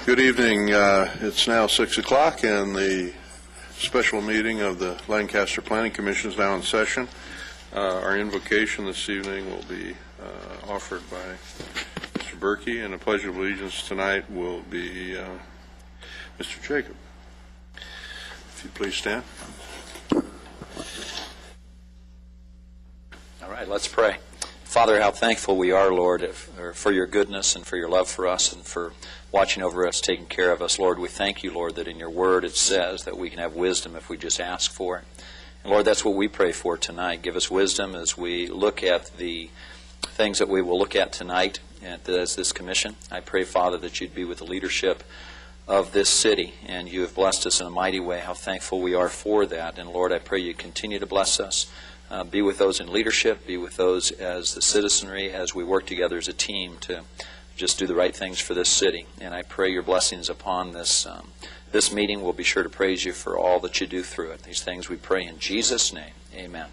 Good evening. It's now 6 o'clock, and the special meeting of the Lancaster Planning Commission is now in session. Our invocation this evening will be offered by Mr. Berkey, and the Pledge of Allegiance tonight will be Mr. Jacob. If you please stand. All right, let's pray. Father, how thankful we are, Lord, for your goodness and for your love for us and for watching over us, taking care of us. Lord, we thank you, Lord, that in your word it says that we can have wisdom if we just ask for it. And Lord, that's what we pray for tonight. Give us wisdom as we look at the things that we will look at tonight as this commission. I pray, Father, that you'd be with the leadership of this city, and you have blessed us in a mighty way. How thankful we are for that. And Lord, I pray you continue to bless us. Be with those in leadership, be with those as the citizenry, as we work together as a team to just do the right things for this city. And I pray your blessings upon this meeting. We'll be sure to praise you for all that you do through it. These things we pray in Jesus' name. Amen.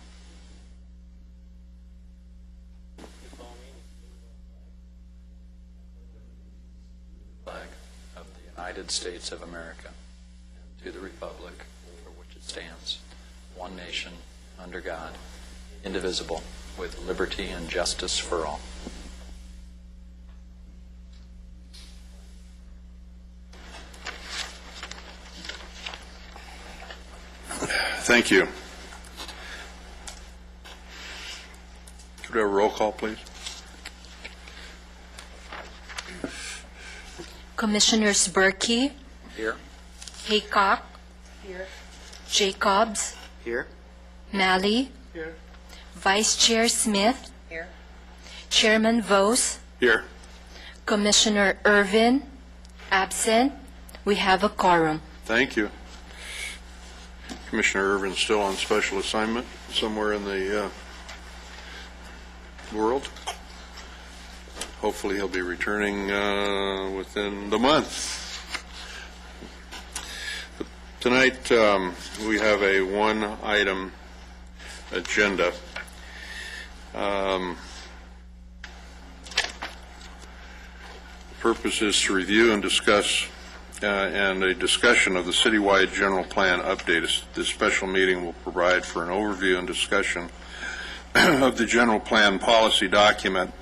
Flag of the United States of America, and to the republic for which it stands, one nation, under God, indivisible, with liberty and justice for all. Thank you. Could we have a roll call, please? Commissioners Berkey. Here. Haycock. Here. Jacobs. Here. Malley. Here. Vice Chair Smith. Here. Chairman Vose. Here. Commissioner Irvin. Absent. We have a quorum. Thank you. Commissioner Irvin's still on special assignment somewhere in the world. Hopefully he'll be returning within the month. Tonight we have a one-item agenda. The purpose is to review and discuss and a discussion of the citywide general plan update. This special meeting will provide for an overview and discussion of the general plan policy document.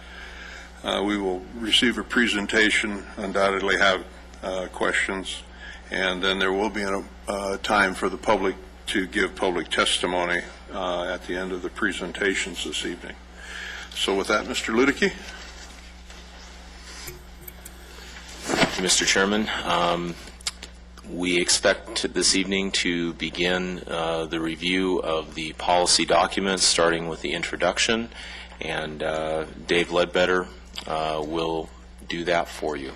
We will receive a presentation, undoubtedly have questions, and then there will be a time for the public to give public testimony at the end of the presentations this evening. So with that, Mr. Ludicky. Mr. Chairman, we expect this evening to begin the review of the policy documents, starting with the introduction, and Dave Ledbetter will do that for you.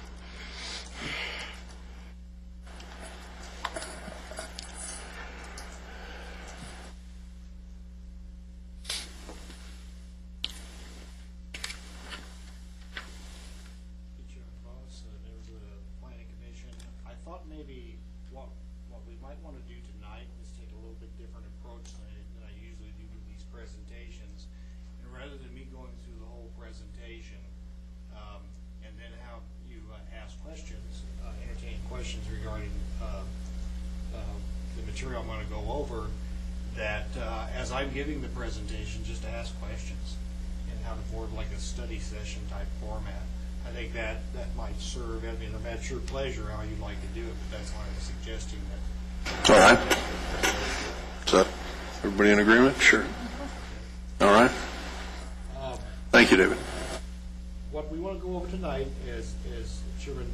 I'm going to go over that as I'm giving the presentation, just to ask questions and have it more like a study session type format. I think that might serve, I mean, at your pleasure how you'd like to do it, but that's why I was suggesting that. All right. Is that everybody in agreement? Sure. All right. Thank you, David. What we want to go over tonight, as Chairman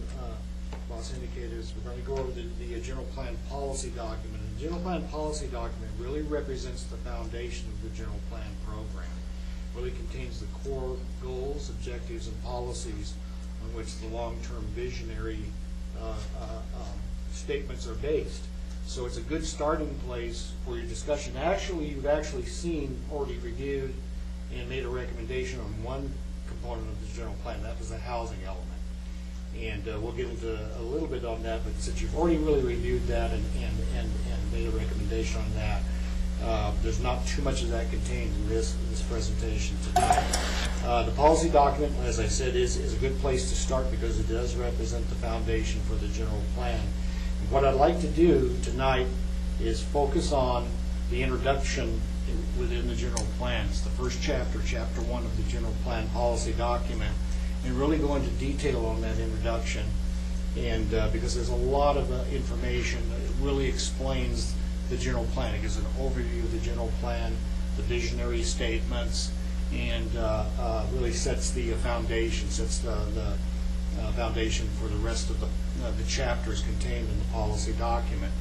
Boss indicated, is we're going to go over the general plan policy document. And the general plan policy document really represents the foundation of the general plan program. It really contains the core goals, objectives, and policies on which the long-term visionary statements are based. So it's a good starting place for your discussion. Actually, you've actually seen, already reviewed, and made a recommendation on one component of the general plan. That was the housing element. And we'll get into a little bit on that, but since you've already really reviewed that and made a recommendation on that, there's not too much of that contained in this presentation tonight. The policy document, as I said, is a good place to start because it does represent the foundation for the general plan. And what I'd like to do tonight is focus on the introduction within the general plan. It's the first chapter, Chapter 1 of the general plan policy document, and really go into detail on that introduction. And because there's a lot of information, it really explains the general plan. It gives an overview of the general plan, the visionary statements, and really sets the foundation, the foundation for the rest of the chapters contained in the policy document.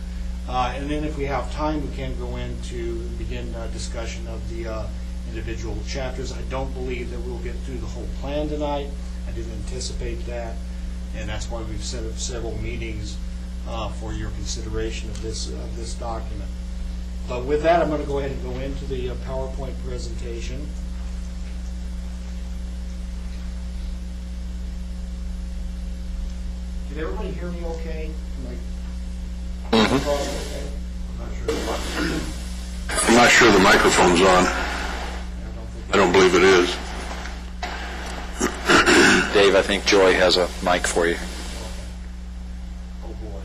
And then if we have time, we can go into begin discussion of the individual chapters. I don't believe that we'll get through the whole plan tonight. I didn't anticipate that, and that's why we've set up several meetings for your consideration of this document. But with that, I'm going to go ahead and go into the PowerPoint presentation. Can everybody hear me okay? I'm not sure the microphone's on. I don't believe it is. Dave, I think Joy has a mic for you. Oh, boy.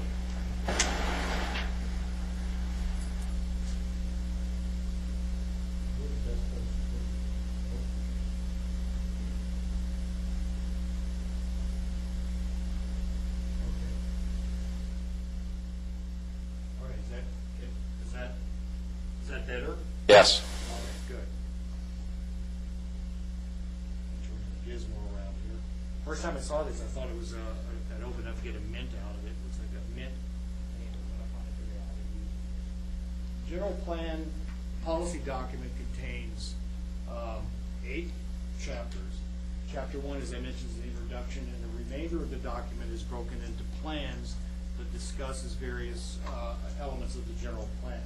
All right, is that better? Yes. All right, good. Gizmo around here. First time I saw this, I thought it was I'd open up to get a mint out of it. It looks like a mint. But I'm trying to figure out how to use it. General plan policy document contains 8 chapters. Chapter 1, as I mentioned, is the introduction, and the remainder of the document is broken into plans that discusses various elements of the general plan.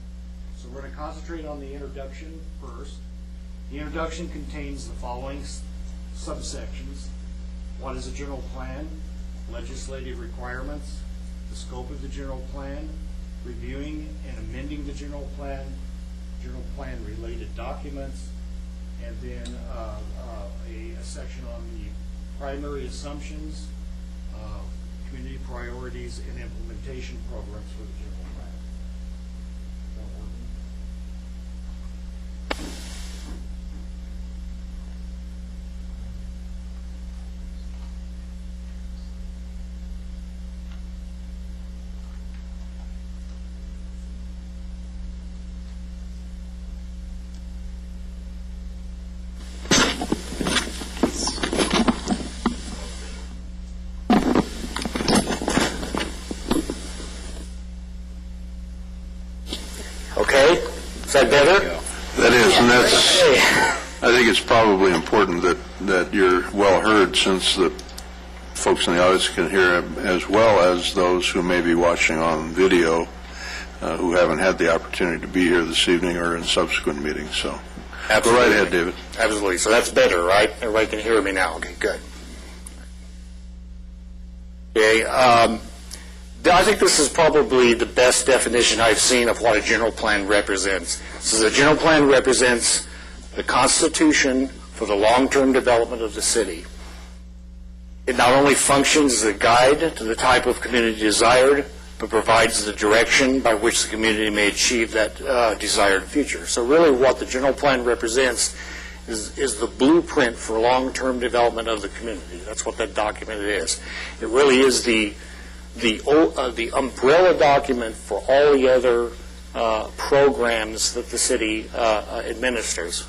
So we're going to concentrate on the introduction first. The introduction contains the following subsections. What is a general plan? Legislative requirements, the scope of the general plan, reviewing and amending the general plan related documents, and then a section on the primary assumptions, community priorities, and implementation programs for the general plan. Is that working? Okay, is that better? That is, and that's, I think it's probably important that you're well heard, since the folks in the audience can hear, as well as those who may be watching on video who haven't had the opportunity to be here this evening or in subsequent meetings. So Absolutely. Go right ahead, David. Absolutely. So that's better, right? Everybody can hear me now. Okay, good. Okay, I think this is probably the best definition I've seen of what a general plan represents. So the general plan represents the Constitution for the long-term development of the city. It not only functions as a guide to the type of community desired, but provides the direction by which the community may achieve that desired future. So really what the general plan represents is the blueprint for long-term development of the community. That's what that document is. It really is the umbrella document for all the other programs that the city administers.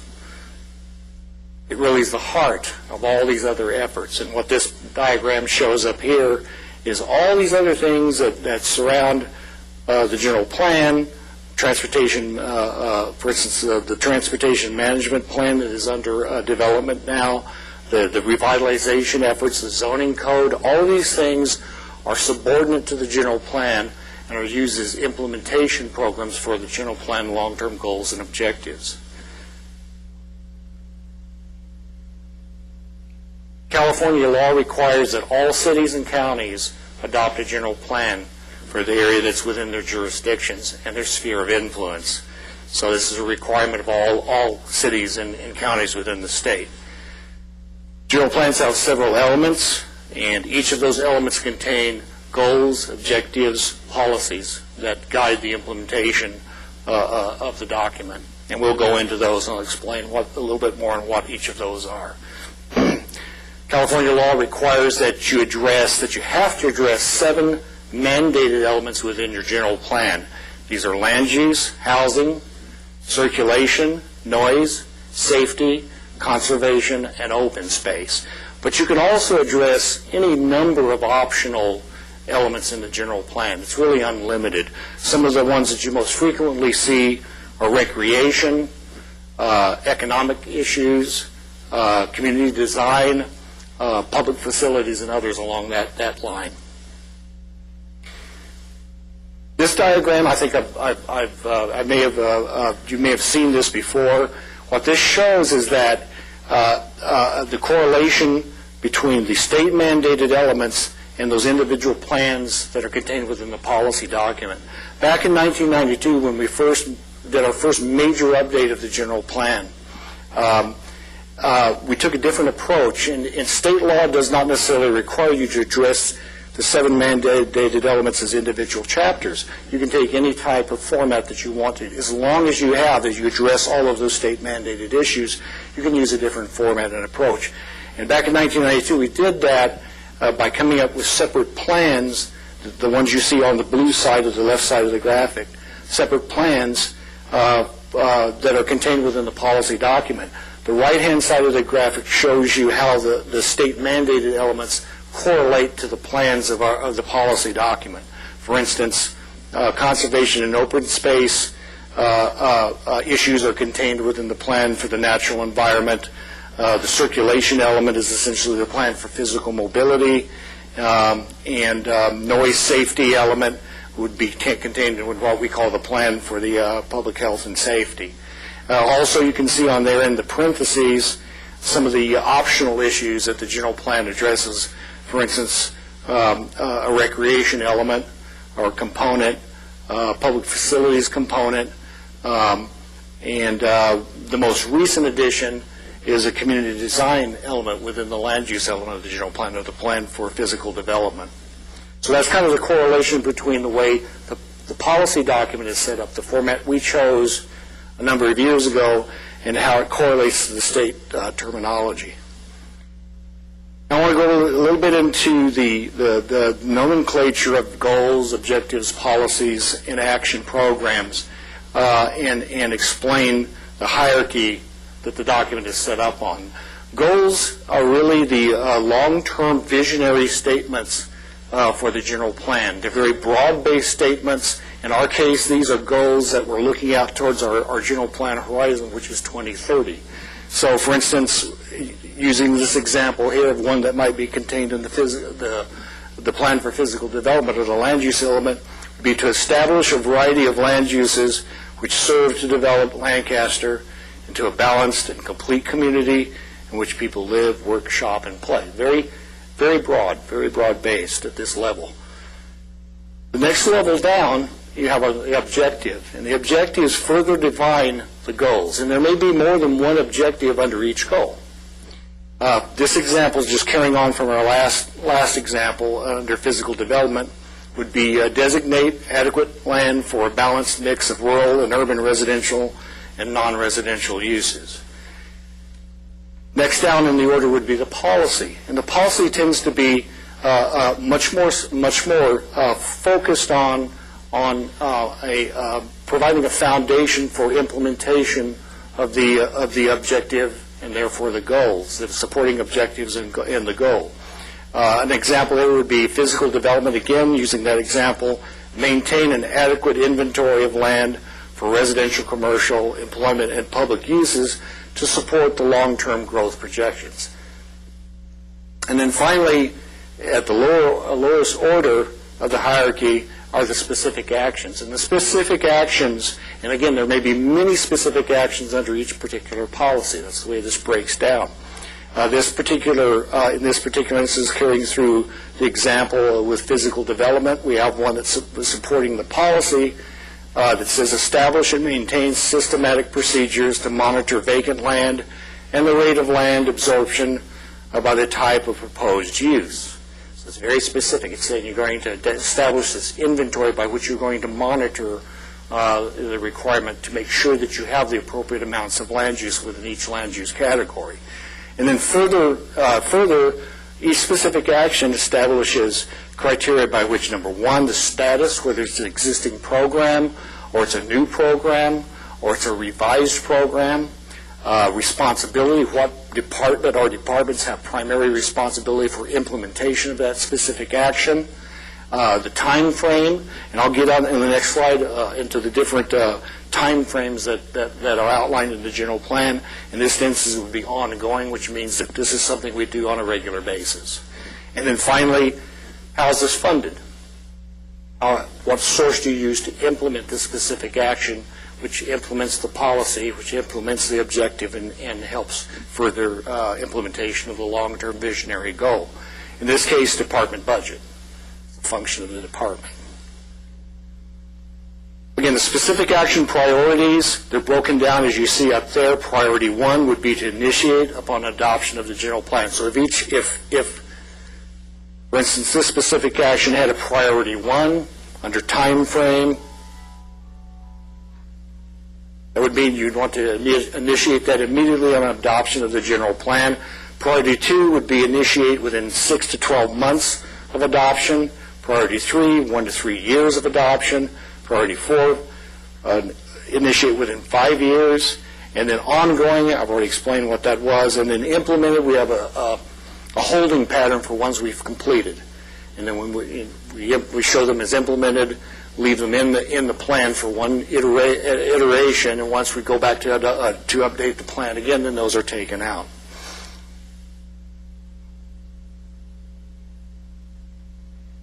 It really is the heart of all these other efforts. And what this diagram shows up here is all these other things that surround the general plan, transportation, for instance, the transportation management plan that is under development now, the revitalization efforts, the zoning code, all of these things are subordinate to the general plan and are used as implementation programs for the general plan long-term goals and objectives. California law requires that all cities and counties adopt a general plan for the area that's within their jurisdictions and their sphere of influence. So this is a requirement of all cities and counties within the state. General plans have several elements, and each of those elements contain goals, objectives, policies that guide the implementation of the document. And we'll go into those and I'll explain a little bit more on what each of those are. California law requires that you have to address 7 mandated elements within your general plan. These are land use, housing, circulation, noise, safety, conservation, and open space. But you can also address any number of optional elements in the general plan. It's really unlimited. Some of the ones that you most frequently see are recreation, economic issues, community design, public facilities, and others along that line. This diagram, I think you may have seen this before. What this shows is that the correlation between the state-mandated elements and those individual plans that are contained within the policy document. Back in 1992, when we first did our first major update of the general plan, we took a different approach, and state law does not necessarily require you to address the 7 mandated elements as individual chapters. You can take any type of format that you want to. As long as you address all of those state-mandated issues, you can use a different format and approach. And back in 1992, we did that by coming up with separate plans, the ones you see on the blue side of the left side of the graphic, separate plans that are contained within the policy document. The right-hand side of the graphic shows you how the state-mandated elements correlate to the plans of the policy document. For instance, conservation and open space issues are contained within the plan for the natural environment. The circulation element is essentially the plan for physical mobility, and noise safety element would be contained in what we call the plan for the public health and safety. Also, you can see on there in the parentheses some of the optional issues that the general plan addresses. For instance, a recreation element or component, public facilities component, and the most recent addition is a community design element within the land use element of the general plan, or the plan for physical development. So that's kind of the correlation between the way the policy document is set up, the format we chose a number of years ago, and how it correlates to the state terminology. I want to go a little bit into the nomenclature of goals, objectives, policies, and action programs, and explain the hierarchy that the document is set up on. Goals are really the long-term visionary statements for the general plan. They're very broad-based statements. In our case, these are goals that we're looking out towards our general plan horizon, which is 2030. So, for instance, using this example here of one that might be contained in the plan for physical development, or the land use element, would be to establish a variety of land uses which serve to develop Lancaster into a balanced and complete community in which people live, work, shop, and play. Very, very broad-based at this level. The next level down, you have the objective, and the objectives further define the goals, and there may be more than one objective under each goal. This example is just carrying on from our last example under physical development, would be designate adequate land for a balanced mix of rural and urban residential and non-residential uses. Next down in the order would be the policy, and the policy tends to be much more focused on providing a foundation for implementation of the objective and therefore the goals, the supporting objectives and the goal. An example here would be physical development. Again, using that example, maintain an adequate inventory of land for residential, commercial, employment, and public uses to support the long-term growth projections. And then finally, at the lowest order of the hierarchy are the specific actions. And the specific actions, and again, there may be many specific actions under each particular policy. That's the way this breaks down. In this particular instance, carrying through the example with physical development, we have one that's supporting the policy that says establish and maintain systematic procedures to monitor vacant land and the rate of land absorption by the type of proposed use. So it's very specific. It's saying you're going to establish this inventory by which you're going to monitor the requirement to make sure that you have the appropriate amounts of land use within each land use category. And then further, each specific action establishes criteria by which, number one, the status, whether it's an existing program, or it's a new program, or it's a revised program, responsibility, what department or departments have primary responsibility for implementation of that specific action, the time frame, and I'll get on in the next slide into the different time frames that are outlined in the general plan. In this instance, it would be ongoing, which means that this is something we do on a regular basis. And then finally, how is this funded? What source do you use to implement this specific action, which implements the policy, which implements the objective, and helps further implementation of the long-term visionary goal? In this case, department budget. It's a function of the department. Again, the specific action priorities, they're broken down as you see up there. Priority 1 would be to initiate upon adoption of the general plan. So if for instance, this specific action had a priority 1 under time frame, that would mean you'd want to initiate that immediately on adoption of the general plan. Priority 2 would be initiate within 6 to 12 months of adoption. Priority 3, 1 to 3 years of adoption. Priority 4, initiate within 5 years. And then ongoing, I've already explained what that was. And then implemented, we have a holding pattern for ones we've completed. And then when we show them as implemented, leave them in the plan for one iteration, and once we go back to update the plan again, then those are taken out.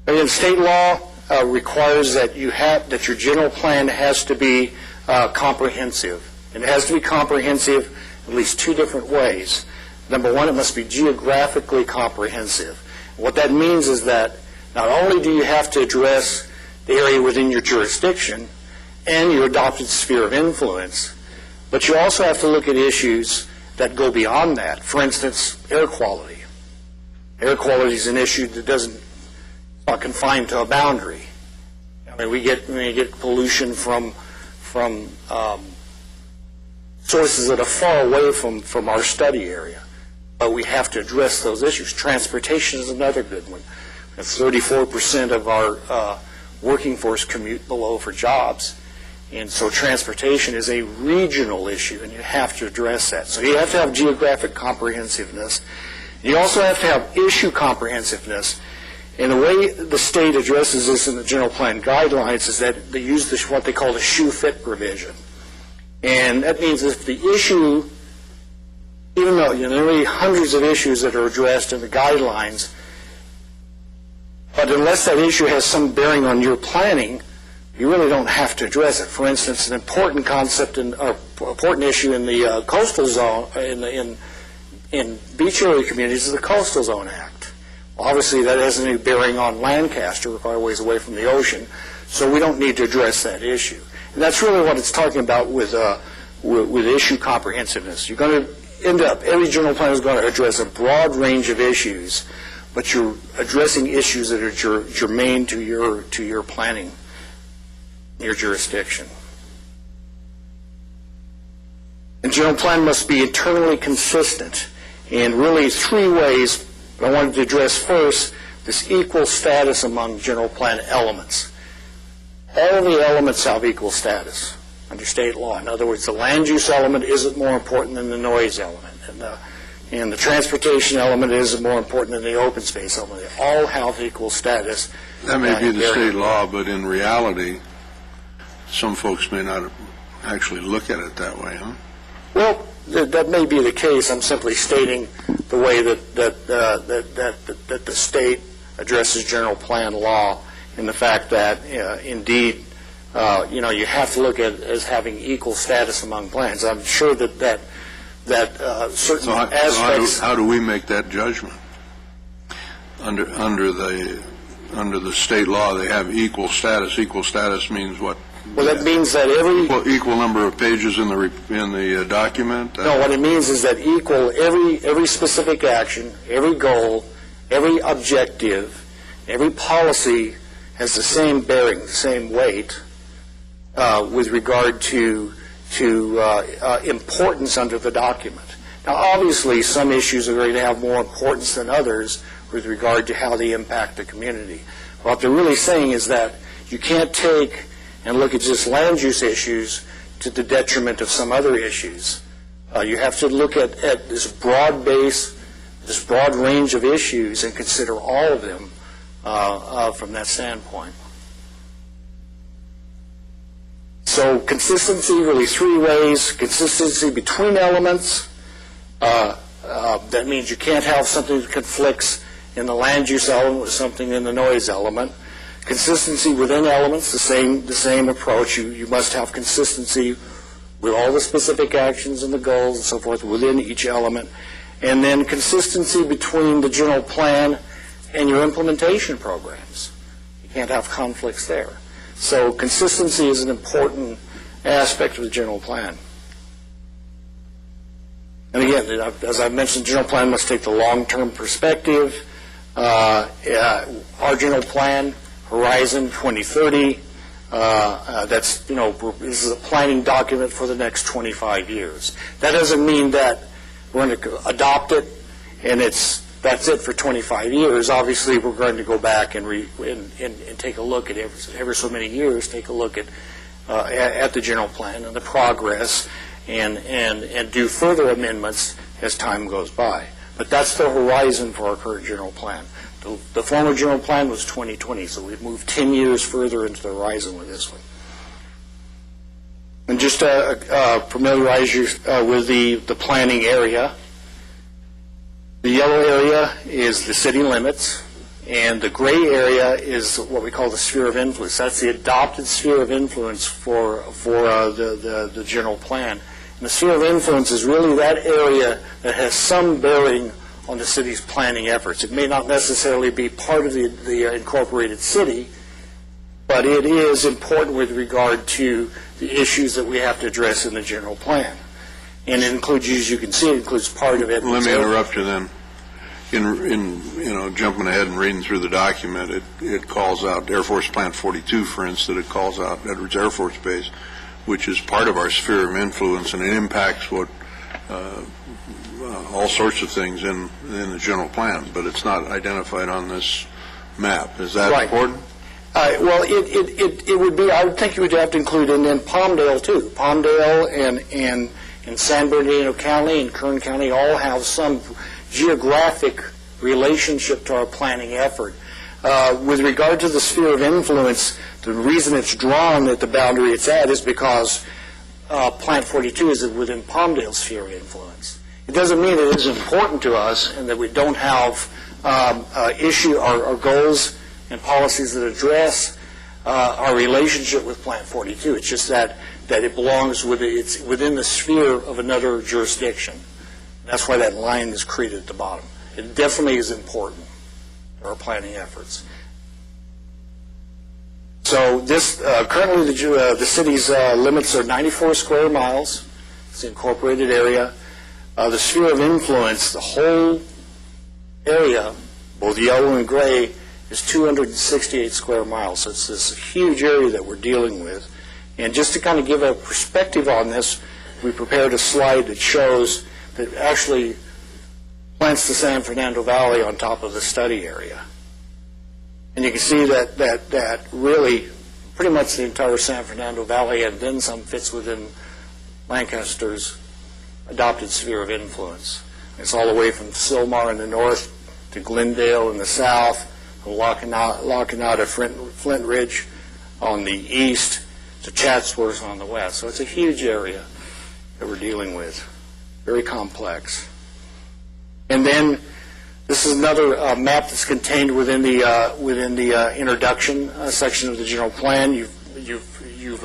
Again, state law requires that your general plan has to be comprehensive, and it has to be comprehensive at least 2 different ways. Number 1, it must be geographically comprehensive. What that means is that not only do you have to address the area within your jurisdiction and your adopted sphere of influence, but you also have to look at issues that go beyond that. For instance, air quality. Air quality is an issue that doesn't not confined to a boundary. I mean, we get pollution from sources that are far away from our study area, but we have to address those issues. Transportation is another good one. 34% of our working force commute below for jobs, and so transportation is a regional issue, and you have to address that. So you have to have geographic comprehensiveness. You also have to have issue comprehensiveness. And the way the state addresses this in the general plan guidelines is that they use this, what they call the shoe fit provision. And that means if the issue, even though there are hundreds of issues that are addressed in the guidelines, but unless that issue has some bearing on your planning, you really don't have to address it. For instance, an important concept or important issue in the coastal zone, in beach area communities, is the Coastal Zone Act. Well, obviously, that has any bearing on Lancaster, quite a ways away from the ocean, so we don't need to address that issue. And that's really what it's talking about with issue comprehensive. You're going to end up, every general plan is going to address a broad range of issues, but you're addressing issues that are germane to your planning, your jurisdiction. And general plan must be internally consistent in really 3 ways. I wanted to address first this equal status among general plan elements. All of the elements have equal status under state law. In other words, the land use element isn't more important than the noise element, and the transportation element isn't more important than the open space element. They all have equal status. That may be the state law, but in reality, some folks may not actually look at it that way, huh? Well, that may be the case. I'm simply stating the way that the state addresses general plan law, and the fact that indeed, you have to look at it as having equal status among plans. I'm sure that certain aspects. So how do we make that judgment? Under the state law, they have equal status. Equal status means what? Well, that means that Equal number of pages in the document? No, what it means is that every specific action, every goal, every objective, every policy has the same bearing, the same weight with regard to importance under the document. Now, obviously, some issues are going to have more importance than others with regard to how they impact the community. What they're really saying is that you can't take and look at just land use issues to the detriment of some other issues. You have to look at this broad base, this broad range of issues, and consider all of them from that standpoint. So consistency, really three ways. Consistency between elements. That means you can't have something that conflicts in the land use element with something in the noise element. Consistency within elements, the same approach. You must have consistency with all the specific actions and the goals and so forth within each element. And then consistency between the general plan and your implementation programs. You can't have conflicts there. So consistency is an important aspect of the general plan. And again, as I mentioned, the general plan must take the long-term perspective. Our general plan, Horizon 2030, that's, this is a planning document for the next 25 years. That doesn't mean that we're going to adopt it and that's it for 25 years. Obviously, we're going to go back and take a look at every so many years, take a look at the general plan and the progress and do further amendments as time goes by. But that's the horizon for our current general plan. The former general plan was 2020, so we've moved 10 years further into the horizon with this one. And just to familiarize you with the planning area, the yellow area is the city limits, and the gray area is what we call the sphere of influence. That's the adopted sphere of influence for the general plan. And the sphere of influence is really that area that has some bearing on the city's planning efforts. It may not necessarily be part of the incorporated city, but it is important with regard to the issues that we have to address in the general plan. And it includes, as you can see, it includes part of it. Let me interrupt you then. In jumping ahead and reading through the document, it calls out Air Force Plant 42, for instance. It calls out Edwards Air Force Base, which is part of our sphere of influence, and it impacts what all sorts of things in the general plan, but it's not identified on this map. Is that right. important? Well, it would be. I would think you would have to include in Palmdale too. Palmdale and San Bernardino County and Kern County all have some geographic relationship to our planning effort. With regard to the sphere of influence, the reason it's drawn at the boundary it's at is because Plant 42 is within Palmdale's sphere of influence. It doesn't mean it isn't important to us and that we don't have our goals and policies that address our relationship with Plant 42. It's just that it belongs it's within the sphere of another jurisdiction. That's why that line is created at the bottom. It definitely is important to our planning efforts. So this currently the city's limits are 94 square miles. It's the incorporated area. The sphere of influence, the whole area, both yellow and gray, is 268 square miles. So it's this huge area that we're dealing with. And just to kind of give a perspective on this, we prepared a slide that shows that actually plants the San Fernando Valley on top of the study area. And you can see that really pretty much the entire San Fernando Valley and then some fits within Lancaster's adopted sphere of influence. It's all the way from Sylmar in the north to Glendale in the south, Lackawanna, Flint Ridge on the east, to Chatsworth on the west. So it's a huge area that we're dealing with, very complex. And then this is another map that's contained within the introduction section of the general plan. You've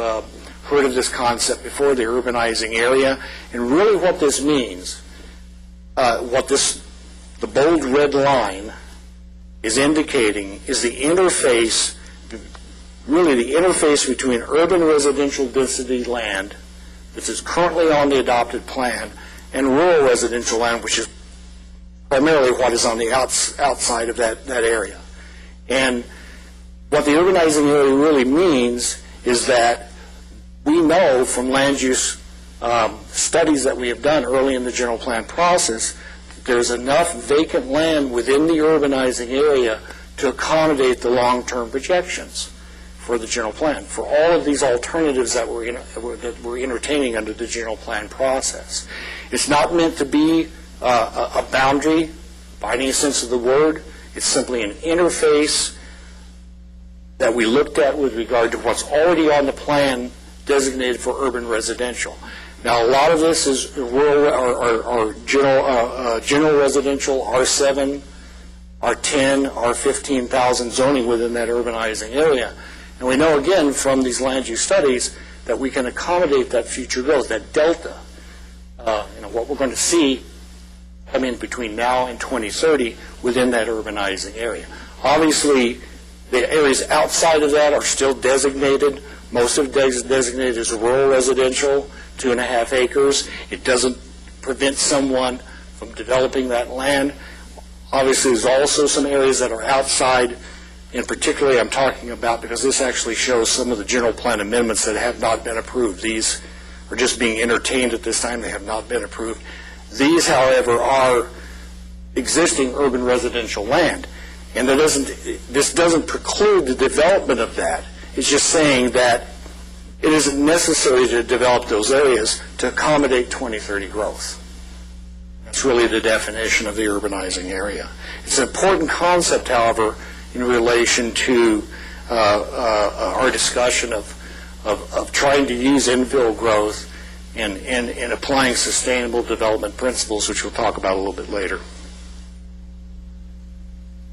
heard of this concept before, the urbanizing area, and really what this means, the bold red line is indicating is the interface really the interface between urban residential density land that is currently on the adopted plan and rural residential land, which is primarily what is on the outside of that area. And what the urbanizing area really means is that we know from land use studies that we have done early in the general plan process that there's enough vacant land within the urbanizing area to accommodate the long-term projections for the general plan, for all of these alternatives that we're entertaining under the general plan process. It's not meant to be a boundary by any sense of the word. It's simply an interface that we looked at with regard to what's already on the plan designated for urban residential. Now, a lot of this is rural or general residential, R7, R10, R15,000 zoning within that urbanizing area. And we know, again, from these land use studies that we can accommodate that future growth, that delta. What we're going to see come in between now and 2030 within that urbanizing area. Obviously, the areas outside of that are still designated. Most of it is designated as rural residential, 2.5 acres. It doesn't prevent someone from developing that land. Obviously, there's also some areas that are outside, and particularly I'm talking about, because this actually shows some of the general plan amendments that have not been approved. These are just being entertained at this time. They have not been approved. These, however, are existing urban residential land. And this doesn't preclude the development of that. It's just saying that it isn't necessary to develop those areas to accommodate 2030 growth. That's really the definition of the urbanizing area. It's an important concept, however, in relation to our discussion of trying to use infill growth and applying sustainable development principles, which we'll talk about a little bit later.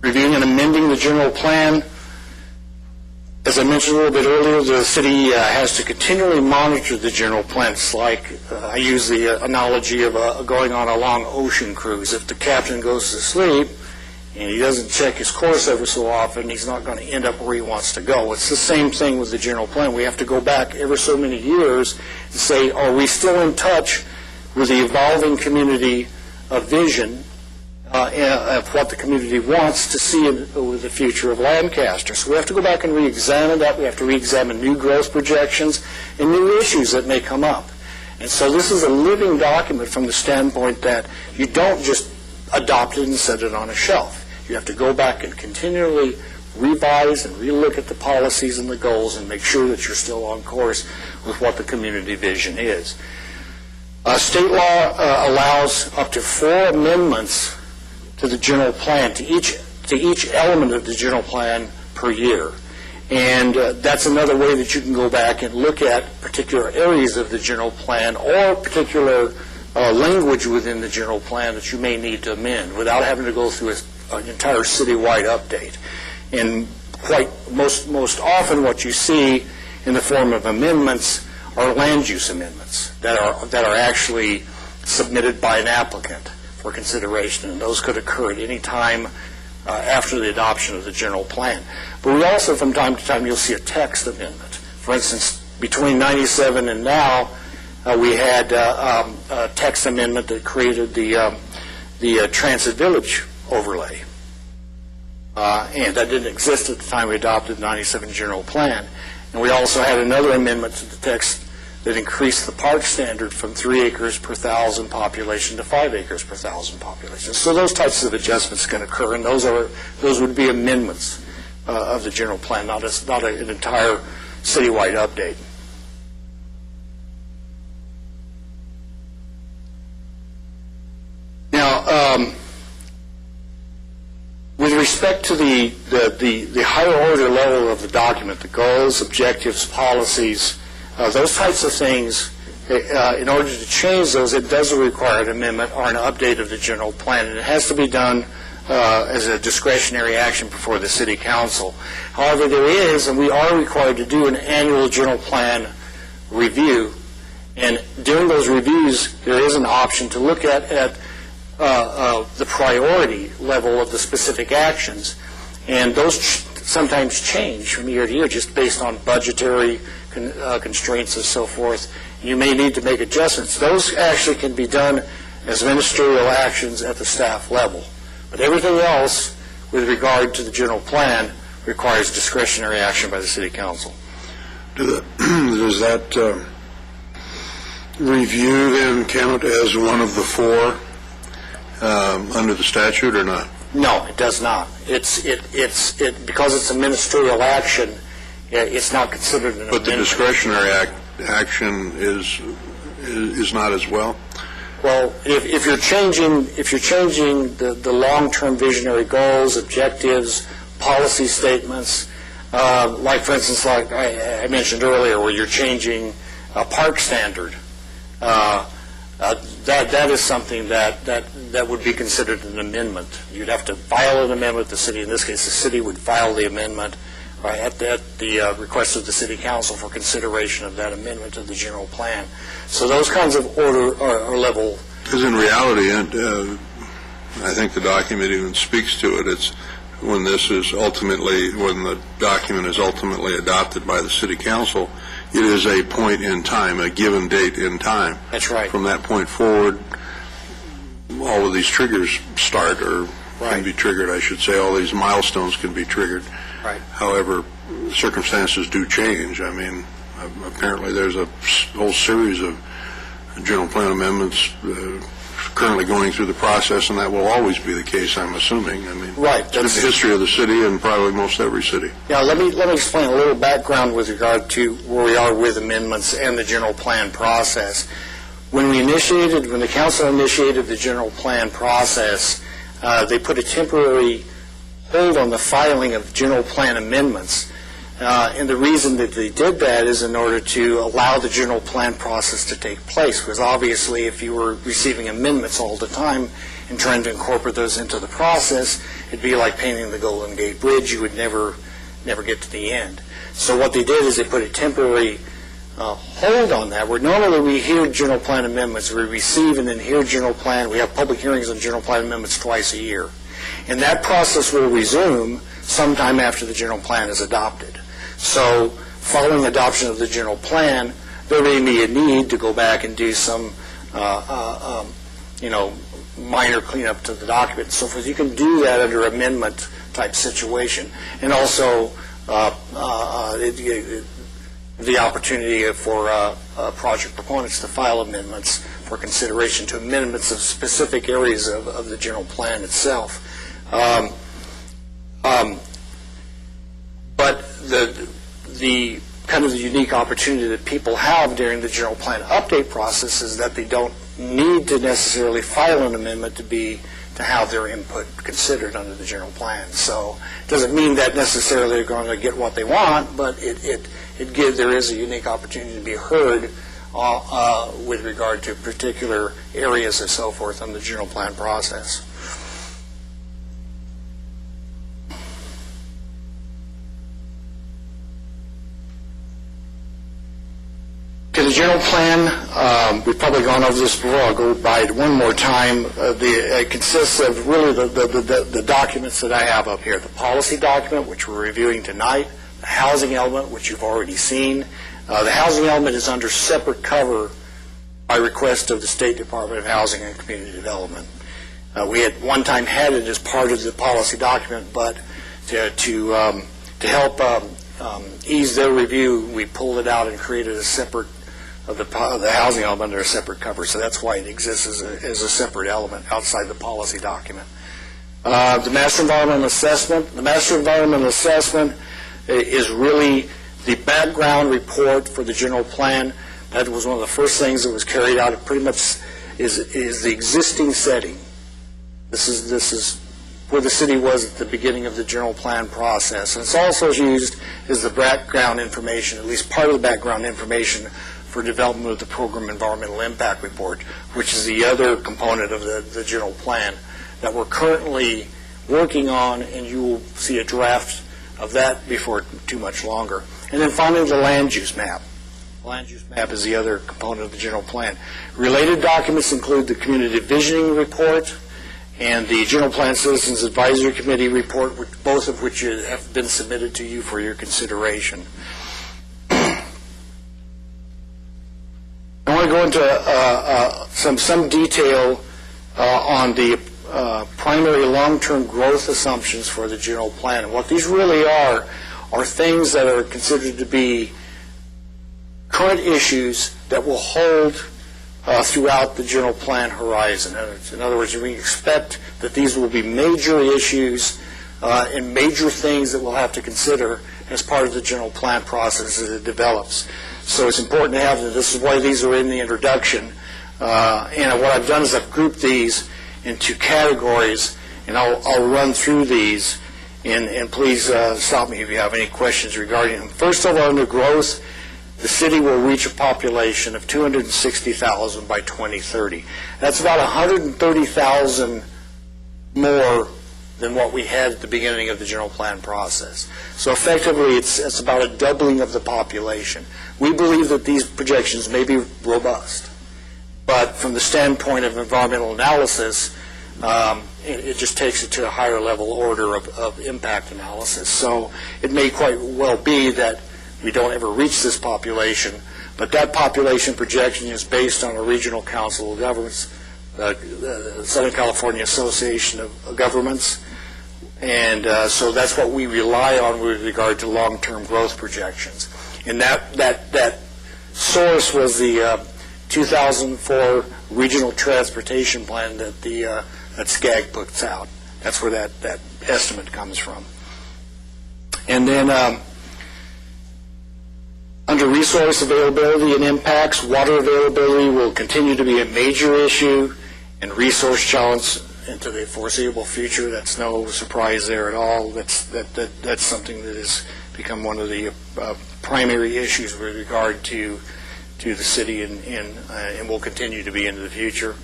Reviewing and amending the general plan. As I mentioned a little bit earlier, the city has to continually monitor the general plan. It's like, I use the analogy of going on a long ocean cruise. If the captain goes to sleep and he doesn't check his course ever so often, he's not going to end up where he wants to go. It's the same thing with the general plan. We have to go back ever so many years and say, are we still in touch with the evolving community of vision of what the community wants to see with the future of Lancaster? So we have to go back and re-examine that. We have to re-examine new growth projections and new issues that may come up. And so this is a living document from the standpoint that you don't just adopt it and set it on a shelf. You have to go back and continually revise and relook at the policies and the goals and make sure that you're still on course with what the community vision is. State law allows up to 4 amendments to the general plan, to each element of the general plan per year. And that's another way that you can go back and look at particular areas of the general plan or particular language within the general plan that you may need to amend without having to go through an entire citywide update. And most often what you see in the form of amendments are land use amendments that are actually submitted by an applicant for consideration, and those could occur at any time after the adoption of the general plan. But we also, from time to time, you'll see a text amendment. For instance, between 97 and now, we had a text amendment that created the Transit Village overlay. And that didn't exist at the time we adopted the 97 general plan. And we also had another amendment to the text that increased the park standard from 3 acres per 1,000 population to 5 acres per 1,000 population. So those types of adjustments can occur, and those would be amendments of the general plan, not an entire citywide update. Now, with respect to the higher order level of the document, the goals, objectives, policies, those types of things, in order to change those, it does require an amendment or an update of the general plan, and it has to be done as a discretionary action before the City Council. However, there is, and we are required to do an annual general plan review, and during those reviews, there is an option to look at the priority level of the specific actions, and those sometimes change from year to year just based on budgetary constraints and so forth. You may need to make adjustments. Those actually can be done as ministerial actions at the staff level. But everything else with regard to the general plan requires discretionary action by the City Council. Does that review then count as one of the four under the statute or not? No, it does not. Because it's a ministerial action, it's not considered an amendment. But the discretionary action is not as well? Well, if you're changing the long-term visionary goals, objectives, policy statements, like for instance, like I mentioned earlier, where you're changing a park standard, that is something that would be considered an amendment. You'd have to file an amendment. The city, in this case, the city would file the amendment at the request of the City Council for consideration of that amendment to the general plan. So those kinds of order or level. Because in reality, I think the document even speaks to it. It's when the document is ultimately adopted by the City Council, it is a point in time, a given date in time. That's right. From that point forward, all of these triggers start, or can be triggered, I should say. All these milestones can be triggered. Right. However, circumstances do change. I mean, apparently there's a whole series of general plan amendments currently going through the process, and that will always be the case, I'm assuming. I mean, right. That's the history of the city and probably most every city. Yeah, let me explain a little background with regard to where we are with amendments and the general plan process. When the council initiated the general plan process, they put a temporary hold on the filing of general plan amendments. And the reason that they did that is in order to allow the general plan process to take place, because obviously if you were receiving amendments all the time and trying to incorporate those into the process, it'd be like painting the Golden Gate Bridge. You would never get to the end. So what they did is they put a temporary hold on that, where normally we hear general plan amendments, we receive and then hear general plan, we have public hearings on general plan amendments twice a year. And that process will resume sometime after the general plan is adopted. So following adoption of the general plan, there may be a need to go back and do some, minor cleanup to the document and so forth. You can do that under amendment type situation. And also the opportunity for project proponents to file amendments for consideration to amendments of specific areas of the general plan itself. But the kind of the unique opportunity that people have during the general plan update process is that they don't need to necessarily file an amendment to have their input considered under the general plan. So it doesn't mean that necessarily they're going to get what they want, but there is a unique opportunity to be heard with regard to particular areas and so forth on the general plan process. To the general plan, we've probably gone over this before. I'll go by it one more time. It consists of really the documents that I have up here. The policy document, which we're reviewing tonight, the housing element, which you've already seen. The housing element is under separate cover by request of the State Department of Housing and Community Development. We had one time had it as part of the policy document, but to help ease their review, we pulled it out and created a separate of the housing element under a separate cover. So that's why it exists as a separate element outside the policy document. The Master Environmental Assessment. The Master Environmental Assessment is really the background report for the general plan. That was one of the first things that was carried out. It pretty much is the existing setting. This is where the city was at the beginning of the general plan process. And it's also used as the background information, at least part of the background information for development of the Program Environmental Impact Report, which is the other component of the general plan that we're currently working on, and you will see a draft of that before too much longer. And then finally, the land use map. The land use map is the other component of the general plan. Related documents include the Community Visioning Report and the General Plan Citizens Advisory Committee report, both of which have been submitted to you for your consideration. I want to go into some detail on the primary long-term growth assumptions for the general plan. And what these really are things that are considered to be current issues that will hold throughout the general plan horizon. In other words, we expect that these will be major issues and major things that we'll have to consider as part of the general plan process as it develops. So it's important to have that. This is why these are in the introduction. And what I've done is I've grouped these into categories, and I'll run through these, and please stop me if you have any questions regarding them. First of all, under growth, the city will reach a population of 260,000 by 2030. That's about 130,000 more than what we had at the beginning of the general plan process. So effectively, it's about a doubling of the population. We believe that these projections may be robust, but from the standpoint of environmental analysis, it just takes it to a higher level order of impact analysis. So it may quite well be that we don't ever reach this population, but that population projection is based on a regional council of governments, the Southern California Association of Governments, and so that's what we rely on with regard to long-term growth projections. And that source was the 2004 Regional Transportation Plan that that SCAG puts out. That's where that estimate comes from. And then under resource availability and impacts, water availability will continue to be a major issue, and resource challenge into the foreseeable future. That's no surprise there at all. That's something that has become one of the primary issues with regard to the city and will continue to be into the future.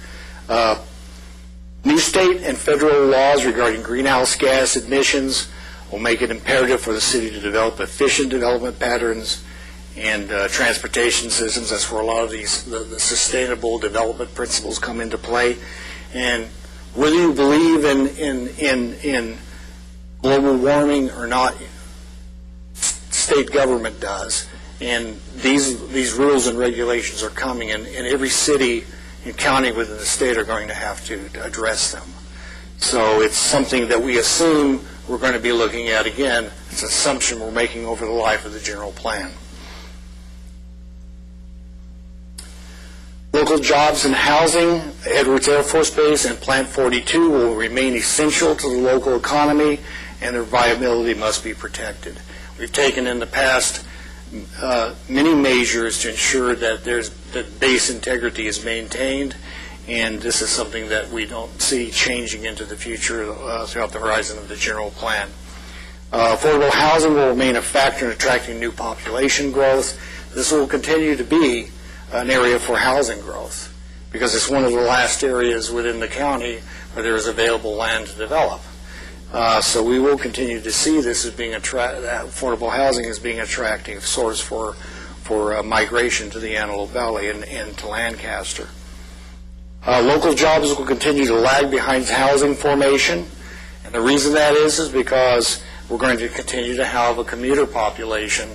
New state and federal laws regarding greenhouse gas emissions will make it imperative for the city to develop efficient development patterns and transportation systems. That's where a lot of the sustainable development principles come into play. And whether you believe in global warming or not, state government does. And these rules and regulations are coming, and every city and county within the state are going to have to address them. So it's something that we assume we're going to be looking at again. It's an assumption we're making over the life of the general plan. Local jobs and housing, Edwards Air Force Base and Plant 42 will remain essential to the local economy, and their viability must be protected. We've taken in the past many measures to ensure that that base integrity is maintained, and this is something that we don't see changing into the future throughout the horizon of the general plan. Affordable housing will remain a factor in attracting new population growth. This will continue to be an area for housing growth because it's one of the last areas within the county where there is available land to develop. So we will continue to see this as being affordable housing as being an attractive source for migration to the Antelope Valley and to Lancaster. Local jobs will continue to lag behind housing formation, and the reason that is because we're going to continue to have a commuter population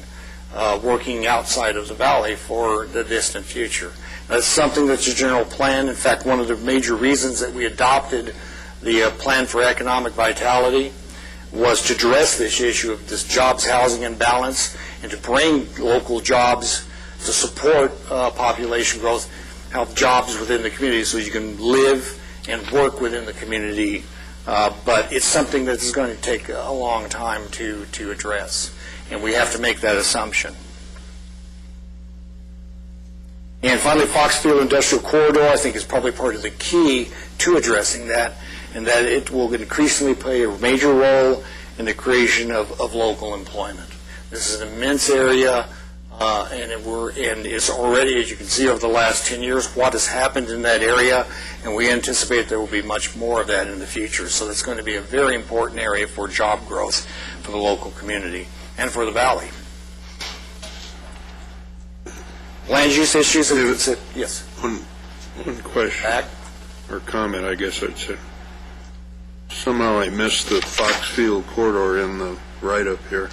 working outside of the valley for the distant future. That's something that's a general plan. In fact, one of the major reasons that we adopted the plan for economic vitality was to address this issue of this jobs housing imbalance and to bring local jobs to support population growth, have jobs within the community so you can live and work within the community. But it's something that is going to take a long time to address, and we have to make that assumption. And finally, Foxfield Industrial Corridor, I think, is probably part of the key to addressing that, and that it will increasingly play a major role in the creation of local employment. This is an immense area, and it's already, as you can see, over the last 10 years, what has happened in that area, and we anticipate there will be much more of that in the future. So that's going to be a very important area for job growth for the local community and for the valley. Land use issues, yes. One question Back. or comment, I guess I'd say. Somehow I missed the Foxfield corridor in the write-up here.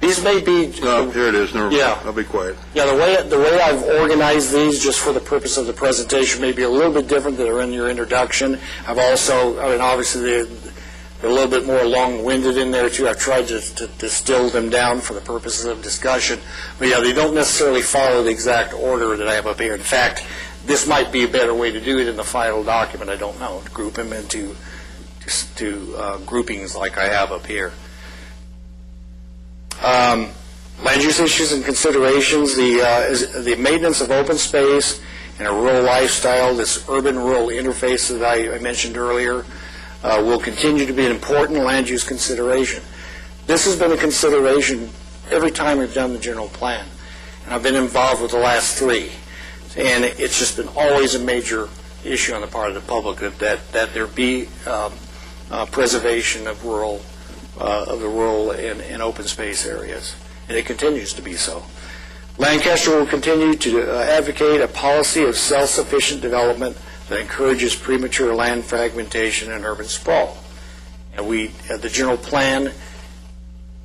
These may be... Oh, here it is. Never mind. Yeah. I'll be quiet. Yeah, the way I've organized these, just for the purpose of the presentation, may be a little bit different than are in your introduction. I've also, I mean, obviously, they're a little bit more long-winded in there, too. I've tried to distill them down for the purposes of discussion. But, yeah, they don't necessarily follow the exact order that I have up here. In fact, this might be a better way to do it in the final document. I don't know. To group them into groupings like I have up here. Land use issues and considerations, the maintenance of open space and a rural lifestyle, this urban-rural interface that I mentioned earlier, will continue to be an important land use consideration. This has been a consideration every time we've done the general plan, and I've been involved with the last three, and it's just been always a major issue on the part of the public that there be preservation of the rural and open space areas, and it continues to be so. Lancaster will continue to advocate a policy of self-sufficient development that encourages premature land fragmentation and urban sprawl. And the general plan,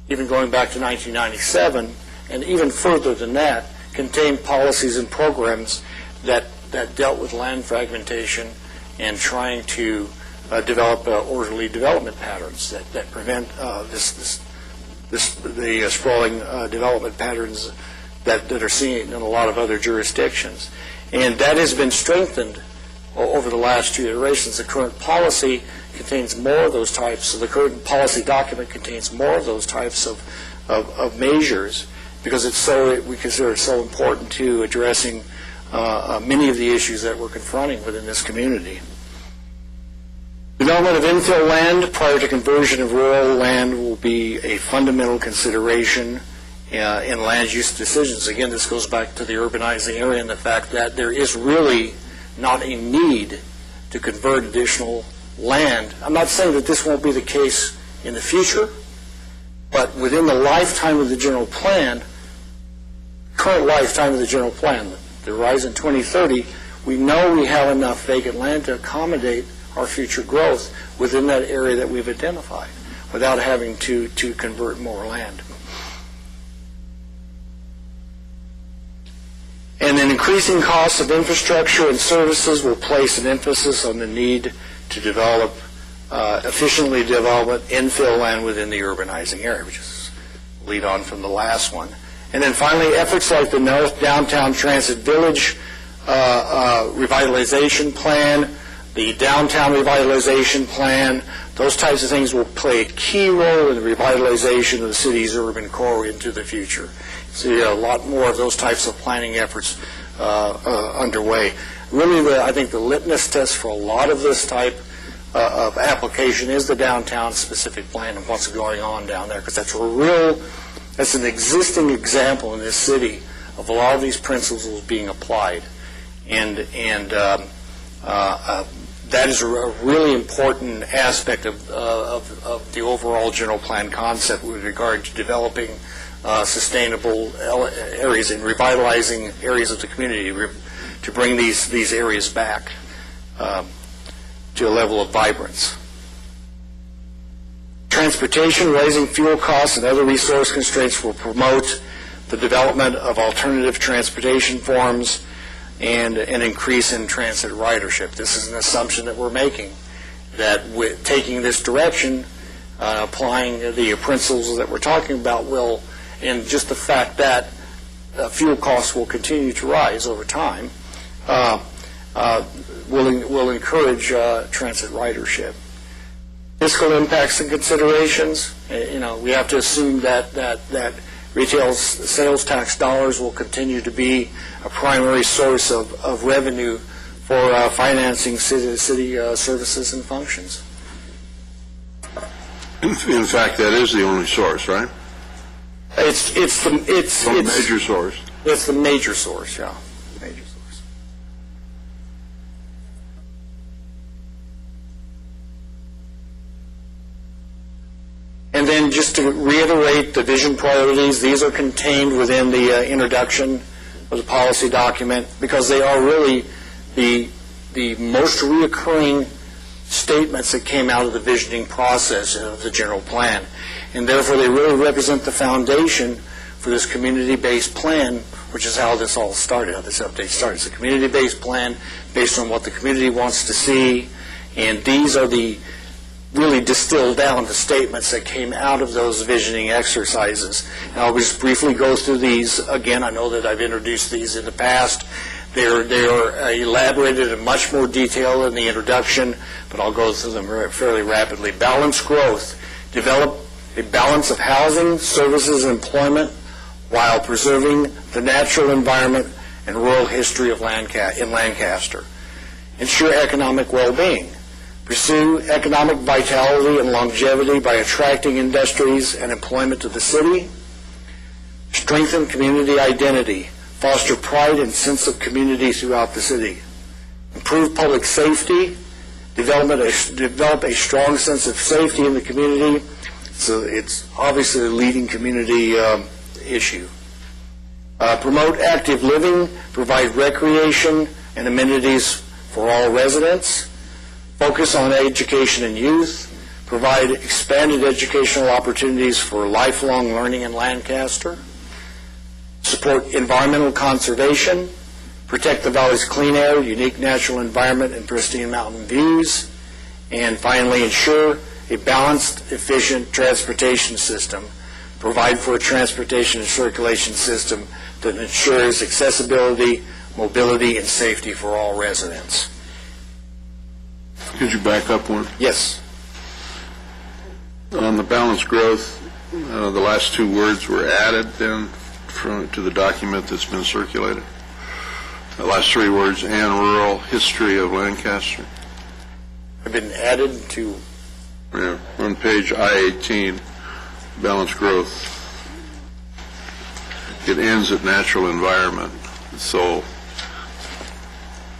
even going back to 1997, and even further than that, contained policies and programs that dealt with land fragmentation and trying to develop orderly development patterns that prevent the sprawling development patterns that are seen in a lot of other jurisdictions. And that has been strengthened over the last two iterations. The current policy contains more of those types, so the current policy document contains more of those types of measures because we consider it so important to addressing many of the issues that we're confronting within this community. Development of infill land prior to conversion of rural land will be a fundamental consideration in land use decisions. Again, this goes back to the urbanizing area and the fact that there is really not a need to convert additional land. I'm not saying that this won't be the case in the future, but within the lifetime of the general plan, current lifetime of the general plan, the Horizon 2030, we know we have enough vacant land to accommodate our future growth within that area that we've identified without having to convert more land. And then increasing costs of infrastructure and services will place an emphasis on the need to develop, efficiently develop infill land within the urbanizing area, which is lead on from the last one. And then finally, efforts like the North Downtown Transit Village revitalization plan, the downtown revitalization plan, those types of things will play a key role in the revitalization of the city's urban core into the future. See a lot more of those types of planning efforts underway. Really, I think the litmus test for a lot of this type of application is the downtown specific plan and what's going on down there, because that's an existing example in this city of a lot of these principles being applied. And that is a really important aspect of the overall general plan concept with regard to developing sustainable areas and revitalizing areas of the community to bring these areas back to a level of vibrance. Transportation, rising fuel costs, and other resource constraints will promote the development of alternative transportation forms and an increase in transit ridership. This is an assumption that we're making, that with taking this direction, applying the principles that we're talking about will, and just the fact that fuel costs will continue to rise over time, will encourage transit ridership. Fiscal impacts and considerations, we have to assume that retail sales tax dollars will continue to be a primary source of revenue for financing city services and functions. In fact, that is the only source, right? It's the major source. It's the major source, yeah. Major source. And then just to reiterate the vision priorities, these are contained within the introduction of the policy document because they are really the most reoccurring statements that came out of the visioning process of the general plan. And therefore, they really represent the foundation for this community-based plan, which is how this all started, how this update started. It's a community-based plan based on what the community wants to see, and these are the really distilled down the statements that came out of those visioning exercises. And I'll just briefly go through these again. I know that I've introduced these in the past. They are elaborated in much more detail in the introduction, but I'll go through them fairly rapidly. Balanced growth. Develop a balance of housing, services, and employment while preserving the natural environment and rural history of in Lancaster. Ensure economic well-being. Pursue economic vitality and longevity by attracting industries and employment to the city. Strengthen community identity. Foster pride and sense of community throughout the city. Improve public safety. Develop a strong sense of safety in the community. So it's obviously a leading community issue. Promote active living. Provide recreation and amenities for all residents. Focus on education and youth. Provide expanded educational opportunities for lifelong learning in Lancaster. Support environmental conservation. Protect the valley's clean air, unique natural environment, and pristine mountain views. And finally, ensure a balanced, efficient transportation system. Provide for a transportation and circulation system that ensures accessibility, mobility, and safety for all residents. Could you back up one? Yes. On the balanced growth, the last two words were added then to the document that's been circulated. The last three words, and rural history of Lancaster. Have been added to... Yeah, on page I-18, balanced growth. It ends at natural environment. So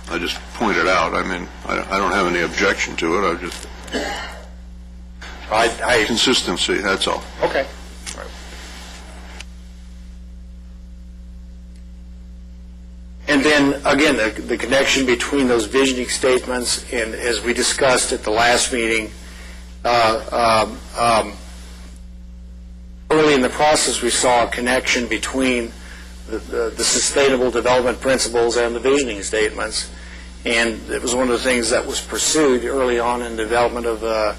I just pointed out, I mean, I don't have any objection to it. Consistency, that's all. Okay. And then, again, the connection between those visioning statements and, as we discussed at the last meeting, early in the process we saw a connection between the sustainable development principles and the visioning statements. And it was one of the things that was pursued early on in the development of the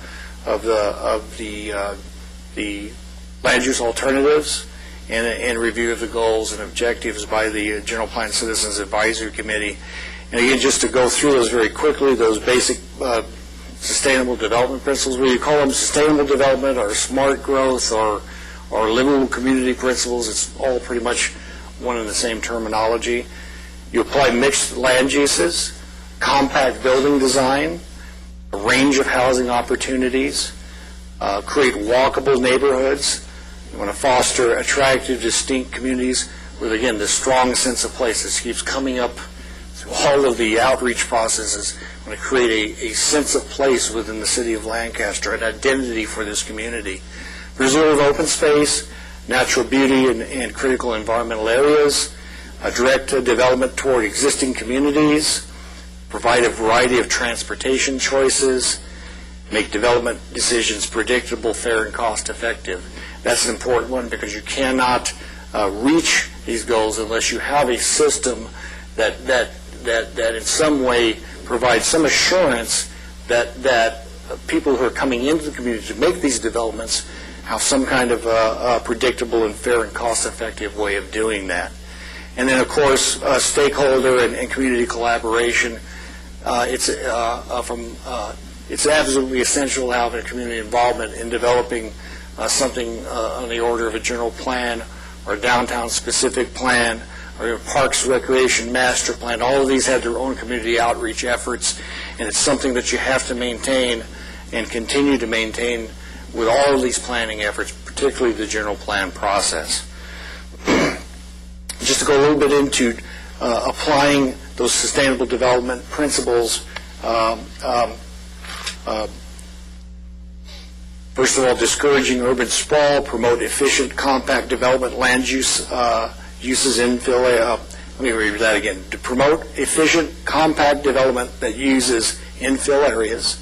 land use alternatives and review of the goals and objectives by the General Plan Citizens Advisory Committee. And again, just to go through those very quickly, those basic sustainable development principles, whether you call them sustainable development or smart growth or livable community principles, it's all pretty much one and the same terminology. You apply mixed land uses, compact building design, a range of housing opportunities, create walkable neighborhoods. You want to foster attractive, distinct communities with, again, this strong sense of place. This keeps coming up through all of the outreach processes. You want to create a sense of place within the city of Lancaster, an identity for this community. Preserve open space, natural beauty, and critical environmental areas. Direct development toward existing communities. Provide a variety of transportation choices. Make development decisions predictable, fair, and cost-effective. That's an important one because you cannot reach these goals unless you have a system that in some way provides some assurance that people who are coming into the community to make these developments have some kind of predictable and fair and cost-effective way of doing that. And then, of course, stakeholder and community collaboration. It's absolutely essential to have a community involvement in developing something on the order of a general plan or a downtown-specific plan or a parks recreation master plan. All of these have their own community outreach efforts, and it's something that you have to maintain and continue to maintain with all of these planning efforts, particularly the general plan process. Just to go a little bit into applying those sustainable development principles, first of all, discouraging urban sprawl, promote efficient, compact development, land use uses infill. Let me read that again. To promote efficient, compact development that uses infill areas,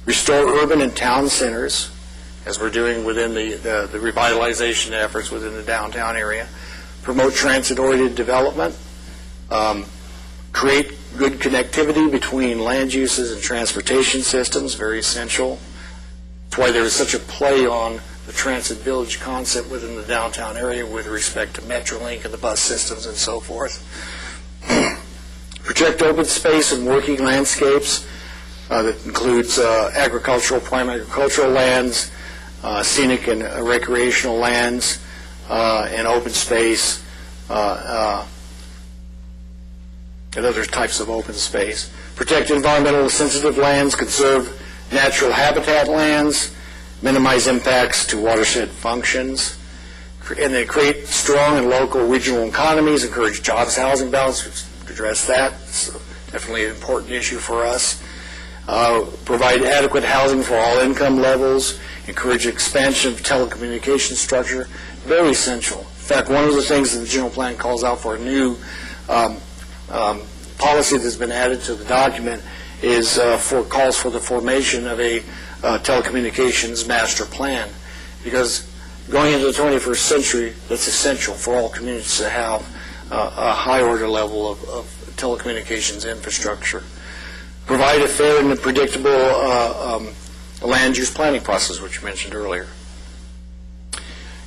restore urban and town centers, as we're doing within the revitalization efforts within the downtown area, promote transit-oriented development, create good connectivity between land uses and transportation systems, very essential. That's why there is such a play on the transit village concept within the downtown area with respect to Metrolink and the bus systems and so forth. Protect open space and working landscapes. That includes agricultural, prime agricultural lands, scenic and recreational lands, and open space, and other types of open space. Protect environmentally sensitive lands, conserve natural habitat lands, minimize impacts to watershed functions, and then create strong and local regional economies, encourage jobs, housing balance, to address that. It's definitely an important issue for us. Provide adequate housing for all income levels, encourage expansion of telecommunications structure, very essential. In fact, one of the things that the general plan calls out for a new policy that's been added to the document is calls for the formation of a telecommunications master plan, because going into the 21st century, that's essential for all communities to have a high order level of telecommunications infrastructure. Provide a fair and predictable land use planning process, which you mentioned earlier.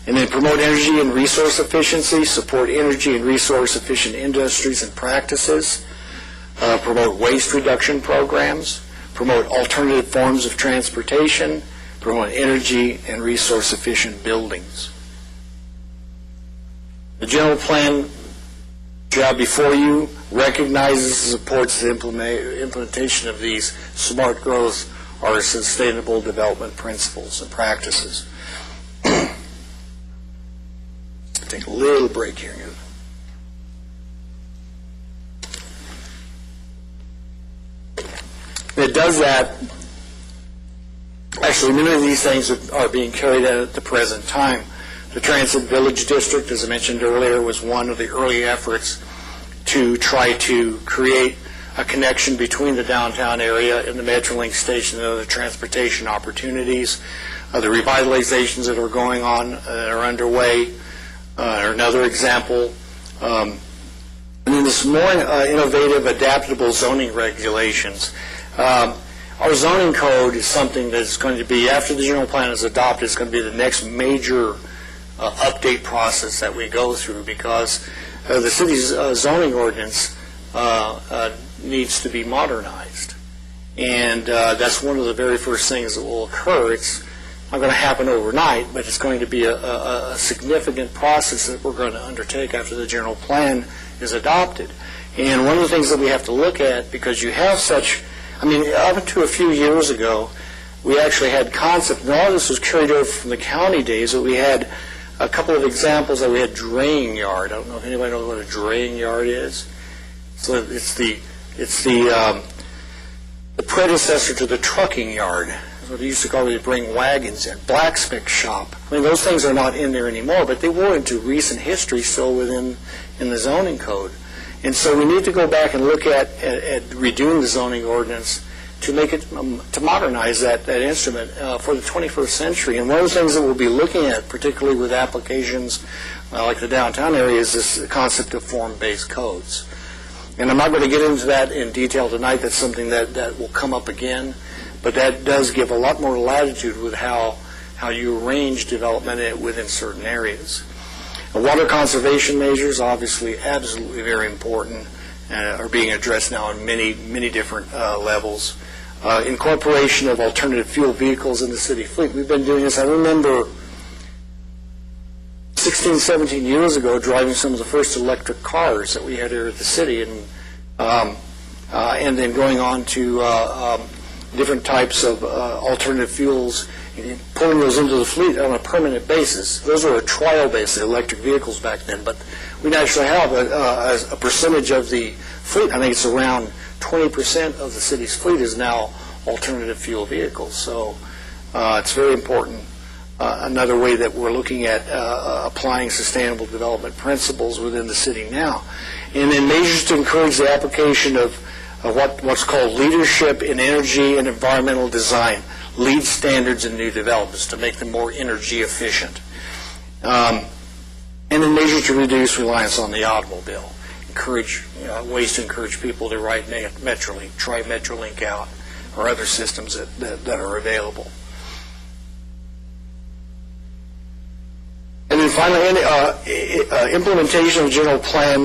And then promote energy and resource efficiency, support energy and resource efficient industries and practices, promote waste reduction programs, promote alternative forms of transportation, promote energy and resource efficient buildings. The general plan job before you recognizes and supports the implementation of these smart growth or sustainable development principles and practices. Take a little break here. It does that. Actually, many of these things are being carried out at the present time. The Transit Village District, as I mentioned earlier, was one of the early efforts to try to create a connection between the downtown area and the Metrolink station and other transportation opportunities. The revitalizations that are going on that are underway are another example. And then this more innovative, adaptable zoning regulations. Our zoning code is something that's going to be, after the general plan is adopted, it's going to be the next major update process that we go through, because the city's zoning ordinance needs to be modernized. And that's one of the very first things that will occur. It's not going to happen overnight, but it's going to be a significant process that we're going to undertake after the general plan is adopted. And one of the things that we have to look at, because you have such, I mean, up to a few years ago, we actually had concept, and all of this was carried over from the county days, but we had a couple of examples that we had draying yard. I don't know if anybody knows what a draying yard is. So it's the predecessor to the trucking yard. That's what they used to call it, to bring wagons in. Blacksmith shop. I mean, those things are not in there anymore, but they were into recent history still in the zoning code. And so we need to go back and look at redoing the zoning ordinance to make it, to modernize that instrument for the 21st century. And one of the things that we'll be looking at, particularly with applications like the downtown area, is this concept of form-based codes. And I'm not going to get into that in detail tonight. That's something that will come up again. But that does give a lot more latitude with how you arrange development within certain areas. Water conservation measures, obviously absolutely very important, are being addressed now on many different levels. Incorporation of alternative fuel vehicles in the city fleet. We've been doing this. I remember 16, 17 years ago driving some of the first electric cars that we had here at the city, and then going on to different types of alternative fuels, and pulling those into the fleet on a permanent basis. Those were a trial basis, electric vehicles back then, but we actually have a percentage of the fleet. I think it's around 20% of the city's fleet is now alternative fuel vehicles. So it's very important. Another way that we're looking at applying sustainable development principles within the city now. And then measures to encourage the application of what's called leadership in energy and environmental design, lead standards in new developments to make them more energy efficient. And then measures to reduce reliance on the automobile. Encourage ways to encourage people to ride Metrolink, try Metrolink out, or other systems that are available. And then finally, implementation of general plan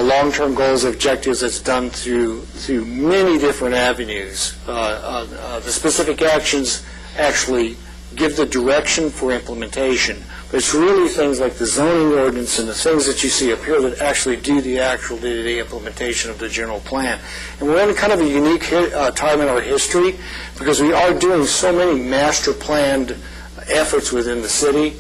long-term goals and objectives that's done through many different avenues. The specific actions actually give the direction for implementation, but it's really things like the zoning ordinance and the things that you see up here that actually do the actual day-to-day implementation of the general plan. And we're in kind of a unique time in our history because we are doing so many master planned efforts within the city.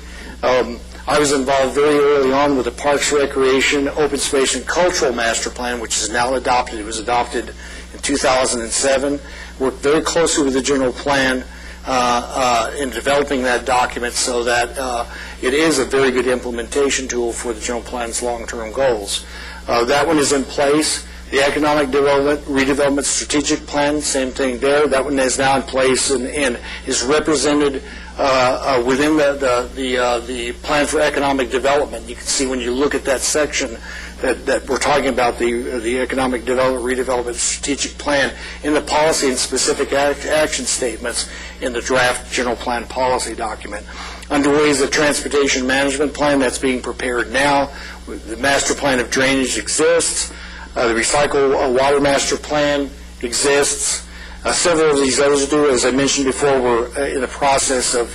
I was involved very early on with the Parks, Recreation, Open Space, and Cultural Master Plan, which is now adopted. It was adopted in 2007. Worked very closely with the general plan in developing that document so that it is a very good implementation tool for the general plan's long-term goals. That one is in place. The Economic Development, Redevelopment Strategic Plan, same thing there. That one is now in place and is represented within the Plan for Economic Development. You can see when you look at that section that we're talking about, the Economic Development, Redevelopment Strategic Plan, in the policy and specific action statements in the draft General Plan Policy document. Underway is the Transportation Management Plan that's being prepared now. The Master Plan of Drainage exists. The Recycle Water Master Plan exists. Several of these others do. As I mentioned before, we're in the process in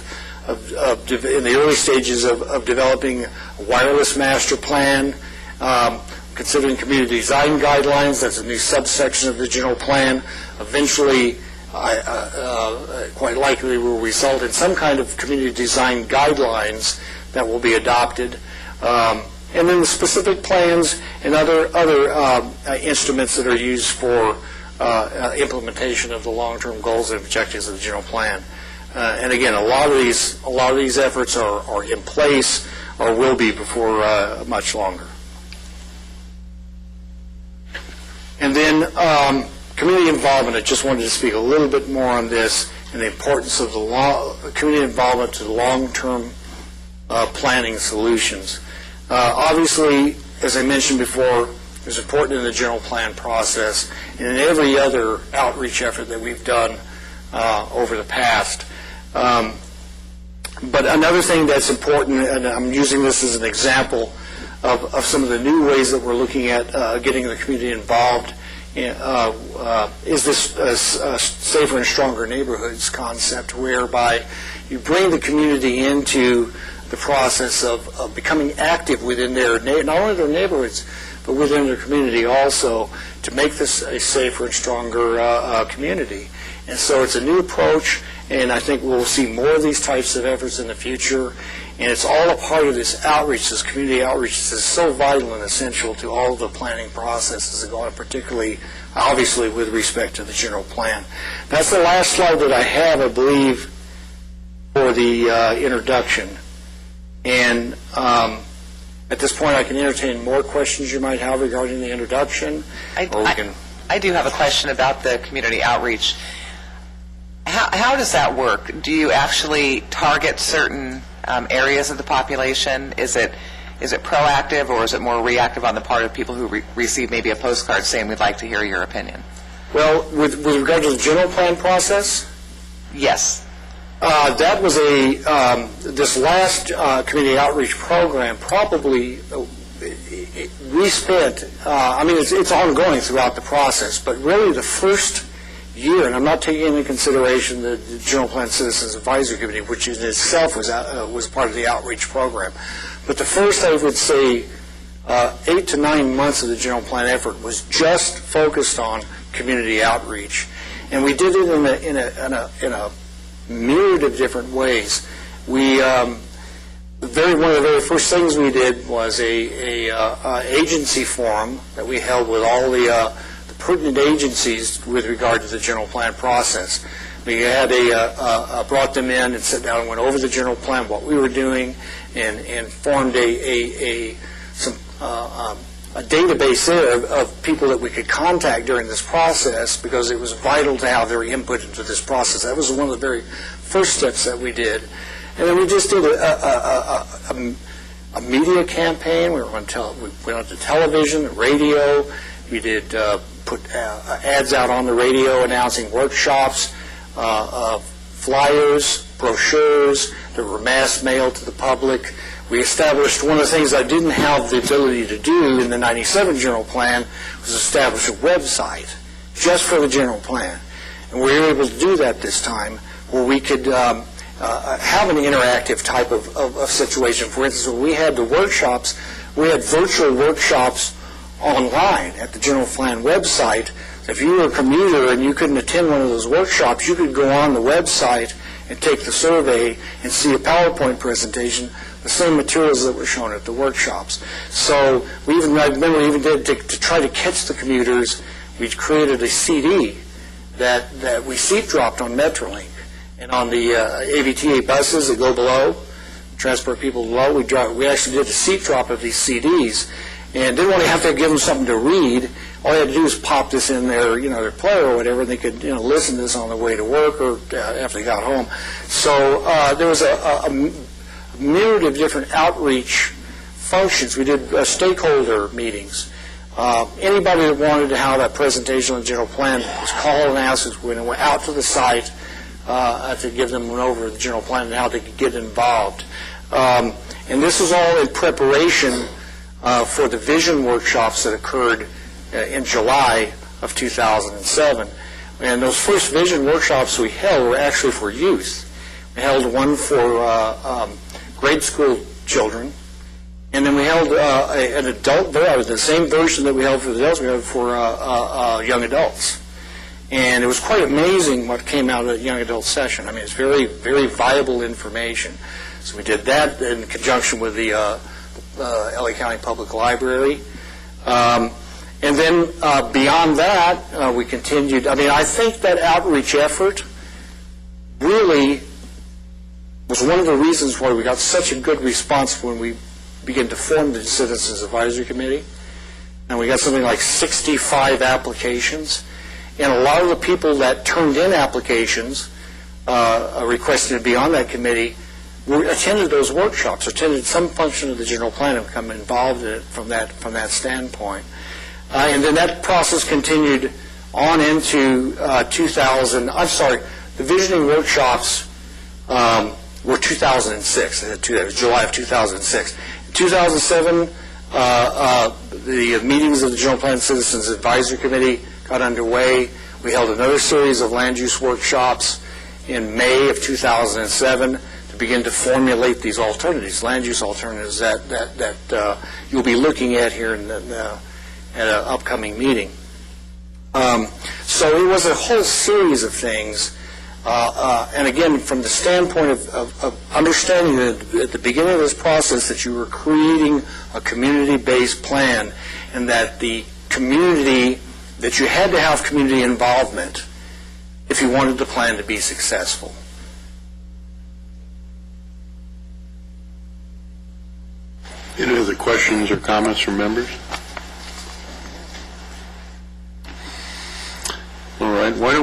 the early stages of developing a wireless master plan, considering community design guidelines. That's a new subsection of the general plan. Eventually, quite likely will result in some kind of community design guidelines that will be adopted. And then the specific plans and other instruments that are used for implementation of the long-term goals and objectives of the general plan. And again, a lot of these efforts are in place or will be before much longer. And then community involvement. I just wanted to speak a little bit more on this and the importance of the community involvement to the long-term planning solutions. Obviously, as I mentioned before, it's important in the general plan process and in every other outreach effort that we've done over the past. But another thing that's important, and I'm using this as an example of some of the new ways that we're looking at getting the community involved, is this safer and stronger neighborhoods concept, whereby you bring the community into the process of becoming active within not only their neighborhoods, but within their community also, to make this a safer and stronger community. And so it's a new approach, and I think we'll see more of these types of efforts in the future. And it's all a part of this outreach, this community outreach. This is so vital and essential to all of the planning processes that go on, particularly, obviously, with respect to the general plan. That's the last slide that I have, I believe, for the introduction. And at this point, I can entertain more questions you might have regarding the introduction. I do have a question about the community outreach. How does that work? Do you actually target certain areas of the population? Is it proactive, or is it more reactive on the part of people who receive maybe a postcard saying, we'd like to hear your opinion? Well, with regard to the general plan process? Yes. That was this last community outreach program probably we spent, it's ongoing throughout the process, but really the first year, and I'm not taking into consideration the General Plan Citizens Advisory Committee, which in itself was part of the outreach program, but the first, I would say, 8 to 9 months of the general plan effort was just focused on community outreach, and we did it in a myriad of different ways. One of the very first things we did was a agency forum that we held with all the pertinent agencies with regard to the general plan process. We had brought them in and sat down and went over the general plan, what we were doing, and formed some a database there of people that we could contact during this process, because it was vital to have their input into this process. That was one of the very first steps that we did. And then we just did a media campaign. We went on to television, radio. We did put ads out on the radio announcing workshops, flyers, brochures that were mass mailed to the public. We established one of the things I didn't have the ability to do in the 97 general plan was establish a website just for the general plan. And we were able to do that this time, where we could have an interactive type of situation. For instance, when we had the workshops, we had virtual workshops online at the general plan website. If you were a commuter and you couldn't attend one of those workshops, you could go on the website and take the survey and see a PowerPoint presentation, the same materials that were shown at the workshops. So I remember we even did, to try to catch the commuters, we created a CD that we seat dropped on Metrolink. And on the AVTA buses that go below, transport people below, we actually did a seat drop of these CDs, and didn't want to have to give them something to read. All you had to do was pop this in their, their player or whatever, and they could, listen to this on their way to work or after they got home. So there was a myriad of different outreach functions. We did stakeholder meetings. Anybody that wanted to have that presentation on the general plan was called and asked us when it went out to the site to give them an over the general plan and how they could get involved. And this was all in preparation for the vision workshops that occurred in July of 2007. And those first vision workshops we held were actually for youth. We held one for grade school children, and then we held an adult, the same version that we held for the adults, we held for young adults. And it was quite amazing what came out of the young adult session. I mean, it's very, very viable information. So we did that in conjunction with the LA County Public Library. And then beyond that, we continued. I mean, I think that outreach effort really was one of the reasons why we got such a good response when we began to form the Citizens Advisory Committee. And we got something like 65 applications. And a lot of the people that turned in applications requested to be on that committee attended those workshops, attended some function of the general plan and become involved in it from that standpoint. And then that process continued on into 2000. I'm sorry, the visioning workshops were 2006. It was July of 2006. In 2007, the meetings of the General Plan Citizens Advisory Committee got underway. We held another series of land use workshops in May of 2007 to begin to formulate these alternatives, land use alternatives that you'll be looking at here at an upcoming meeting. So it was a whole series of things. And again, from the standpoint of understanding that at the beginning of this process that you were creating a community-based plan, and that that you had to have community involvement if you wanted the plan to be successful. Any other questions or comments from members? All right, why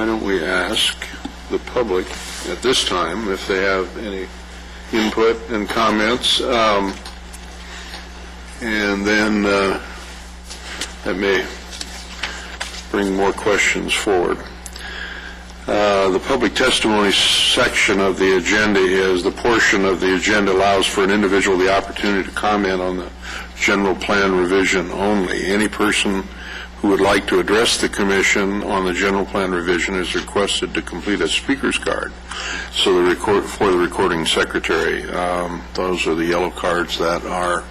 don't we ask the public at this time if they have any input and comments, and then that may bring more questions forward. The public testimony section of the agenda is the portion of the agenda allows for an individual the opportunity to comment on the general plan revision only. Any person who would like to address the commission on the general plan revision is requested to complete a speaker's card. So for the recording secretary, those are the yellow cards that are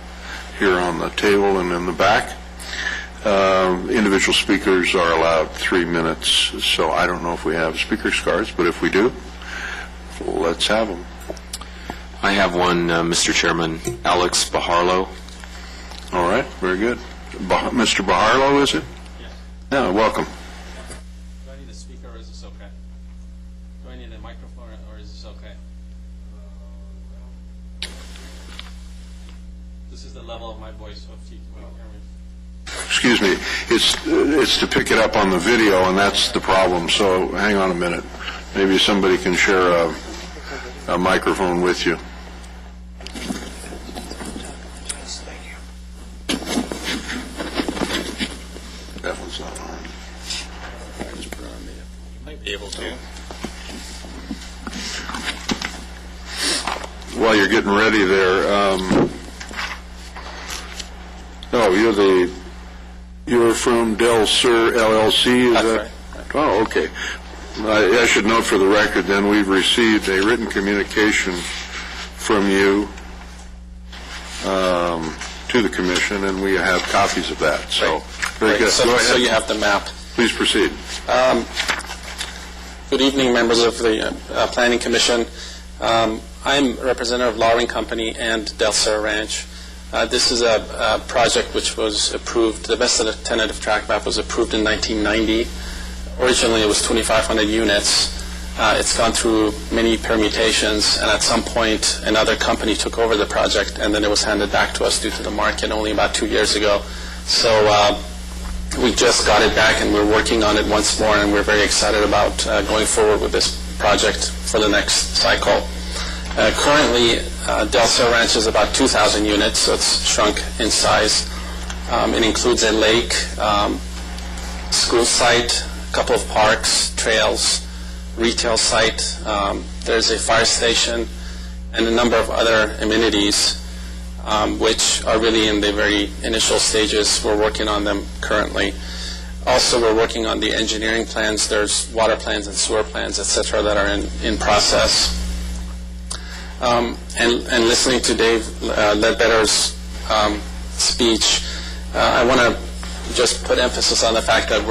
here on the table and in the back. Individual speakers are allowed 3 minutes, so I don't know if we have speaker's cards, but if we do, let's have them. I have one, Mr. Chairman. Alex Baharlo. All right, very good. Mr. Baharlo, is it? Yes. Yeah, welcome. Do I need a speaker or is this okay? Do I need a microphone or is this okay? This is the level of my voice, so if you can hear me. Excuse me, it's to pick it up on the video, and that's the problem, so hang on a minute. Maybe somebody can share a microphone with you. That one's not on. You might be able to. While you're getting ready there, you're from Del Sur LLC, is That's that? right. Oh, okay. I should note for the record, then, we've received a written communication from you to the commission, and we have copies of that, so, very good. Go So you ahead. have the map. Please proceed. Good evening, members of the Planning Commission. I'm representative of Lowering Company and Del Sur Ranch. This is a project which was approved, the best tentative track map was approved in 1990. Originally it was 2,500 units. It's gone through many permutations, and at some point another company took over the project, and then it was handed back to us due to the market only about 2 years ago. So we just got it back, and we're working on it once more, and we're very excited about going forward with this project for the next cycle. Currently, Del Sur Ranch is about 2,000 units, so it's shrunk in size. It includes a lake, school site, a couple of parks, trails, retail site. There's a fire station, and a number of other amenities, which are really in the very initial stages. We're working on them currently. Also, we're working on the engineering plans. There's water plans and sewer plans, et cetera, that are in process. And listening to Dave Ledbetter's speech, I want to just put emphasis on the fact that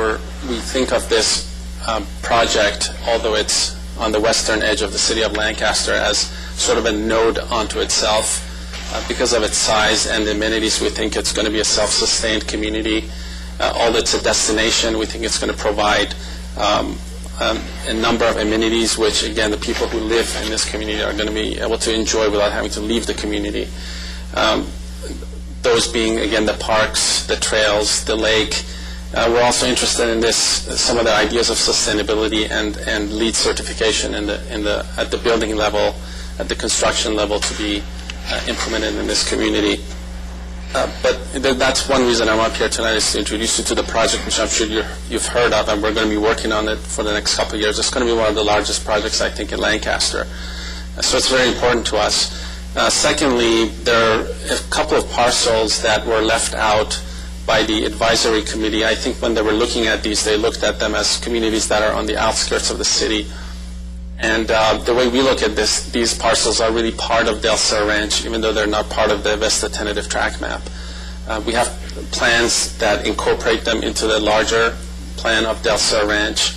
we think of this project, although it's on the western edge of the city of Lancaster, as sort of a node onto itself. Because of its size and the amenities, we think it's going to be a self-sustained community. Although it's a destination, we think it's going to provide a number of amenities which, again, the people who live in this community are going to be able to enjoy without having to leave the community. Those being, again, the parks, the trails, the lake. We're also interested in some of the ideas of sustainability and LEED certification at the building level, at the construction level, to be implemented in this community. But that's one reason I'm up here tonight, is to introduce you to the project, which I'm sure you've heard of, and we're going to be working on it for the next couple of years. It's going to be one of the largest projects, I think, in Lancaster. So it's very important to us. Secondly, there are a couple of parcels that were left out by the advisory committee. I think when they were looking at these, they looked at them as communities that are on the outskirts of the city. And the way we look at these parcels are really part of Del Sur Ranch, even though they're not part of the Vesta tentative track map. We have plans that incorporate them into the larger plan of Del Sur Ranch.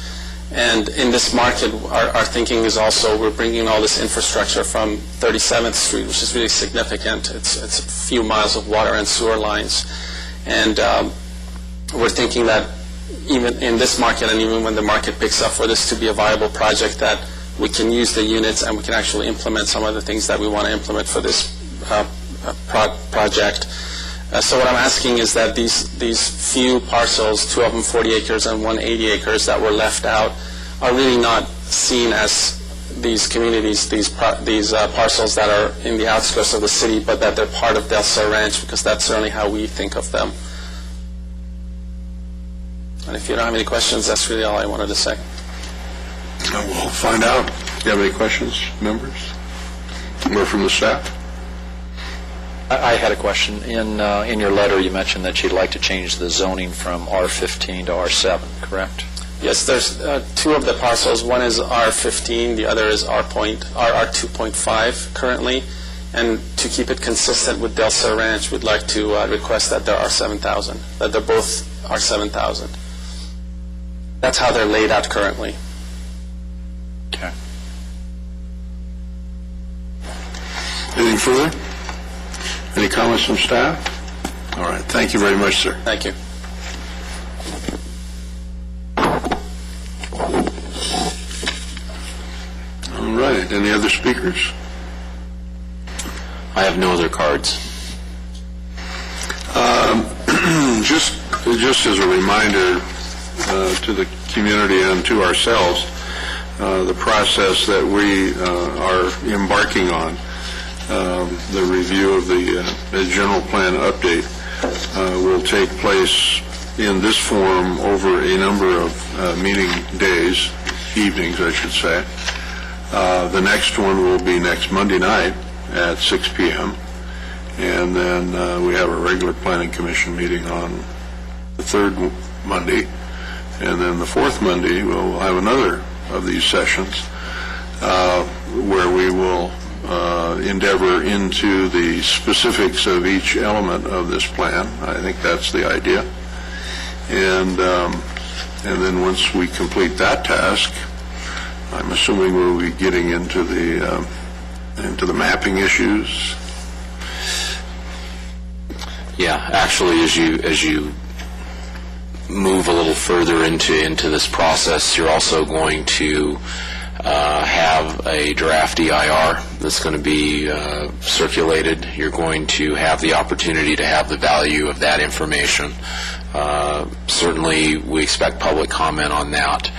And in this market, our thinking is also we're bringing all this infrastructure from 37th Street, which is really significant. It's a few miles of water and sewer lines. And we're thinking that even in this market, and even when the market picks up, for this to be a viable project, that we can use the units and we can actually implement some of the things that we want to implement for this project. So what I'm asking is that these few parcels, 2 of them 40 acres and 1 80 acres, that were left out, are really not seen as these communities, these parcels that are in the outskirts of the city, but that they're part of Del Sur Ranch, because that's certainly how we think of them. And if you don't have any questions, that's really all I wanted to say. We'll find out. Do you have any questions, members? More from the staff? I had a question. In your letter, you mentioned that you'd like to change the zoning from R15 to R7, correct? Yes, there's 2 of the parcels. One is R15, the other is R2.5 currently. And to keep it consistent with Del Sur Ranch, we'd like to request that there are 7,000, that they're both are 7,000. That's how they're laid out currently. Okay. Anything further? Any comments from staff? All right. Thank you very much, sir. Thank you. All right. Any other speakers? I have no other cards. Just as a reminder to the community and to ourselves, the process that we are embarking on, the review of the general plan update, will take place in this form over a number of meeting days, evenings, I should say. The next one will be next Monday night at 6 p.m. And then we have a regular Planning Commission meeting on the third Monday. And then the fourth Monday, we'll have another of these sessions where we will endeavor into the specifics of each element of this plan. I think that's the idea. And then once we complete that task, I'm assuming we'll be getting into the mapping issues. Yeah, actually, as you move a little further into this process, you're also going to have a draft EIR that's going to be circulated. You're going to have the opportunity to have the value of that information. Certainly, we expect public comment on that.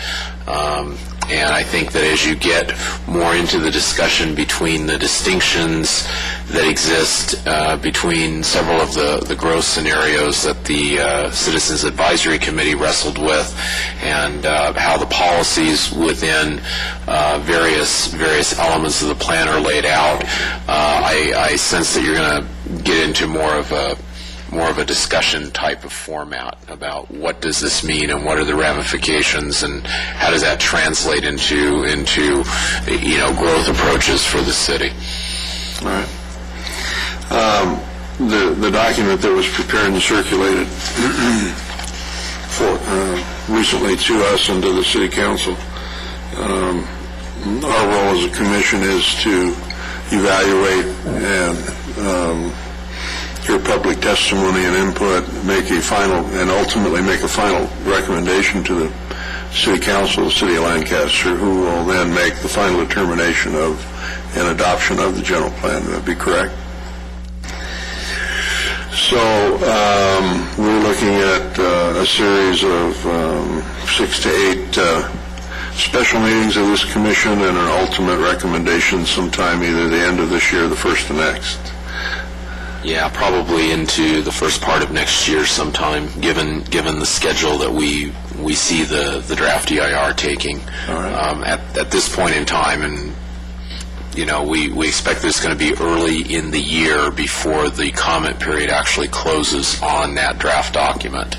And I think that as you get more into the discussion between the distinctions that exist between several of the growth scenarios that the Citizens Advisory Committee wrestled with, and how the policies within various elements of the plan are laid out, I sense that you're going to get into more of a discussion type of format about what does this mean and what are the ramifications and how does that translate into growth approaches for the city. All right. The document that was prepared and circulated recently to us and to the City Council, our role as a commission is to evaluate and hear public testimony and input, ultimately make a final recommendation to the City Council, the City of Lancaster, who will then make the final determination of an adoption of the general plan. Would that be correct? So we're looking at a series of 6 to 8 special meetings of this commission and an ultimate recommendation sometime either the end of this year or the first of next. Yeah, probably into the first part of next year sometime, given the schedule that we see the draft EIR taking. All right. At this point in time, and we expect this is going to be early in the year before the comment period actually closes on that draft document.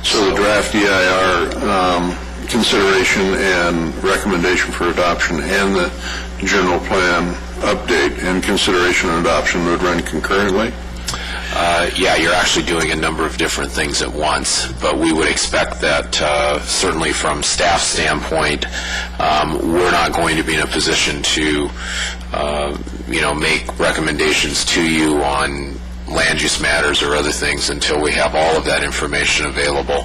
So the draft EIR consideration and recommendation for adoption and the general plan update and consideration and adoption would run concurrently? Yeah, you're actually doing a number of different things at once, but we would expect that certainly from staff standpoint, we're not going to be in a position to make recommendations to you on land use matters or other things until we have all of that information available.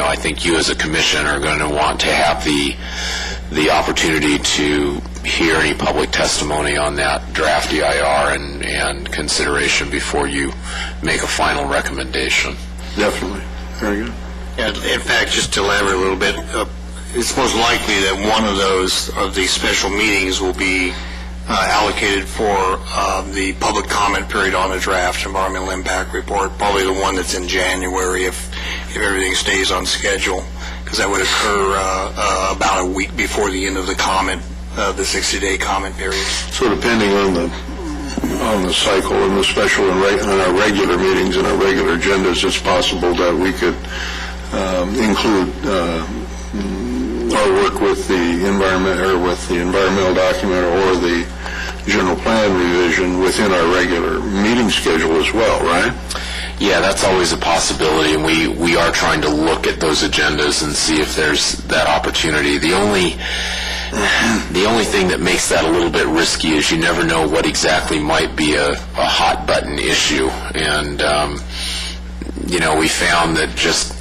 I think you as a commission are going to want to have the opportunity to hear any public testimony on that draft EIR and consideration before you make a final recommendation. Definitely. Very good. And in fact, just to elaborate a little bit, it's most likely that one of these special meetings will be allocated for the public comment period on the draft environmental impact report, probably the one that's in January if everything stays on schedule, because that would occur about a week before the end of the 60-day comment period. So depending on the cycle and the special and our regular meetings and our regular agendas, it's possible that we could include our work with the environmental document or the general plan revision within our regular meeting schedule as well, right? Yeah, that's always a possibility, and we are trying to look at those agendas and see if there's that opportunity. The only thing that makes that a little bit risky is you never know what exactly might be a hot button issue, and we found that just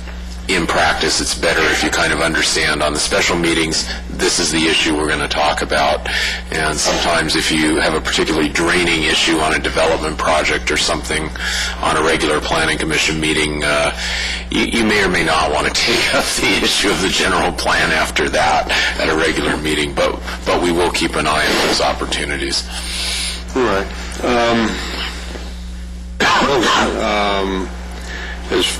in practice, it's better if you kind of understand on the special meetings, this is the issue we're going to talk about. And sometimes if you have a particularly draining issue on a development project or something on a regular planning commission meeting, you may or may not want to take up the issue of the general plan after that at a regular meeting, but we will keep an eye on those opportunities. All right. As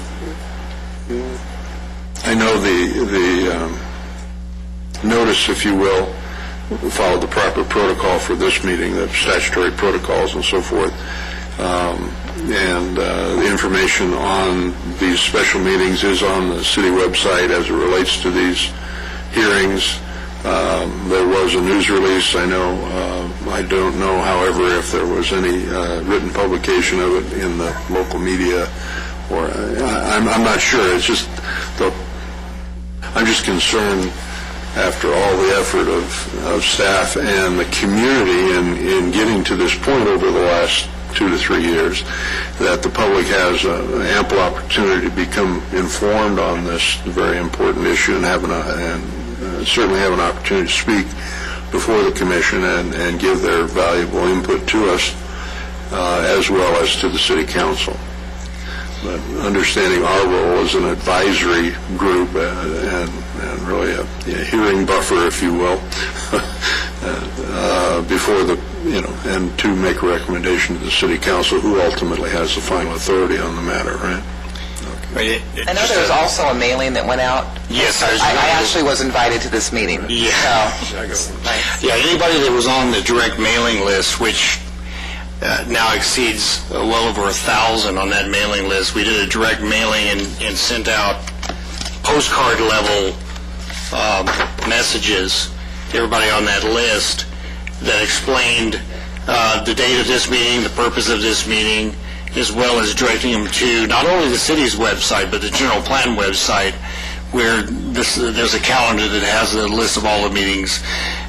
I know the notice, if you will, followed the proper protocol for this meeting, the statutory protocols and so forth. And the information on these special meetings is on the city website as it relates to these hearings. There was a news release, I know. I don't know, however, if there was any written publication of it in the local media, or I'm not sure. It's just I'm just concerned, after all the effort of staff and the community in getting to this point over the last 2 to 3 years, that the public has ample opportunity to become informed on this very important issue and certainly have an opportunity to speak before the commission and give their valuable input to us, as well as to the city council. But understanding our role as an advisory group and really a hearing buffer, if you will, before and to make a recommendation to the city council, who ultimately has the final authority on the matter, right? I know there was also a mailing that went out. Yes, I actually was invited to this meeting. Yeah. So, nice. Yeah, anybody that was on the direct mailing list, which now exceeds well over 1,000 on that mailing list. We did a direct mailing and sent out postcard-level messages to everybody on that list that explained the date of this meeting, the purpose of this meeting, as well as directing them to not only the city's website, but the general plan website, where there's a calendar that has a list of all the meetings,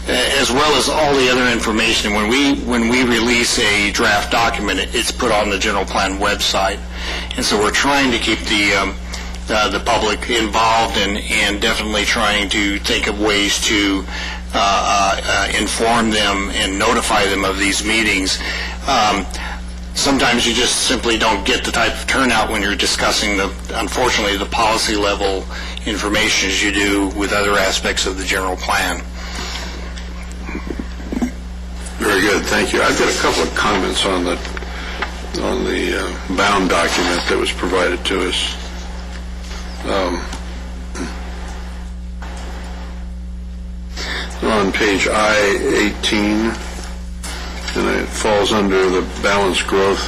as well as all the other information. When we release a draft document, it's put on the general plan website, and so we're trying to keep the public involved and definitely trying to think of ways to inform them and notify them of these meetings. Sometimes you just simply don't get the type of turnout when you're discussing unfortunately, the policy level information as you do with other aspects of the general plan. Very good, thank you. I've got a couple of comments on the bound document that was provided to us. On page I-18, and it falls under the balanced growth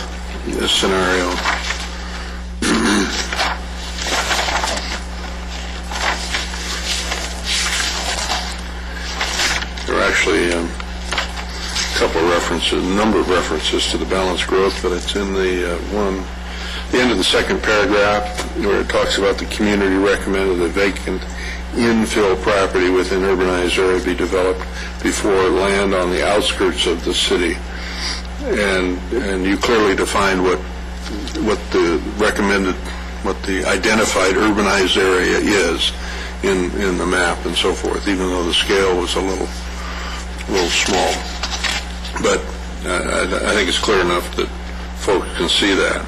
scenario. There are actually a number of references to the balanced growth, but it's in the end of the second paragraph where it talks about the community recommended that vacant infill property within urbanized area be developed before land on the outskirts of the city, and you clearly defined what the identified urbanized area is in the map and so forth, even though the scale was a little small. But I think it's clear enough that folks can see that.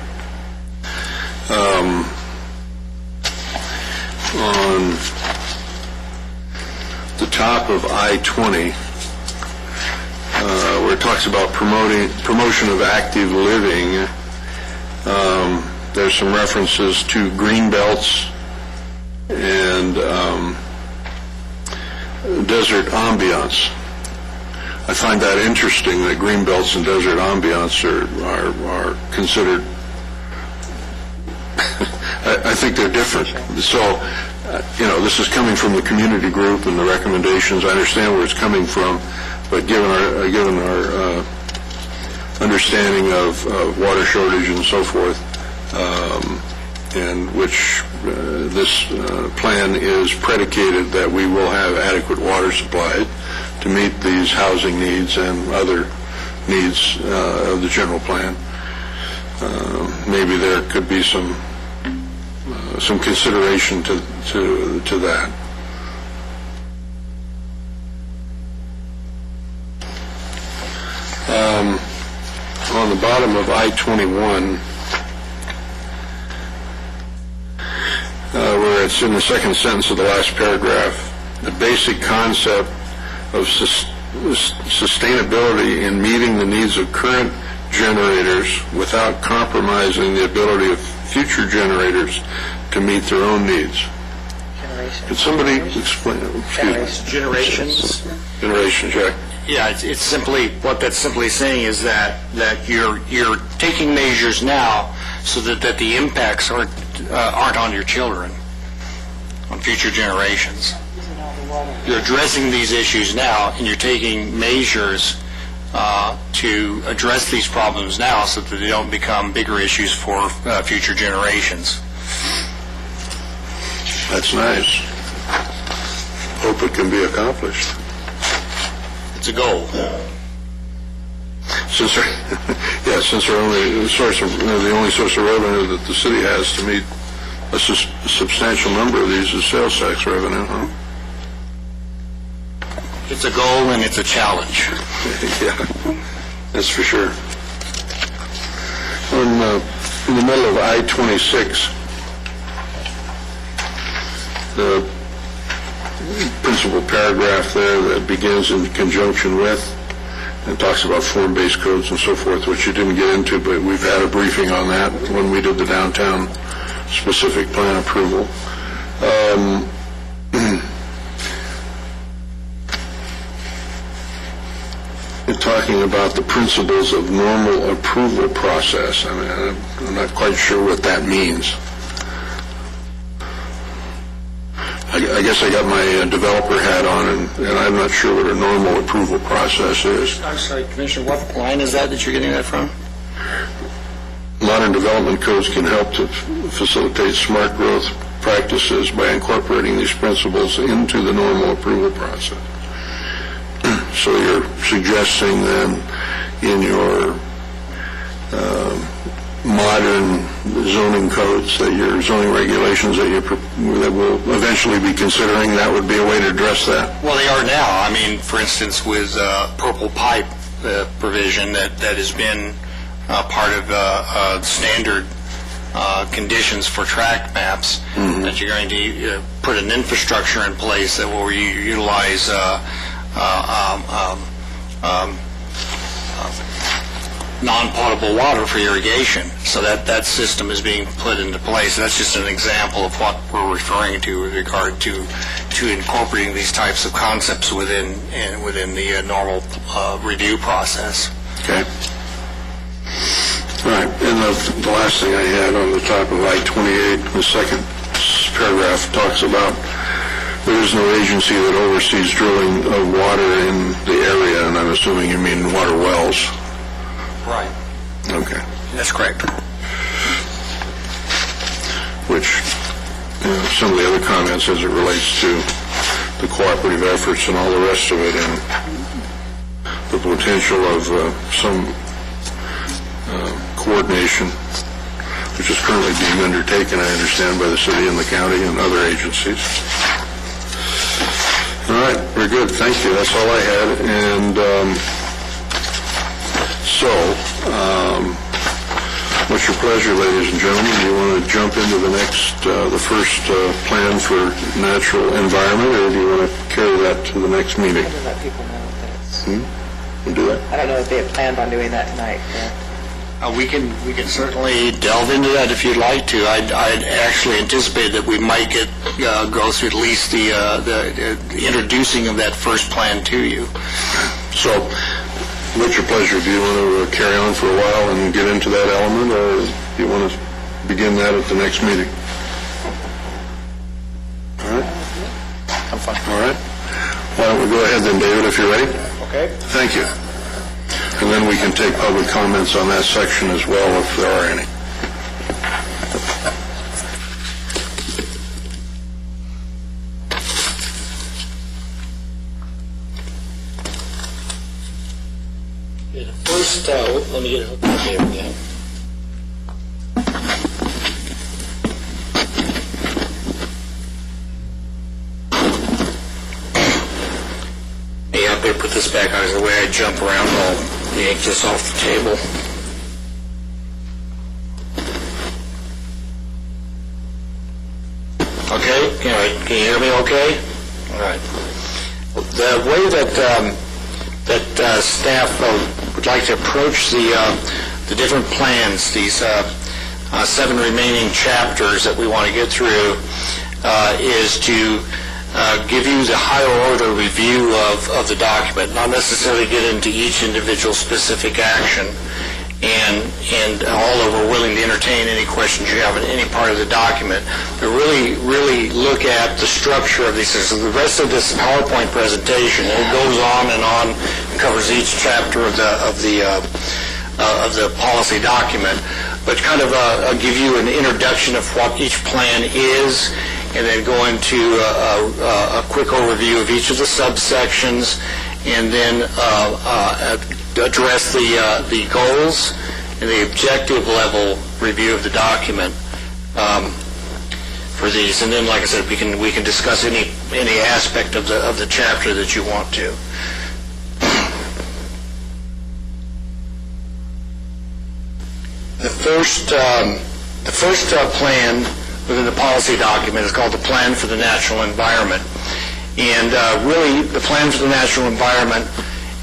On the top of I-20, where it talks about promotion of active living, there's some references to green belts and desert ambiance. I find that interesting that green belts and desert ambiance are considered. I think they're different. So, this is coming from the community group and the recommendations. I understand where it's coming from, but given our understanding of water shortage and so forth, and which this plan is predicated that we will have adequate water supply to meet these housing needs and other needs of the general plan. Maybe there could be some some consideration to that. On the bottom of I-21, where it's in the second sentence of the last paragraph, the basic concept of sustainability in meeting the needs of current generators without compromising the ability of future generators to meet their own needs. Could somebody explain? Generations. Generations, Jack. Yeah, it's simply, what that's simply saying is that you're taking measures now so that the impacts aren't on your children, on future generations. You're addressing these issues now, and you're taking measures to address these problems now so that they don't become bigger issues for future generations. That's nice. Hope it can be accomplished. It's a goal. Since our only source of the only source of revenue that the city has to meet a substantial number of these is sales tax revenue, huh? It's a goal and it's a challenge. Yeah, that's for sure. In the middle of I-26, the principal paragraph there that begins in conjunction with and talks about form-based codes and so forth, which you didn't get into, but we've had a briefing on that when we did the downtown specific plan approval. In talking about the principles of normal approval process, I mean, I'm not quite sure what that means. I guess I got my developer hat on, and I'm not sure what a normal approval process is. I'm sorry, Commissioner, what line is that you're getting that from? Modern development codes can help to facilitate smart growth practices by incorporating these principles into the normal approval process. So you're suggesting then in your modern zoning codes, that your zoning regulations that will eventually be considering, that would be a way to address that? Well, they are now. I mean, for instance, with purple pipe provision that has been part of standard conditions for tract maps, that you're going to put an infrastructure in place that will utilize non-potable water for irrigation. So that system is being put into place. That's just an example of what we're referring to with regard to incorporating these types of concepts within the normal review process. Okay. All right. And the last thing I had on the top of I-28, the second paragraph talks about there is no agency that oversees drilling of water in the area, and I'm assuming you mean water wells. Right. Okay. That's correct. Which, some of the other comments as it relates to the cooperative efforts and all the rest of it, and the potential of some coordination, which is currently being undertaken, I understand, by the city and the county and other agencies. All right, very good. Thank you. That's all I had. And what's your pleasure, ladies and gentlemen? Do you want to jump into the first plan for natural environment, or do you want to carry that to the next meeting? I don't let people know that it's... We'll do that? I don't know if they had planned on doing that tonight. We can certainly delve into that if you'd like to. I'd actually anticipate that we might go through at least the introducing of that first plan to you. So, what's your pleasure? Do you want to carry on for a while and get into that element, or do you want to begin that at the next meeting? All right? I'm fine. All right. Why don't we go ahead then, David, if you're ready? Okay. Thank you. And then we can take public comments on that section as well, if there are any. First, let me get it hooked up here again. back out of the way I jump around, I'll yank this off the table. Okay, can you hear me okay? All right. The way that staff would like to approach the different plans, these 7 remaining chapters that we want to get through, is to give you the higher order review of the document, not necessarily get into each individual specific action, and although we're willing to entertain any questions you have in any part of the document, but really look at the structure of these things. So the rest of this PowerPoint presentation, it goes on and covers each chapter of the policy document, but kind of give you an introduction of what each plan is, and then go into a quick overview of each of the subsections, and then address the goals and the objective level review of the document for these. And then, like I said, we can discuss any aspect of the chapter that you want to. The first plan within the policy document is called the Plan for the Natural Environment. And really, the Plan for the Natural Environment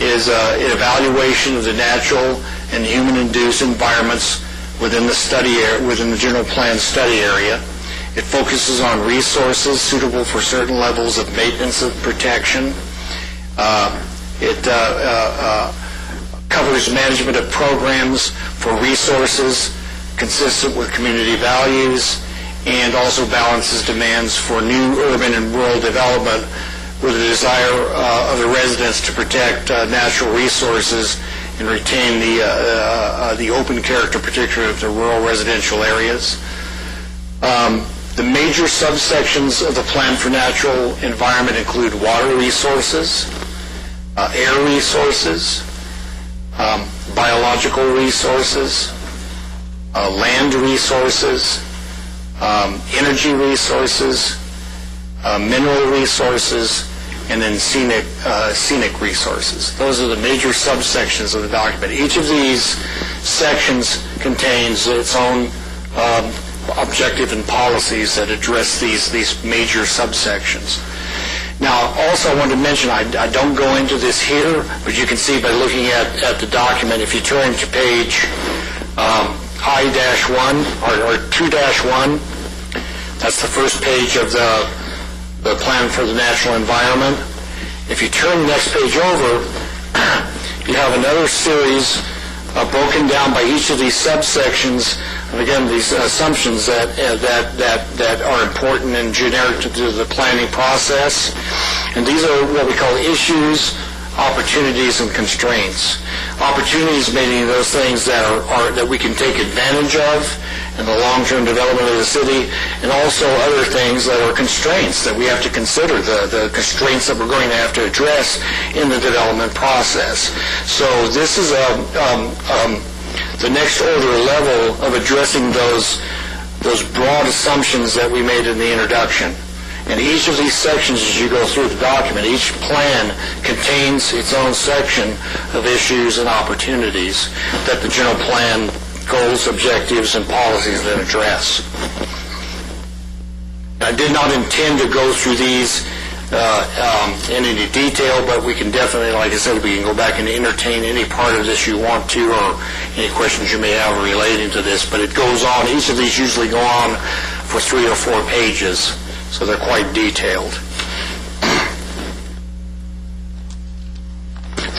is an evaluation of the natural and human-induced environments within the general plan study area. It focuses on resources suitable for certain levels of maintenance and protection. It covers management of programs for resources consistent with community values, and also balances demands for new urban and rural development with the desire of the residents to protect natural resources and retain the open character, particularly of the rural residential areas. The major subsections of the Plan for Natural Environment include water resources, air resources, biological resources, land resources, energy resources, mineral resources, and then scenic resources. Those are the major subsections of the document. Each of these sections contains its own objective and policies that address these major subsections. Now, also I wanted to mention, I don't go into this here, but you can see by looking at the document, if you turn to page I-1 or 2-1, that's the first page of the Plan for the Natural Environment. If you turn the next page over, you have another series broken down by each of these subsections, and again, these assumptions that are important and generic to the planning process. And these are what we call issues, opportunities, and constraints. Opportunities meaning those things that that we can take advantage of in the long-term development of the city, and also other things that are constraints that we have to consider, the constraints that we're going to have to address in the development process. So this is the next order level of addressing those broad assumptions that we made in the introduction. And each of these sections, as you go through the document, each plan contains its own section of issues and opportunities that the general plan goals, objectives, and policies then address. I did not intend to go through these in any detail, but we can definitely, like I said, we can go back and entertain any part of this you want to, or any questions you may have relating to this. But it goes on. Each of these usually go on for 3 or 4 pages, so they're quite detailed.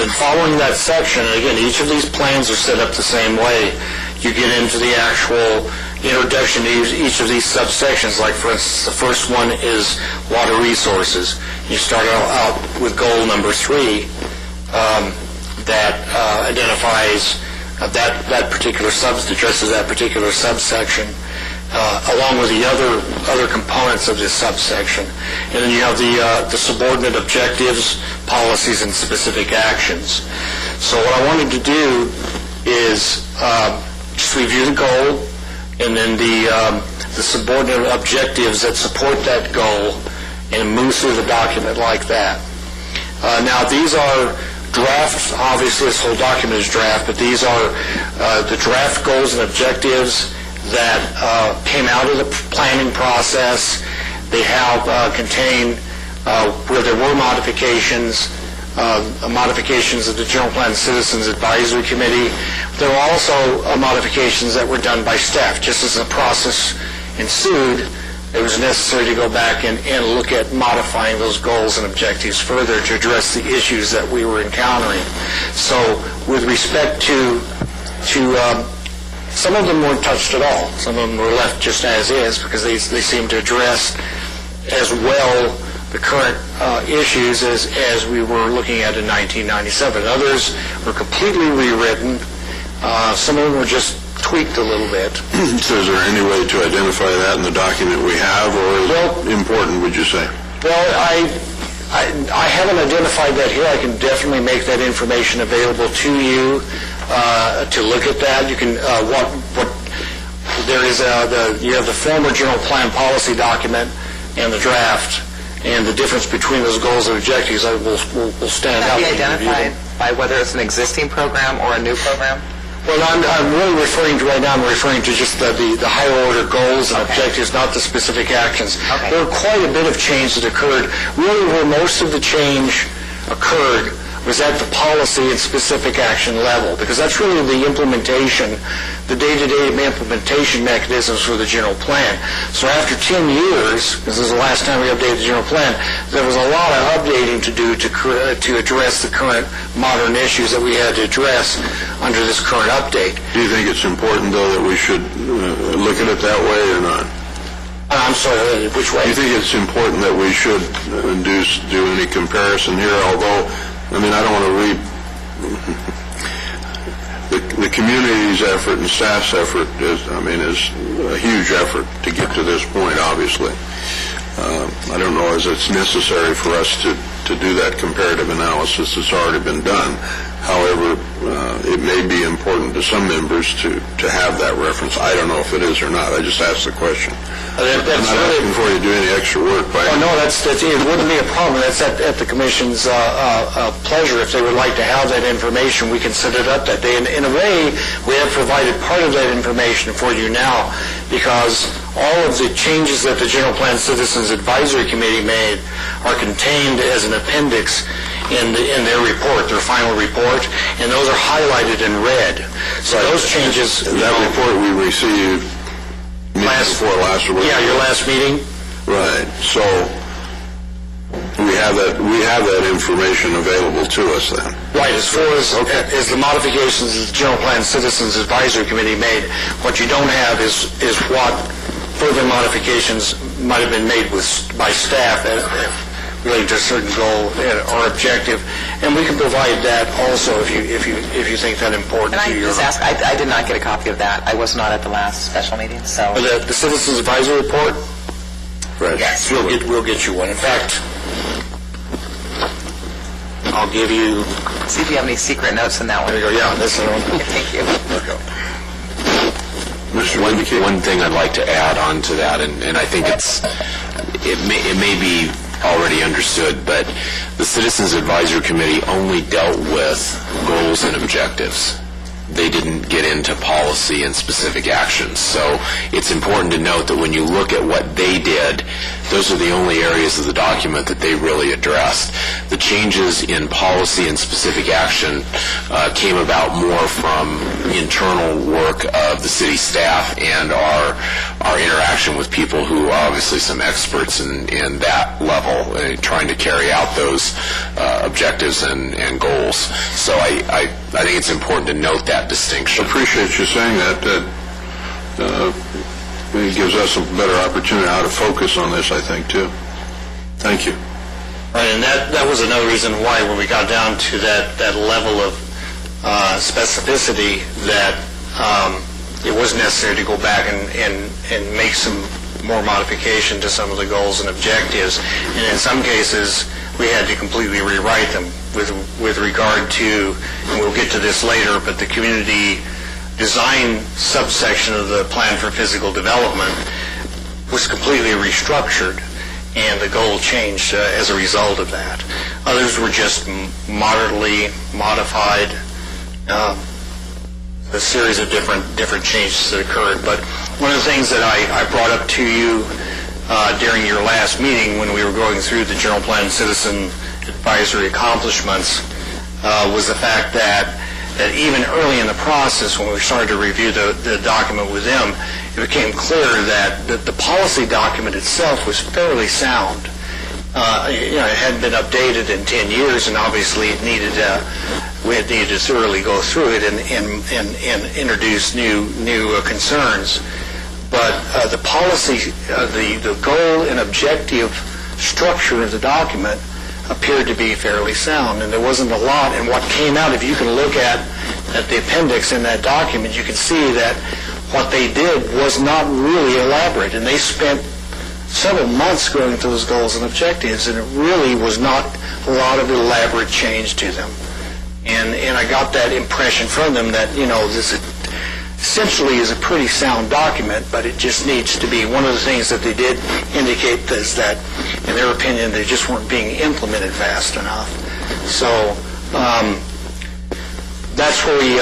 Then following that section, and again, each of these plans are set up the same way. You get into the actual introduction to each of these subsections. Like, for instance, the first one is water resources. You start out with goal number 3 that identifies that particular addresses that particular subsection, along with the other components of this subsection. And then you have the subordinate objectives, policies, and specific actions. So what I wanted to do is just review the goal, and then the subordinate objectives that support that goal, and move through the document like that. Now, these are draft, obviously this whole document is draft, but these are the draft goals and objectives that came out of the planning process. They have contained where there were modifications of the General Plan Citizens Advisory Committee. There were also modifications that were done by staff. Just as the process ensued, it was necessary to go back and look at modifying those goals and objectives further to address the issues that we were encountering. So with respect to some of them weren't touched at all. Some of them were left just as is because they seem to address as well the current issues as we were looking at in 1997. Others were completely rewritten. Some of them were just tweaked a little bit. So is there any way to identify that in the document we have, or is it important, would you say? Well, I haven't identified that here. I can definitely make that information available to you to look at that. You can there is you have the former general plan policy document and the draft, and the difference between those goals and objectives will stand out. Can that be identified by whether it's an existing program or a new program? Well, I'm really referring to, right now, I'm referring to just the higher order goals and objectives, not the specific actions. Okay. There were quite a bit of change that occurred. Really, where most of the change occurred was at the policy and specific action level, because that's really the implementation, the day-to-day implementation mechanisms for the general plan. So after 10 years, this is the last time we updated the general plan, there was a lot of updating to do to address the current modern issues that we had to address under this current update. Do you think it's important, though, that we should look at it that way or not? I'm sorry, which way? Do you think it's important that we should do any comparison here, although I mean, I don't want to read the community's effort and staff's effort is a huge effort to get to this point, obviously. I don't know as it's necessary for us to do that comparative analysis that's already been done. However, it may be important to some members to have that reference. I don't know if it is or not. I just asked the question. I'm not asking for you to do any extra work. No, it wouldn't be a problem. That's at the Commission's pleasure. If they would like to have that information, we can set it up that day. And in a way, we have provided part of that information for you now, because all of the changes that the General Plan Citizens Advisory Committee made are contained as an appendix in their report, their final report, and those are highlighted in red. So those changes... That report we received before last week. Yeah, your last meeting. Right. So we have that information available to us then. Right. As far as the modifications that the General Plan Citizens Advisory Committee made, what you don't have is what further modifications might have been made by staff relating to a certain goal or objective, and we can provide that also if you think that important. Can I just ask? I did not get a copy of that. I was not at the last special meeting, so. The Citizens Advisory Report. Right. Yes. We'll get you one. In fact, I'll give you. See if you have any secret notes in that one. There you go. Yeah, this one. Thank you. One thing I'd like to add on to that, and I think it may be already understood, but the Citizens Advisory Committee only dealt with goals and objectives. They didn't get into policy and specific actions. So it's important to note that when you look at what they did, those are the only areas of the document that they really addressed. The changes in policy and specific action came about more from internal work of the city staff and our interaction with people who are obviously some experts in that level, trying to carry out those objectives and goals. So I think it's important to note that distinction. I appreciate you saying that. It gives us a better opportunity how to focus on this, I think, too. Thank you. Right, and that was another reason why when we got down to that level of specificity that it was necessary to go back and make some more modification to some of the goals and objectives. And in some cases, we had to completely rewrite them with regard to, and we'll get to this later, but the community design subsection of the Plan for Physical Development was completely restructured. and the goal changed as a result of that. Others were just moderately modified, a series of different changes that occurred. But one of the things that I brought up to you during your last meeting when we were going through the General Plan Citizen Advisory accomplishments was the fact that even early in the process, when we started to review the document with them, it became clear that the policy document itself was fairly sound. It hadn't been updated in 10 years, and obviously we had needed to thoroughly go through it and introduce new concerns. But the policy, the goal and objective structure of the document appeared to be fairly sound, and there wasn't a lot. And what came out, if you can look at the appendix in that document, you can see that what they did was not really elaborate, and they spent several months going through those goals and objectives, and it really was not a lot of elaborate change to them. And I got that impression from them that, this essentially is a pretty sound document, but it just needs to be. One of the things that they did indicate is that, in their opinion, they just weren't being implemented fast enough. So that's where we,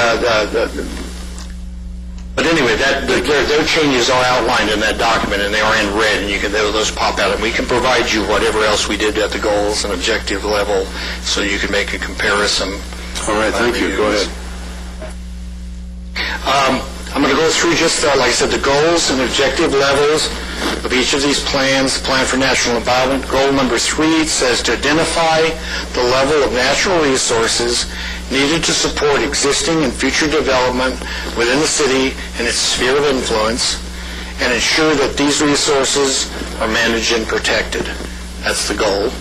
but anyway, their changes are outlined in that document, and they are in red, and those pop out, and we can provide you whatever else we did at the goals and objective level, so you can make a comparison. All right, thank you. Go ahead. I'm going to go through just, like I said, the goals and objective levels of each of these plans. The Plan for National Environment, goal number 3 says to identify the level of natural resources needed to support existing and future development within the city and its sphere of influence, and ensure that these resources are managed and protected. That's the goal.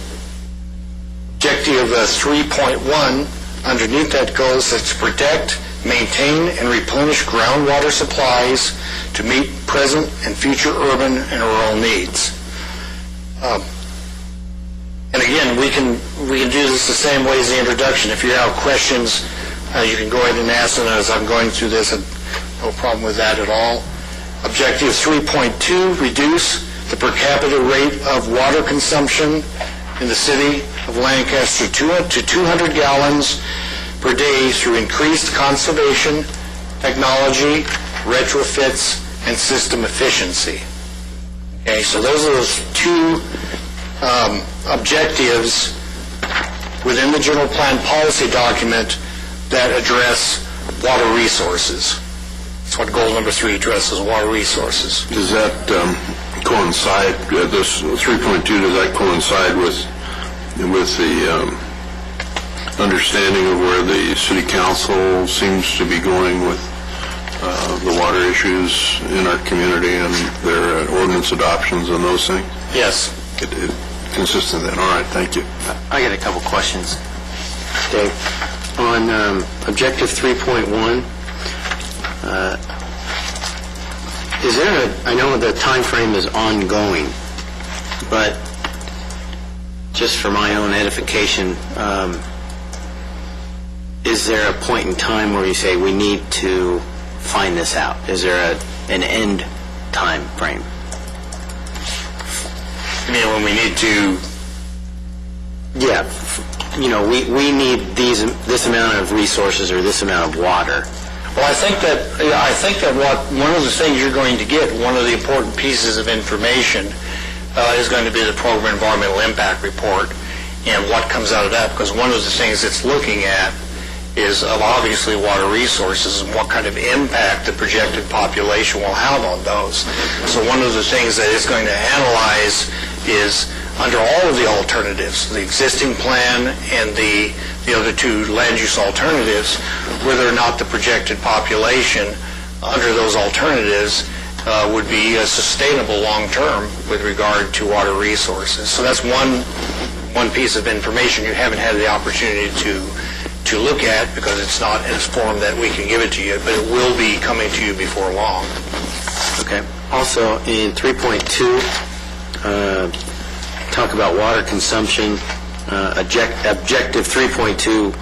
Objective 3.1, underneath that goal, says to protect, maintain, and replenish groundwater supplies to meet present and future urban and rural needs. And again, we can do this the same way as the introduction. If you have questions, you can go ahead and ask them as I'm going through this. No problem with that at all. Objective 3.2, reduce the per capita rate of water consumption in the city of Lancaster to 200 gallons per day through increased conservation, technology, retrofits, and system efficiency. Okay, so those are those two objectives within the general plan policy document that address water resources. That's what goal number 3 addresses, water resources. Does that coincide, this 3.2, does that coincide with the understanding of where the city council seems to be going with the water issues in our community and their ordinance adoptions and those things? Yes. It consistent then. All right, thank you. I got a couple questions, Dave. On objective 3.1, is there I know the time frame is ongoing, but just for my own edification, is there a point in time where you say we need to find this out? Is there an end time frame? You mean when we need to? Yeah, we need this amount of resources or this amount of water. Well, I think that one of the things you're going to get, one of the important pieces of information, is going to be the Program Environmental Impact Report and what comes out of that, because one of the things it's looking at is obviously water resources and what kind of impact the projected population will have on those. So one of the things that it's going to analyze is, under all of the alternatives, the existing plan and the other two land use alternatives, whether or not the projected population under those alternatives would be sustainable long-term with regard to water resources. So that's one piece of information you haven't had the opportunity to look at, because it's not in a form that we can give it to you, but it will be coming to you before long. Okay. Also, in 3.2, talk about water consumption. Objective 3.2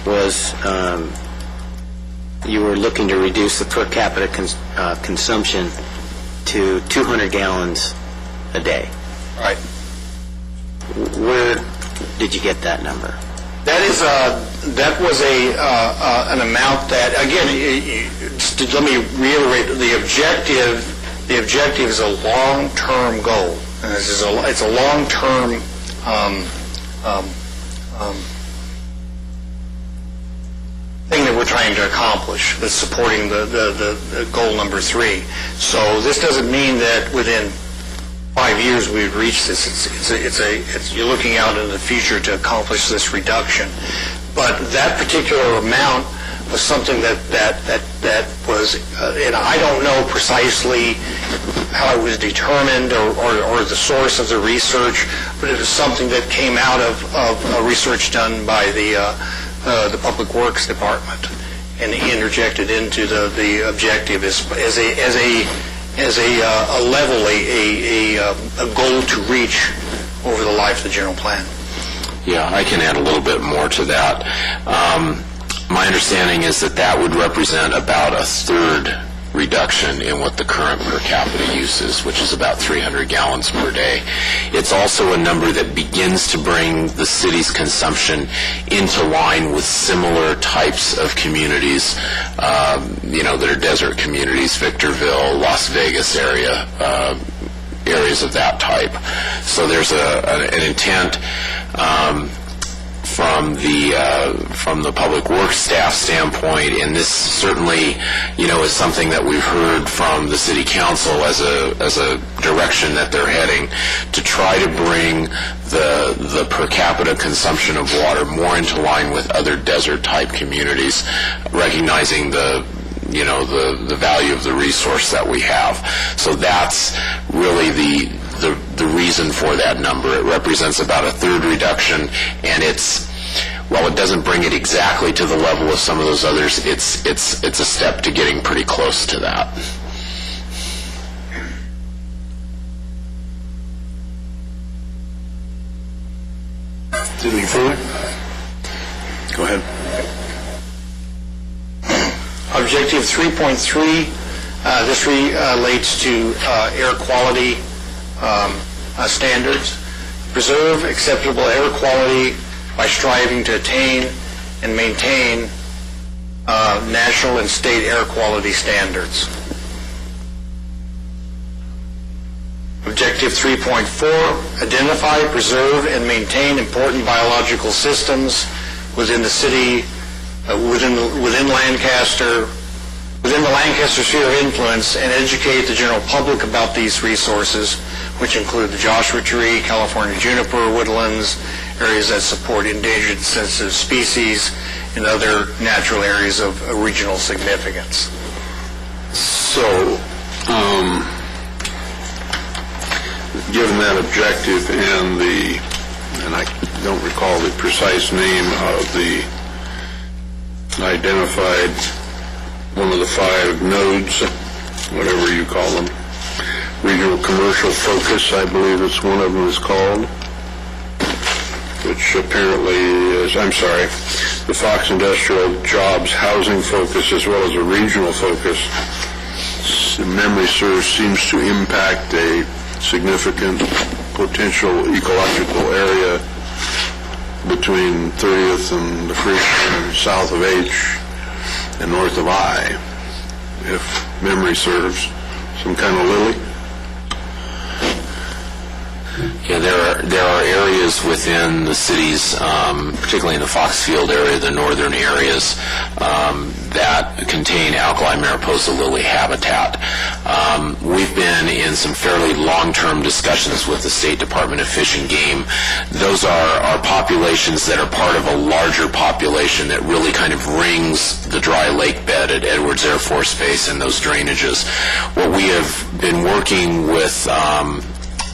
was you were looking to reduce the per capita consumption to 200 gallons a day. Right. Where did you get that number? That was an amount that, again, let me reiterate, the objective is a long-term goal. And it's a long-term thing that we're trying to accomplish that's supporting the goal number 3. So this doesn't mean that within 5 years we've reached this. You're looking out into the future to accomplish this reduction. But that particular amount was something that was, and I don't know precisely how it was determined or the source of the research, but it was something that came out of research done by the Public Works Department, and he interjected into the objective as a level, a goal to reach over the life of the general plan. Yeah, I can add a little bit more to that. My understanding is that would represent about a third reduction in what the current per capita use is, which is about 300 gallons per day. It's also a number that begins to bring the city's consumption into line with similar types of communities, that are desert communities, Victorville, Las Vegas area, areas of that type. So there's an intent from the Public Works staff standpoint, and this certainly, is something that we've heard from the City Council as a direction that they're heading, to try to bring the per capita consumption of water more into line with other desert-type communities, recognizing the value of the resource that we have. So that's really the reason for that number. It represents about a third reduction, and while it doesn't bring it exactly to the level of some of those others, it's a step to getting pretty close to that. Anything further? Go ahead. Objective 3.3, this relates to air quality standards. Preserve acceptable air quality by striving to attain and maintain national and state air quality standards. Objective 3.4, identify, preserve, and maintain important biological systems within the city, within the Lancaster sphere of influence, and educate the general public about these resources, which include the Joshua tree, California juniper, woodlands, areas that support endangered sensitive species, and other natural areas of regional significance. So, given that objective and I don't recall the precise name of the identified one of the 5 nodes, whatever you call them, regional commercial focus, I believe it's one of them is called, which apparently is, the Fox Industrial Jobs housing focus as well as a regional focus, memory serves, seems to impact a significant potential ecological area between 30th and the Freestone, south of H and north of I, if memory serves, some kind of lily. Yeah, there are areas within the cities, particularly in the Foxfield area, the northern areas, that contain alkali mariposa lily habitat. We've been in some fairly long-term discussions with the State Department of Fish and Game. Those are populations that are part of a larger population that really kind of rings the dry lake bed at Edwards Air Force Base and those drainages. What we have been working with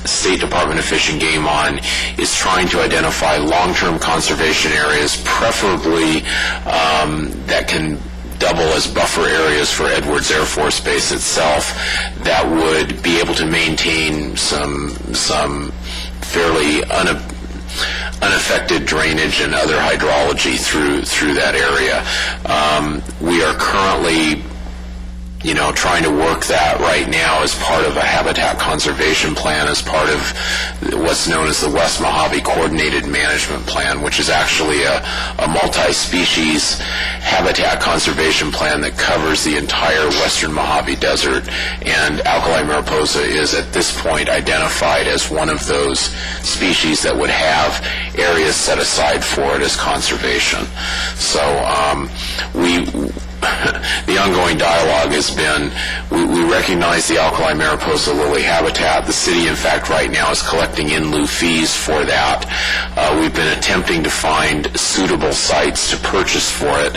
State Department of Fish and Game on is trying to identify long-term conservation areas, preferably that can double as buffer areas for Edwards Air Force Base itself, that would be able to maintain some fairly unaffected drainage and other hydrology through that area. We are currently trying to work that right now as part of a habitat conservation plan, as part of what's known as the West Mojave Coordinated Management Plan, which is actually a multi-species habitat conservation plan that covers the entire western Mojave Desert. And alkali mariposa is at this point identified as one of those species that would have areas set aside for it as conservation. So the ongoing dialogue has been, we recognize the alkali mariposa lily habitat. The city, in fact, right now is collecting in lieu fees for that. We've been attempting to find suitable sites to purchase for it,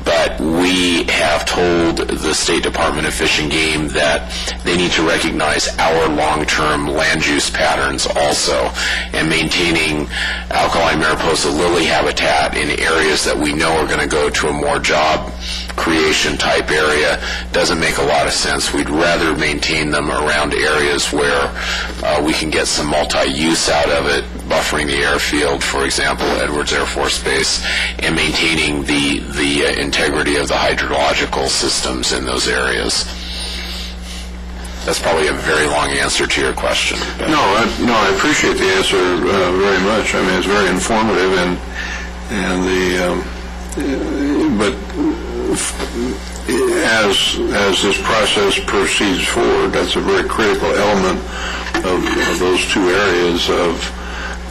but we have told the State Department of Fish and Game that they need to recognize our long-term land use patterns also, and maintaining alkali mariposa lily habitat in areas that we know are going to go to a more job creation type area doesn't make a lot of sense. We'd rather maintain them around areas where we can get some multi-use out of it, buffering the airfield, for example, Edwards Air Force Base, and maintaining the integrity of the hydrological systems in those areas. That's probably a very long answer to your question. No, I appreciate the answer very much. I mean, it's very informative, but as this process proceeds forward, that's a very critical element of those two areas of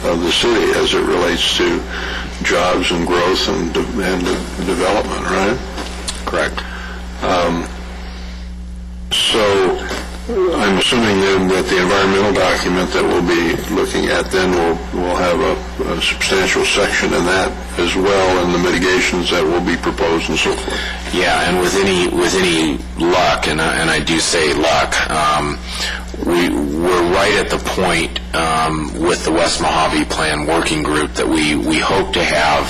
the city as it relates to jobs and growth and development, right? Correct. So I'm assuming then that the environmental document that we'll be looking at then will have a substantial section in that as well, and the mitigations that will be proposed and so forth. Yeah, and with any luck, and I do say luck, we're right at the point with the West Mojave Plan Working Group that we hope to have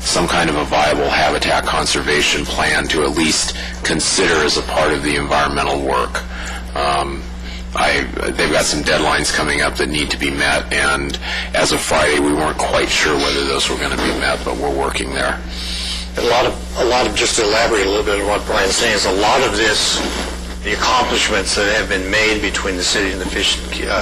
some kind of a viable habitat conservation plan to at least consider as a part of the environmental work. They've got some deadlines coming up that need to be met, and as of Friday, we weren't quite sure whether those were going to be met, but we're working there. A lot of, just to elaborate a little bit on what Brian's saying, is a lot of this, the accomplishments that have been made between the city and the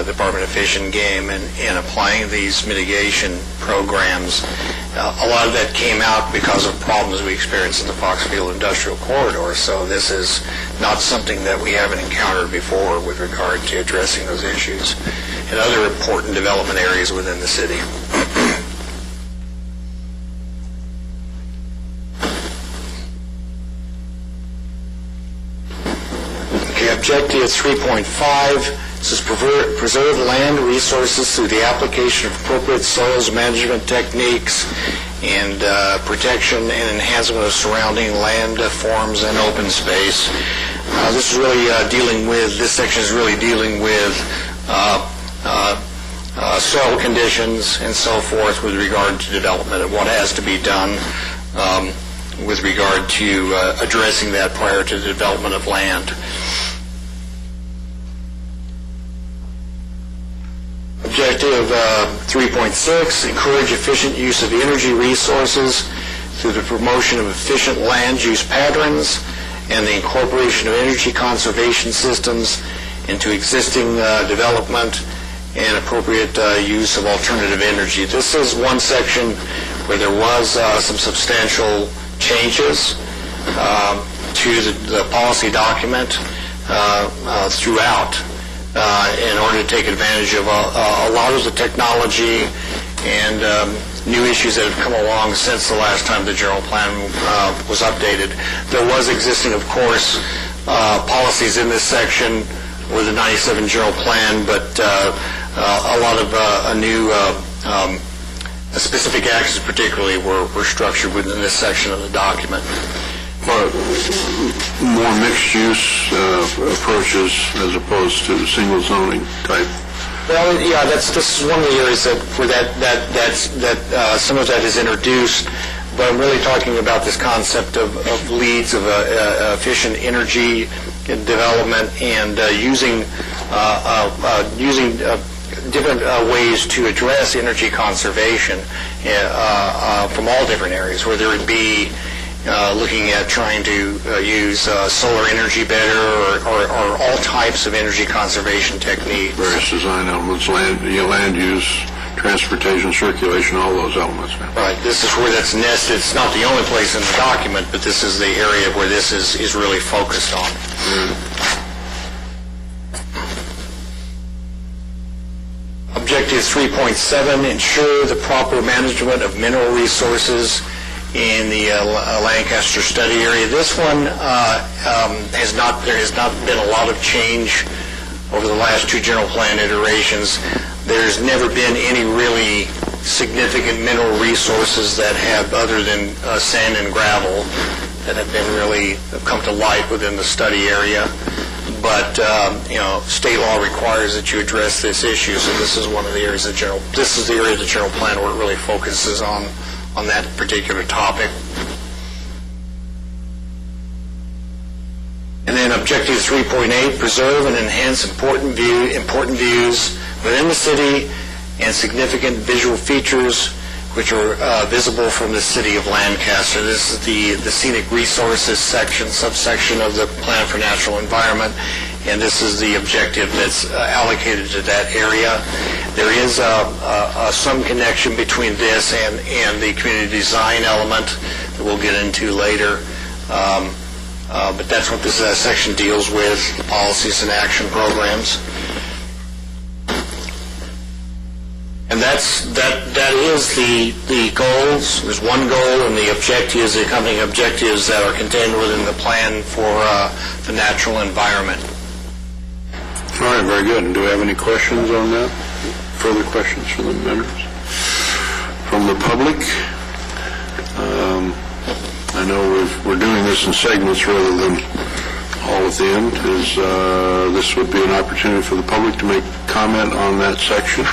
Department of Fish and Game in applying these mitigation programs, a lot of that came out because of problems we experienced in the Foxfield Industrial Corridor. So this is not something that we haven't encountered before with regard to addressing those issues and other important development areas within the city. Objective 3.5 says preserve land resources through the application of appropriate soils management techniques and protection and enhancement of surrounding land forms and open space. This section is really dealing with soil conditions and so forth with regard to development and what has to be done with regard to addressing that prior to the development of land. Objective 3.6, encourage efficient use of energy resources through the promotion of efficient land use patterns and the incorporation of energy conservation systems into existing development and appropriate use of alternative energy. This is one section where there was some substantial changes to the policy document throughout in order to take advantage of a lot of the technology and new issues that have come along since the last time the general plan was updated. There was existing, of course, policies in this section with the 97 general plan, but a lot of new specific actions particularly were structured within this section of the document. More mixed-use approaches as opposed to single zoning type. Well, yeah, this is one of the areas where that some of that is introduced. But I'm really talking about this concept of leads of efficient energy development and using different ways to address energy conservation from all different areas, whether it be looking at trying to use solar energy better or all types of energy conservation techniques. Various design elements, land use, transportation, circulation, all those elements. Right. This is where that's nested. It's not the only place in the document, but this is the area where this is really focused on. Objective 3.7, ensure the proper management of mineral resources in the Lancaster study area. This one there has not been a lot of change over the last two general plan iterations. There's never been any really significant mineral resources that have, other than sand and gravel, that have been really come to light within the study area. But state law requires that you address this issue. So this is one of the areas of this is the area of the general plan where it really focuses on that particular topic. And then objective 3.8, preserve and enhance important views within the city and significant visual features which are visible from the city of Lancaster. This is the scenic resources subsection of the Plan for Natural Environment, and this is the objective that's allocated to that area. There is some connection between this and the community design element that we'll get into later. But that's what this section deals with, the policies and action programs. And that is the goals. There's one goal, and the objectives, the accompanying objectives that are contained within the plan for the natural environment. All right, very good. And do we have any questions on that? Further questions from the members? From the public? I know we're doing this in segments rather than all at the end. This would be an opportunity for the public to make comment on that section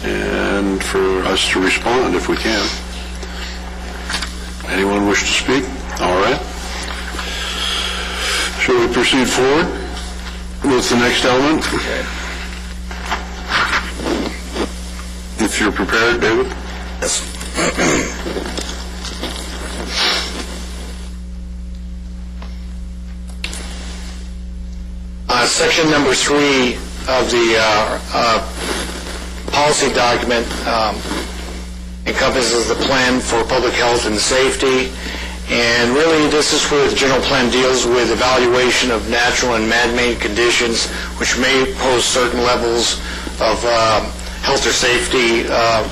and for us to respond if we can. Anyone wish to speak? All right. Shall we proceed forward with the next element? Okay. If you're prepared, David. Yes. Section number 3 of the policy document encompasses the plan for public health and safety, and really this is where the general plan deals with evaluation of natural and man-made conditions which may pose certain levels of health or safety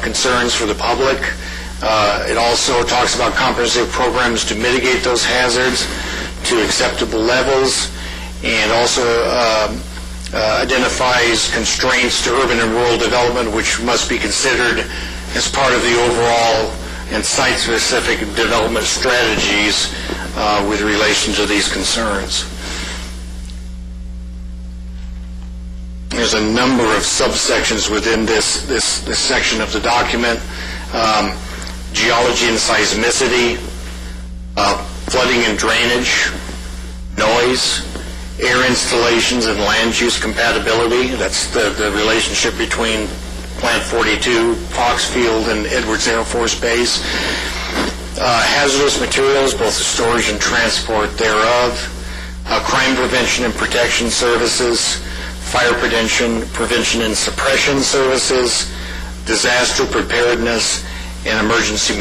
concerns for the public. It also talks about comprehensive programs to mitigate those hazards to acceptable levels, and also identifies constraints to urban and rural development which must be considered as part of the overall and site-specific development strategies with relation to these concerns. There's a number of subsections within this section of the document. Geology and seismicity, flooding and drainage, noise, air installations and land use compatibility. That's the relationship between Plant 42, Foxfield, and Edwards Air Force Base. Hazardous materials, both the storage and transport thereof. Crime prevention and protection services. Fire prevention and suppression services. Disaster preparedness, and emergency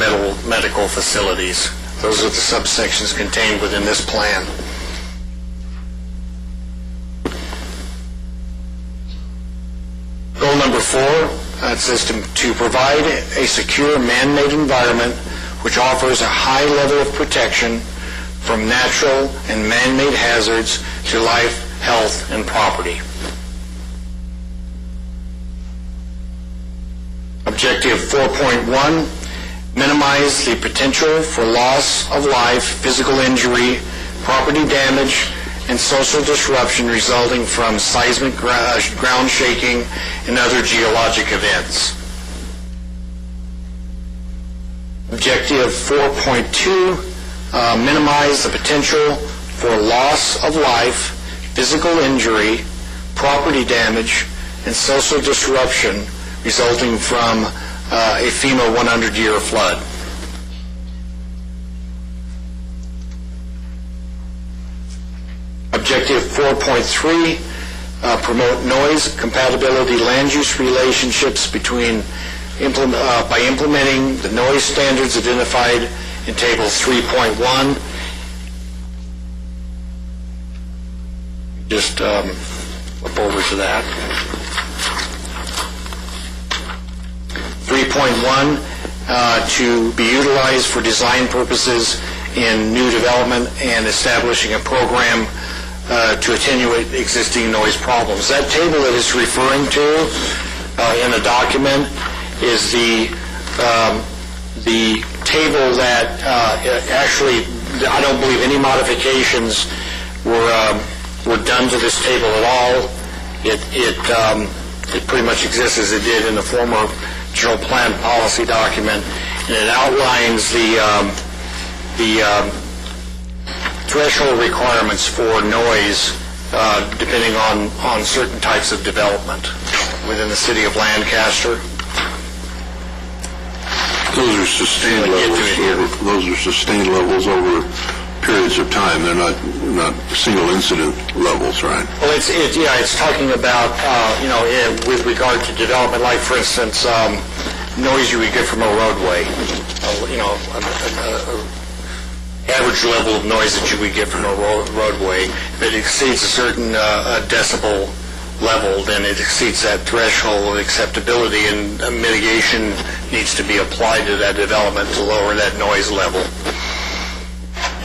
medical facilities. Those are the subsections contained within this plan. Goal number 4, it says to provide a secure man-made environment which offers a high level of protection from natural and man-made hazards to life, health, and property. Objective 4.1, minimize the potential for loss of life, physical injury, property damage, and social disruption resulting from seismic ground shaking and other geologic events. Objective 4.2, minimize the potential for loss of life, physical injury, property damage, and social disruption resulting from a FEMA 100-year flood. Objective 4.3, promote noise compatibility land use relationships between by implementing the noise standards identified in Table 3.1. Just flip over to that. 3.1, to be utilized for design purposes in new development and establishing a program to attenuate existing noise problems. That table that it's referring to in the document is the table that actually, I don't believe any modifications were done to this table at all. It pretty much exists as it did in the former general plan policy document, and it outlines the threshold requirements for noise depending on certain types of development within the city of Lancaster. Those are sustained levels. Those are sustained levels over periods of time. They're not single incident levels, right? Well, it's talking about with regard to development, like for instance, noise you would get from a roadway. Average level of noise that you would get from a roadway. If it exceeds a certain decibel level, then it exceeds that threshold of acceptability, and mitigation needs to be applied to that development to lower that noise level.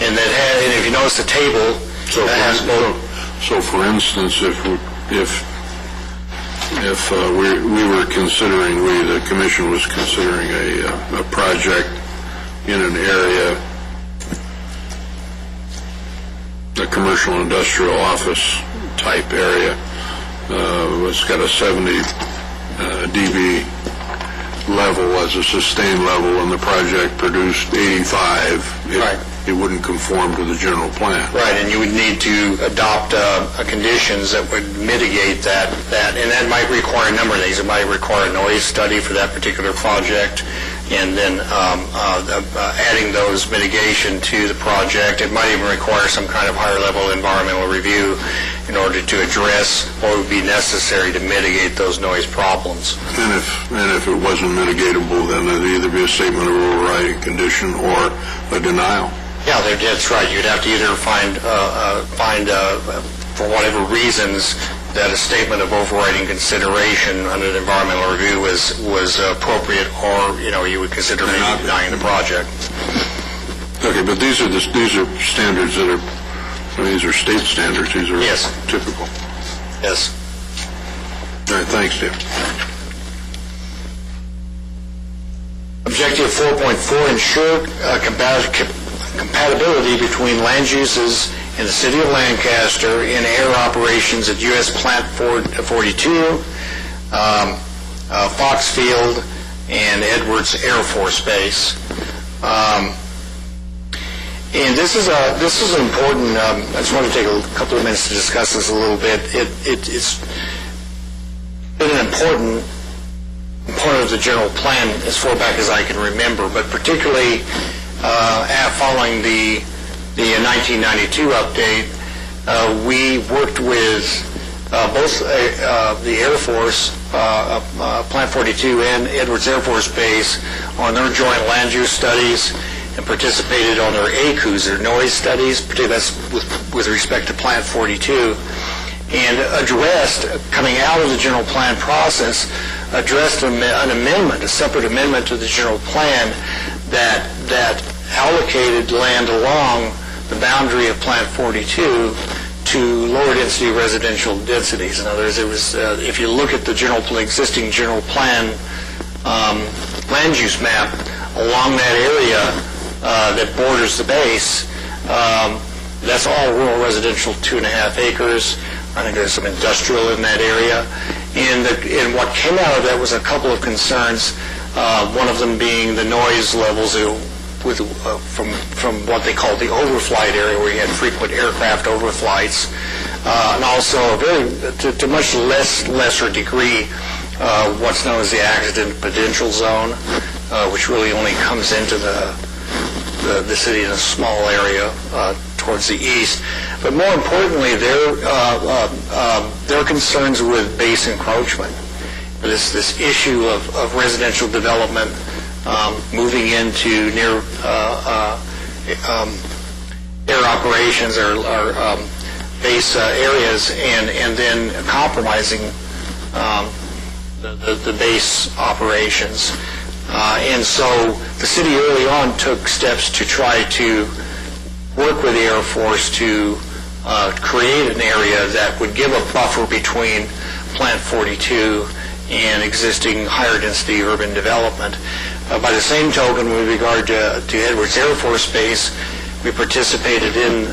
And if you notice the table, so for instance, if the commission was considering a project in an area, a commercial industrial office type area, it's got a 70 dB level as a sustained level, and the project produced 85, it wouldn't conform to the general plan. Right, and you would need to adopt conditions that would mitigate that, and that might require a number of things. It might require a noise study for that particular project, and then adding those mitigation to the project. It might even require some kind of higher level environmental review in order to address what would be necessary to mitigate those noise problems. And if it wasn't mitigatable, then there'd either be a statement of overriding condition or a denial. Yeah, that's right. You'd have to either find for whatever reasons, that a statement of overriding consideration under the environmental review was appropriate, or you would consider maybe denying the project. Okay, but these are standards that are. These are state standards. These are typical. Yes. All right. Thanks, Dave. Objective 4.4: ensure compatibility between land uses in the city of Lancaster in air operations at U.S. Plant 42, Foxfield, and Edwards Air Force Base. And this is important. I just want to take a couple of minutes to discuss this a little bit. It's been an important part of the general plan as far back as I can remember, but particularly following the 1992 update, we worked with both the Air Force, Plant 42, and Edwards Air Force Base on their joint land use studies, and participated on their ACUs, their noise studies, particularly that's with respect to Plant 42, and addressed, coming out of the general plan process, addressed an amendment, a separate amendment to the general plan that allocated land along the boundary of Plant 42 to lower density residential densities. In other words, it was, if you look at the existing general plan land use map along that area that borders the base, that's all rural residential, 2.5 acres. I think there's some industrial in that area. And what came out of that was a couple of concerns, one of them being the noise levels from what they called the overflight area, where you had frequent aircraft overflights, and also to much lesser degree what's known as the accident potential zone, which really only comes into the city in a small area towards the east. but more importantly, their concerns with base encroachment. This issue of residential development moving into near air operations or base areas and then compromising the base operations. And so the city early on took steps to try to work with the Air Force to create an area that would give a buffer between Plant 42 and existing higher density urban development. By the same token, with regard to Edwards Air Force Base, we participated in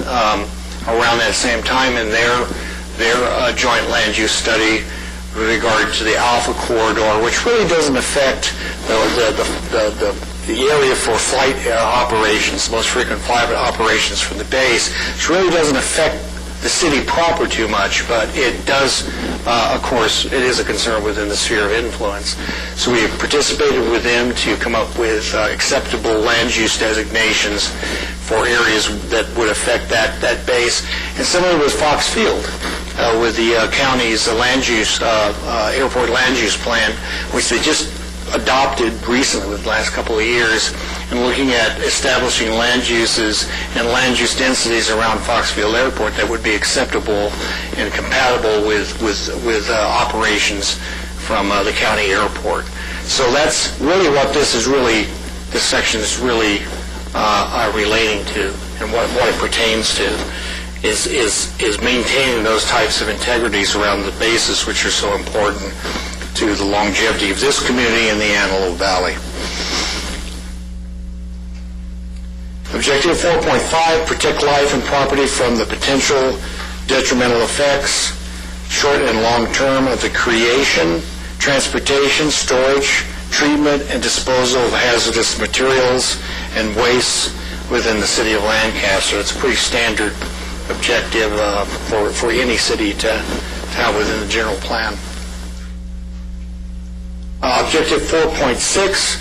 around that same time in their joint land use study with regard to the Alpha Corridor, which really doesn't affect the area for flight operations, the most frequent flight operations from the base. Which really doesn't affect the city proper too much, but it does, of course, it is a concern within the sphere of influence. So we have participated with them to come up with acceptable land use designations for areas that would affect that base. And similarly with Foxfield, with the county's land use, airport land use plan, which they just adopted recently with the last couple of years, and looking at establishing land uses and land use densities around Foxfield Airport that would be acceptable and compatible with operations from the county airport. So that's really what this section is really relating to, and what it pertains to is maintaining those types of integrities around the bases which are so important to the longevity of this community and the Antelope Valley. Objective 4.5, protect life and property from the potential detrimental effects, short and long term, of the creation, transportation, storage, treatment, and disposal of hazardous materials and wastes within the city of Lancaster. It's a pretty standard objective for any city to have within the general plan. Objective 4.6,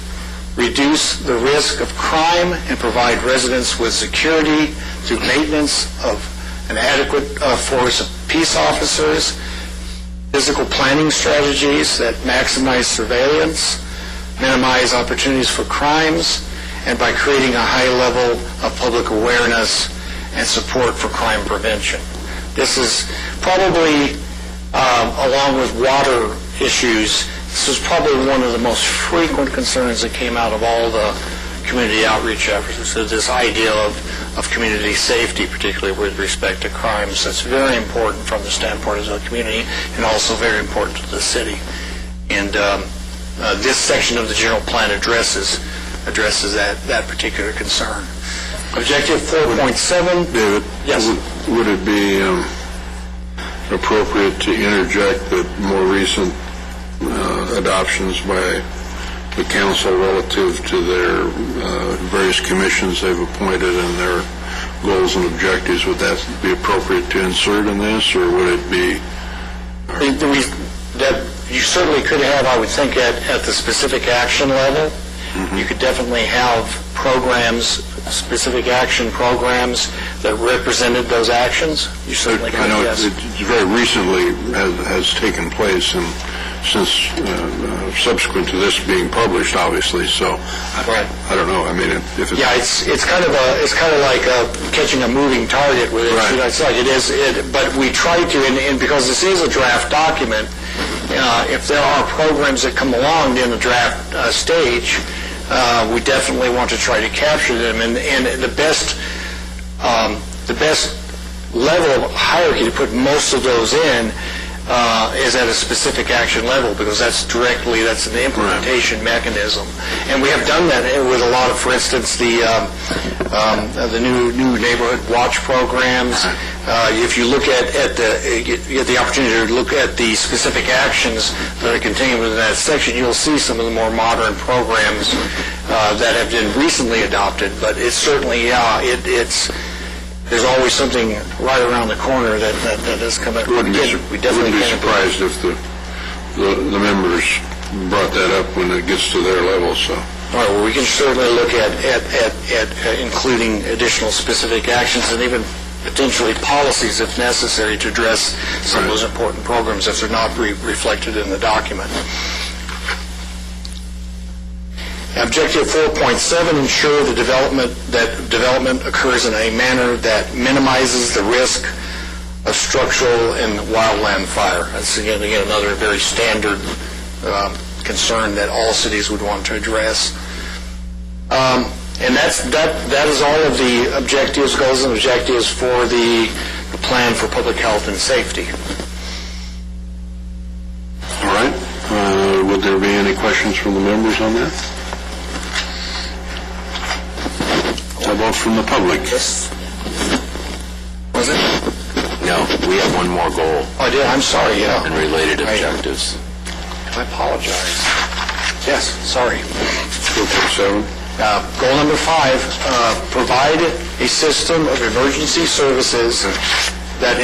reduce the risk of crime and provide residents with security through maintenance of an adequate force of peace officers, physical planning strategies that maximize surveillance, minimize opportunities for crimes, and by creating a high level of public awareness and support for crime prevention. This is probably, along with water issues, this was probably one of the most frequent concerns that came out of all the community outreach efforts. So this idea of community safety, particularly with respect to crimes, that's very important from the standpoint of the community and also very important to the city. And this section of the general plan addresses that particular concern. Objective 4.7. David, yes. Would it be appropriate to interject that more recent adoptions by the council relative to their various commissions they've appointed and their goals and objectives, would that be appropriate to insert in this, or would it be? That you certainly could have, I would think, at the specific action level. Mm-hmm. You could definitely have programs, specific action programs that represented those actions. You certainly could, I know yes. it very recently has taken place, and since subsequent to this being published, obviously. So right. I don't know. I mean, if it's it's kind of like catching a moving target with it. Right. It's like it is, but we try to, and because this is a draft document, if there are programs that come along in the draft stage, we definitely want to try to capture them, and the best level of hierarchy to put most of those in is at a specific action level, because that's an implementation mechanism. And we have done that with a lot of, for instance, the new neighborhood watch programs. If you look at you get the opportunity to look at the specific actions that are contained within that section, you'll see some of the more modern programs that have been recently adopted. But it's certainly, there's always something right around the corner that has come up. Wouldn't be surprised if the members brought that up when it gets to their level. So, all right, well, we can certainly look at including additional specific actions, and even potentially policies if necessary to address some of those important programs if they're not reflected in the document. Objective 4.7, ensure that development occurs in a manner that minimizes the risk of structural and wildland fire. That's again another very standard concern that all cities would want to address. And that is all of the objectives, goals and objectives for the plan for public health and safety. All right. Would there be any questions from the members on that? How about from the public? Yes. Was it? No, we have one more goal Oh, I did. I'm sorry. Yeah. and related objectives. I apologize. Yes. Sorry. 4.7. Goal number 5, provide a system of emergency services that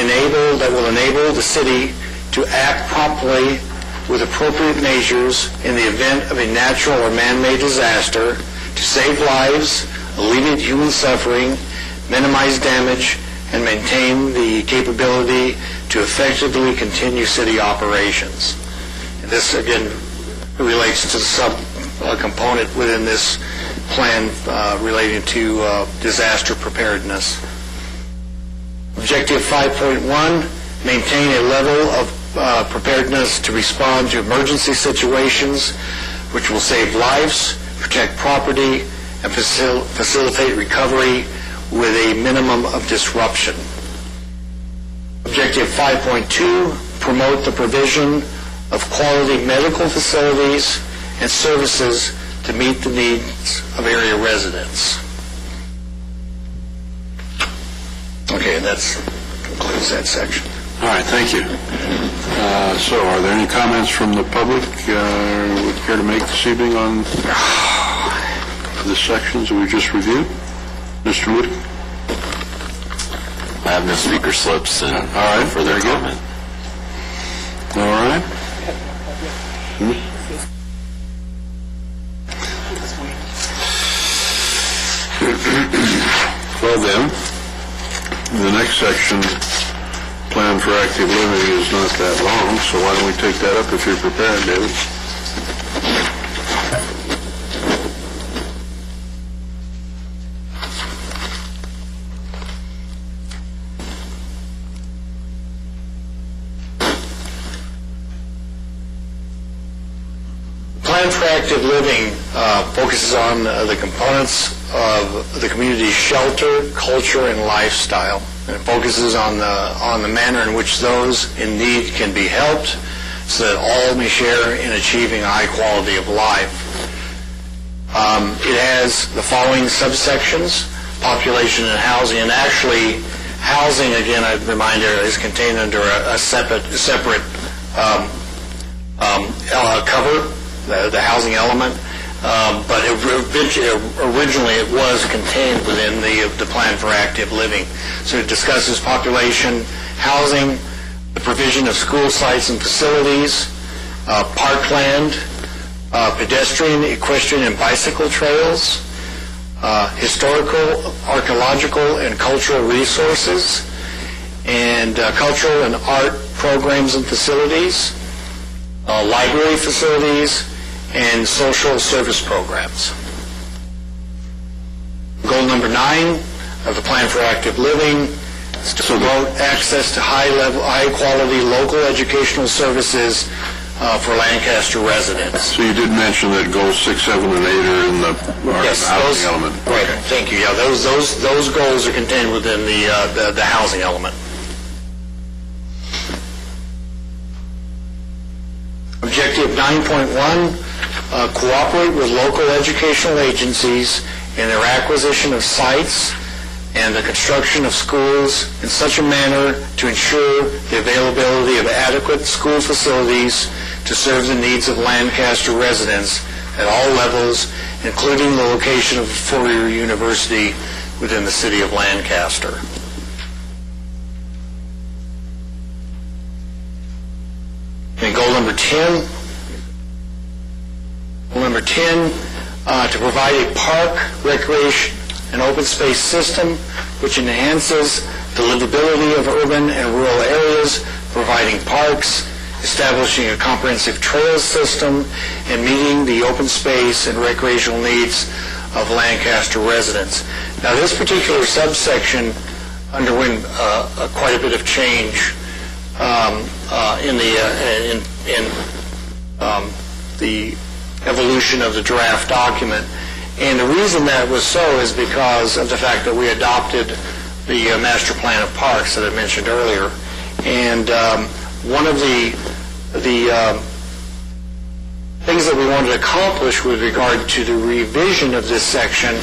will enable the city to act promptly with appropriate measures in the event of a natural or man-made disaster to save lives, alleviate human suffering, minimize damage, and maintain the capability to effectively continue city operations. And this, again, relates to the sub-component within this plan relating to disaster preparedness. Objective 5.1, maintain a level of preparedness to respond to emergency situations which will save lives, protect property, and facilitate recovery with a minimum of disruption. Objective 5.2, promote the provision of quality medical facilities and services to meet the needs of area residents. Okay, and that concludes that section. All right, thank you. So are there any comments from the public would care to make this evening on the sections that we just reviewed? Mr. Moody? I have no speaker slips and All right, further very good. comment. All right. Well then, the next section, plan for active living, is not that long, so why don't we take that up if you're prepared, David? Plan for active living focuses on the components of the community's shelter, culture, and lifestyle. And it focuses on the manner in which those in need can be helped so that all may share in achieving a high quality of life. It has the following subsections: population and housing. And actually, housing, again, I remind you, is contained under a separate cover, the housing element. But originally it was contained within the plan for active living. So it discusses population, housing, the provision of school sites and facilities, parkland, pedestrian, equestrian, and bicycle trails, historical, archaeological, and cultural resources, and cultural and art programs and facilities, library facilities, and social service programs. Goal number 9 of the Plan for Active Living is to promote access to high-quality local educational services for Lancaster residents. So you did mention that goals 6, 7, and 8 are in the housing element. Right. Thank you. Yeah, those goals are contained within the housing element. Objective 9.1. Cooperate with local educational agencies in their acquisition of sites and the construction of schools in such a manner to ensure the availability of adequate school facilities to serve the needs of Lancaster residents at all levels, including the location of a four-year university within the city of Lancaster. And goal number 10. Number 10, to provide a park, recreation, and open space system which enhances the livability of urban and rural areas, providing parks, establishing a comprehensive trails system, and meeting the open space and recreational needs of Lancaster residents. Now, this particular subsection underwent quite a bit of change in the evolution of the draft document. And the reason that was so is because of the fact that we adopted the master plan of parks that I mentioned earlier. And one of the things that we wanted to accomplish with regard to the revision of this section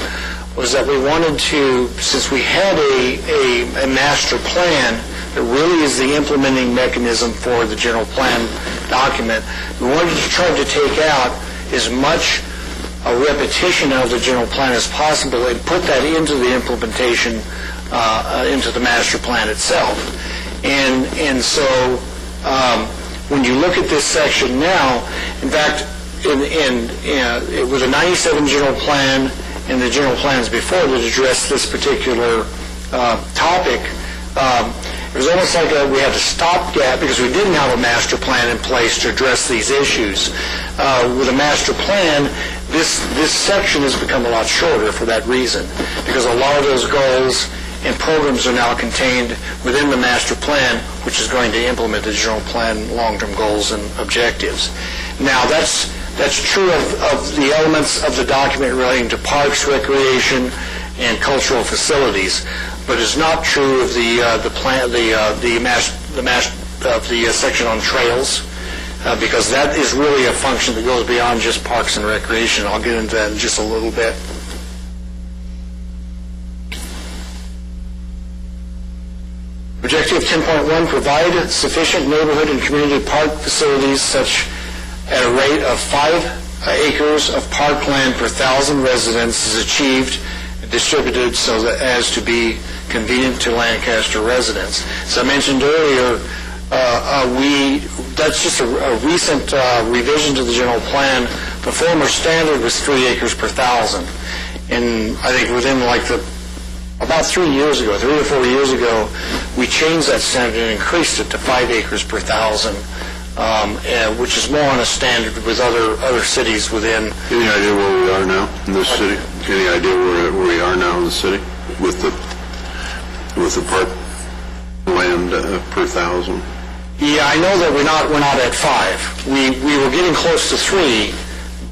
was that we wanted to, since we had a master plan that really is the implementing mechanism for the general plan document, we wanted to try to take out as much a repetition of the general plan as possible and put that into the implementation, into the master plan itself. And so when you look at this section now, in fact, it was a 97 general plan and the general plans before that addressed this particular topic. It was almost like we had to stopgap because we didn't have a master plan in place to address these issues. With a master plan, this section has become a lot shorter for that reason, because a lot of those goals and programs are now contained within the master plan, which is going to implement the general plan long-term goals and objectives. Now, that's true of the elements of the document relating to parks, recreation, and cultural facilities, but it's not true of the section on trails, because that is really a function that goes beyond just parks and recreation. I'll get into that in just a little bit. Objective 10.1, provide sufficient neighborhood and community park facilities such at a rate of 5 acres of parkland per 1,000 residents is achieved and distributed so that as to be convenient to Lancaster residents. As I mentioned earlier, that's just a recent revision to the general plan. The former standard was 3 acres per 1,000. And I think within about 3 years ago, 3 or 4 years ago, we changed that standard and increased it to 5 acres per 1,000, which is more on a standard with other cities within. Any idea where we are now in this city? Any idea where we are now in the city with the park land per 1,000? Yeah, I know that we're not at 5. We were getting close to 3,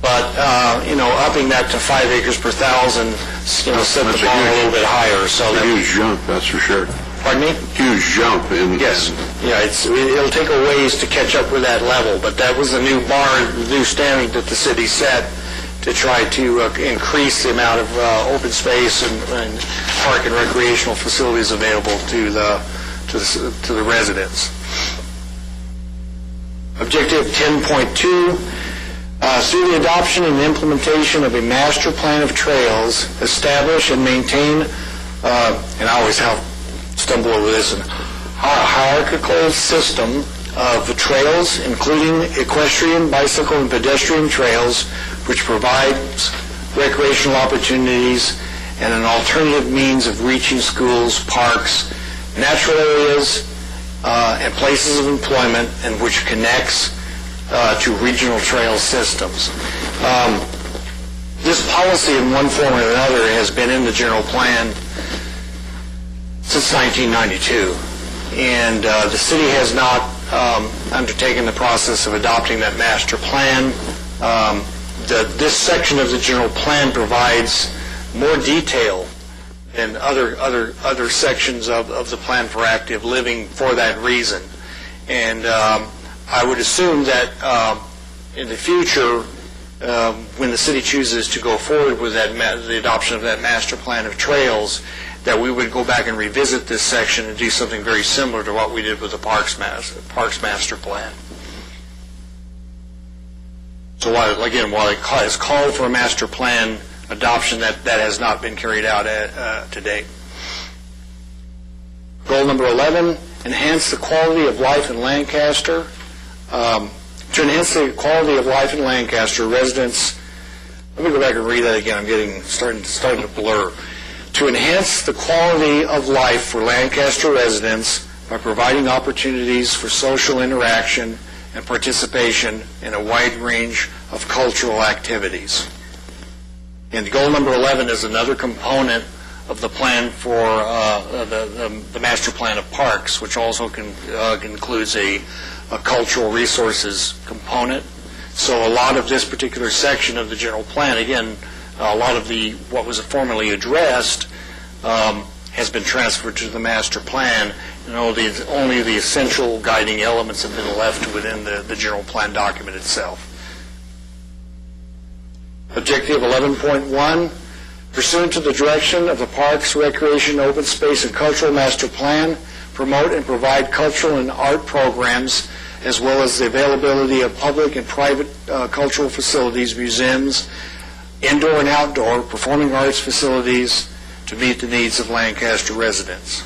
but upping that to 5 acres per 1,000, set the bar a little bit higher. So a huge jump, that's for sure. Pardon me? Huge jump in. Yes. Yeah, it'll take a ways to catch up with that level, but that was the new bar, the new standard that the city set to try to increase the amount of open space and park and recreational facilities available to the residents. Objective 10.2, through the adoption and implementation of a master plan of trails, establish and maintain, and I always stumble over this, a hierarchical system of the trails, including equestrian, bicycle, and pedestrian trails, which provides recreational opportunities and an alternative means of reaching schools, parks, natural areas, and places of employment, and which connects to regional trail systems. This policy in one form or another has been in the general plan since 1992, and the city has not undertaken the process of adopting that master plan. This section of the general plan provides more detail than other sections of the plan for active living for that reason. And I would assume that in the future, when the city chooses to go forward with the adoption of that master plan of trails, that we would go back and revisit this section and do something very similar to what we did with the Parks Master Plan. So while it has called for a master plan adoption, that has not been carried out to date. Goal number 11, enhance the quality of life in Lancaster. To enhance the quality of life in Lancaster, residents, let me go back and read that again. I'm starting to blur. to enhance the quality of life for Lancaster residents by providing opportunities for social interaction and participation in a wide range of cultural activities. And goal number 11 is another component of the plan for the master plan of parks, which also includes a cultural resources component. So a lot of this particular section of the general plan, again, a lot of what was formerly addressed has been transferred to the master plan, and only the essential guiding elements have been left within the general plan document itself. Objective 11.1, pursuant to the direction of the Parks, Recreation, Open Space, and Cultural Master Plan, promote and provide cultural and art programs, as well as the availability of public and private cultural facilities, museums, indoor and outdoor performing arts facilities to meet the needs of Lancaster residents.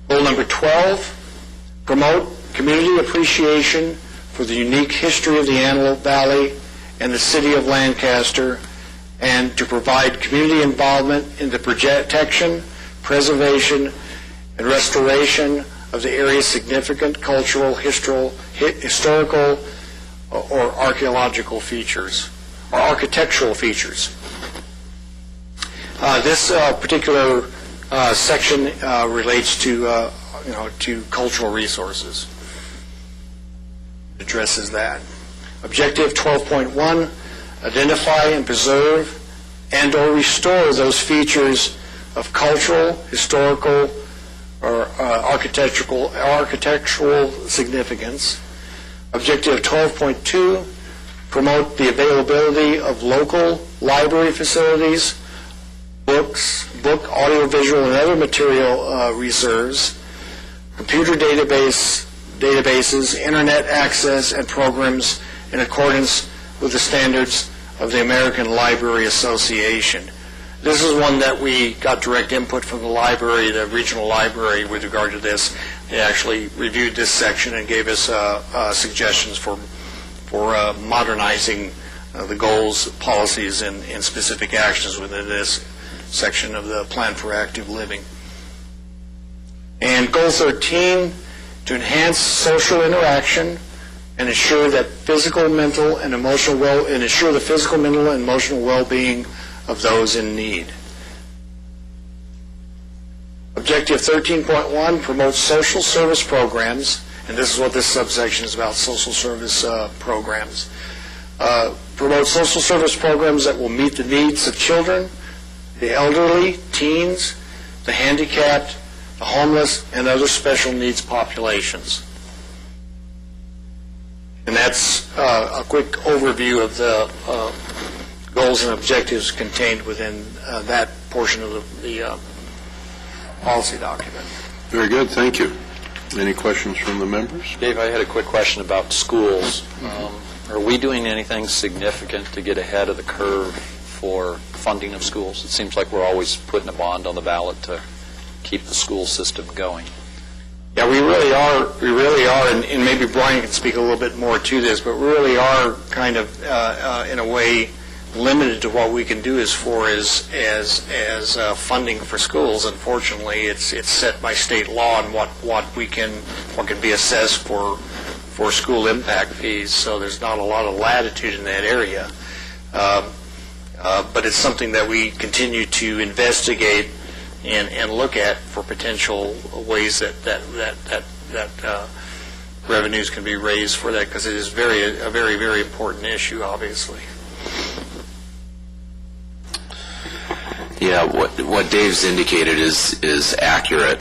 Goal number 12, promote community appreciation for the unique history of the Antelope Valley and the city of Lancaster, and to provide community involvement in the protection, preservation, and restoration of the area's significant cultural, historical, or archaeological features, or architectural features. This particular section relates to to cultural resources. It addresses that. Objective 12.1, identify and preserve and or restore those features of cultural, historical, or architectural significance. Objective 12.2, promote the availability of local library facilities, books, audiovisual, and other material reserves, computer databases, internet access, and programs in accordance with the standards of the American Library Association. This is one that we got direct input from the library, the regional library, with regard to this. They actually reviewed this section and gave us suggestions for modernizing the goals, policies, and specific actions within this section of the Plan for Active Living. And Goal 13, to enhance social interaction and ensure that physical, mental, and emotional ensure the physical, mental, and emotional well-being of those in need. Objective 13.1, promote social service programs, and this is what this subsection is about, social service programs. Promote social service programs that will meet the needs of children, the elderly, teens, the handicapped, the homeless, and other special needs populations. And that's a quick overview of the goals and objectives contained within that portion of the policy document. Very good, thank you. Any questions from the members? Dave, I had a quick question about schools. Are we doing anything significant to get ahead of the curve for funding of schools? It seems like we're always putting a bond on the ballot to keep the school system going. Yeah, we really are, and maybe Brian can speak a little bit more to this, but we really are kind of, in a way, limited to what we can do as funding for schools. Unfortunately, it's set by state law and what can be assessed for school impact fees. So there's not a lot of latitude in that area. But it's something that we continue to investigate and look at for potential ways that revenues can be raised for that, because it is a very, very important issue, obviously. Yeah, what Dave's indicated is accurate.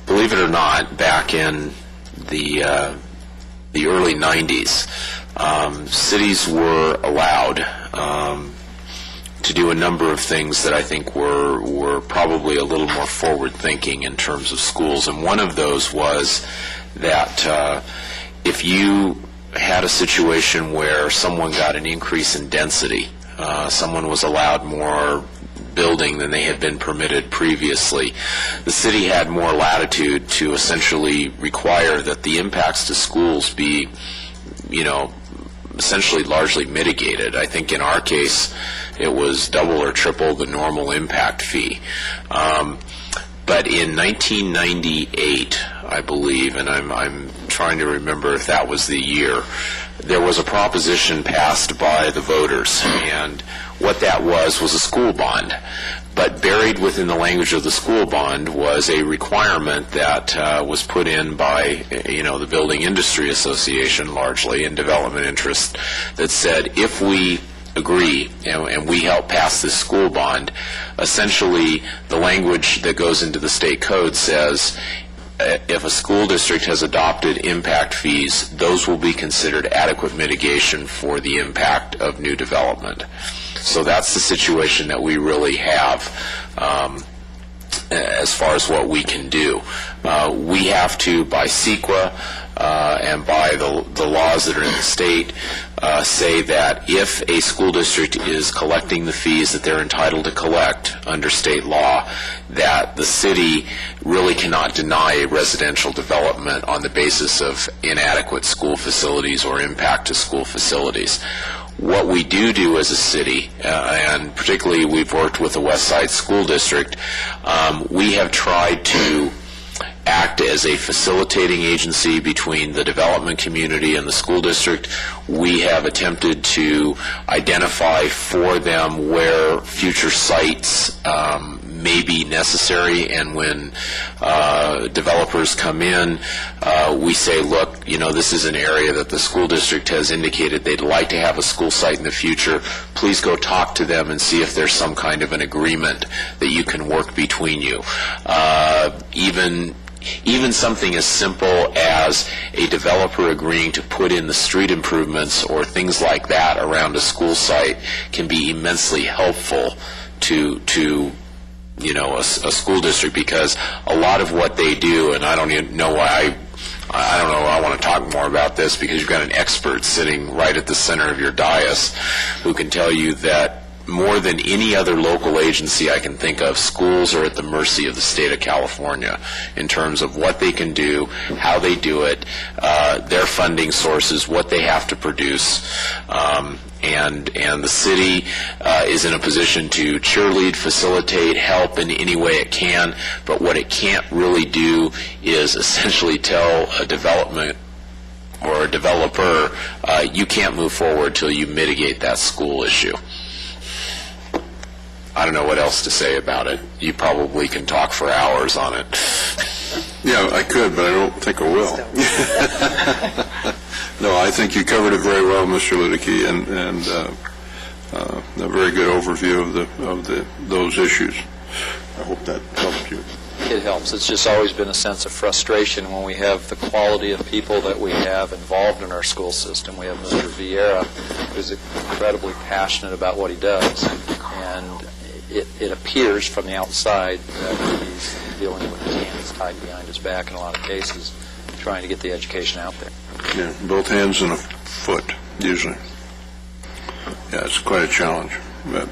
Believe it or not, back in the early 90s, cities were allowed to do a number of things that I think were probably a little more forward-thinking in terms of schools. And one of those was that if you had a situation where someone got an increase in density, someone was allowed more building than they had been permitted previously, the city had more latitude to essentially require that the impacts to schools be, essentially largely mitigated. I think in our case, it was double or triple the normal impact fee. But in 1998, I believe, and I'm trying to remember if that was the year, there was a proposition passed by the voters, and what that was a school bond. But buried within the language of the school bond was a requirement that was put in by, the Building Industry Association largely, and development interests, that said if we agree and we help pass this school bond, essentially the language that goes into the state code says if a school district has adopted impact fees, those will be considered adequate mitigation for the impact of new development. So that's the situation that we really have as far as what we can do. We have to, by CEQA and by the laws that are in the state, say that if a school district is collecting the fees that they're entitled to collect under state law, that the city really cannot deny residential development on the basis of inadequate school facilities or impact to school facilities. What we do as a city, and particularly we've worked with the West Side School District, we have tried to act as a facilitating agency between the development community and the school district. We have attempted to identify for them where future sites may be necessary, and when developers come in, we say, look, this is an area that the school district has indicated they'd like to have a school site in the future. Please go talk to them and see if there's some kind of an agreement that you can work between you. Even something as simple as a developer agreeing to put in the street improvements or things like that around a school site can be immensely helpful to a school district, because a lot of what they do, and I don't even know why I don't know, I want to talk more about this, because you've got an expert sitting right at the center of your dais who can tell you that more than any other local agency I can think of, schools are at the mercy of the state of California in terms of what they can do, how they do it, their funding sources, what they have to produce. And the city is in a position to cheerlead, facilitate, help in any way it can, but what it can't really do is essentially tell a development or a developer, you can't move forward till you mitigate that school issue. I don't know what else to say about it. You probably can talk for hours on it. Yeah, I could, but I don't think I will. No, I think you covered it very well, Mr. Luedeke, and a very good overview of those issues. I hope that helped you. It helps. It's just always been a sense of frustration when we have the quality of people that we have involved in our school system. We have Mr. Vieira, who's incredibly passionate about what he does, and it appears from the outside that he's dealing with his hands tied behind his back in a lot of cases, trying to get the education out there. Yeah, both hands and a foot, usually. Yeah, it's quite a challenge. But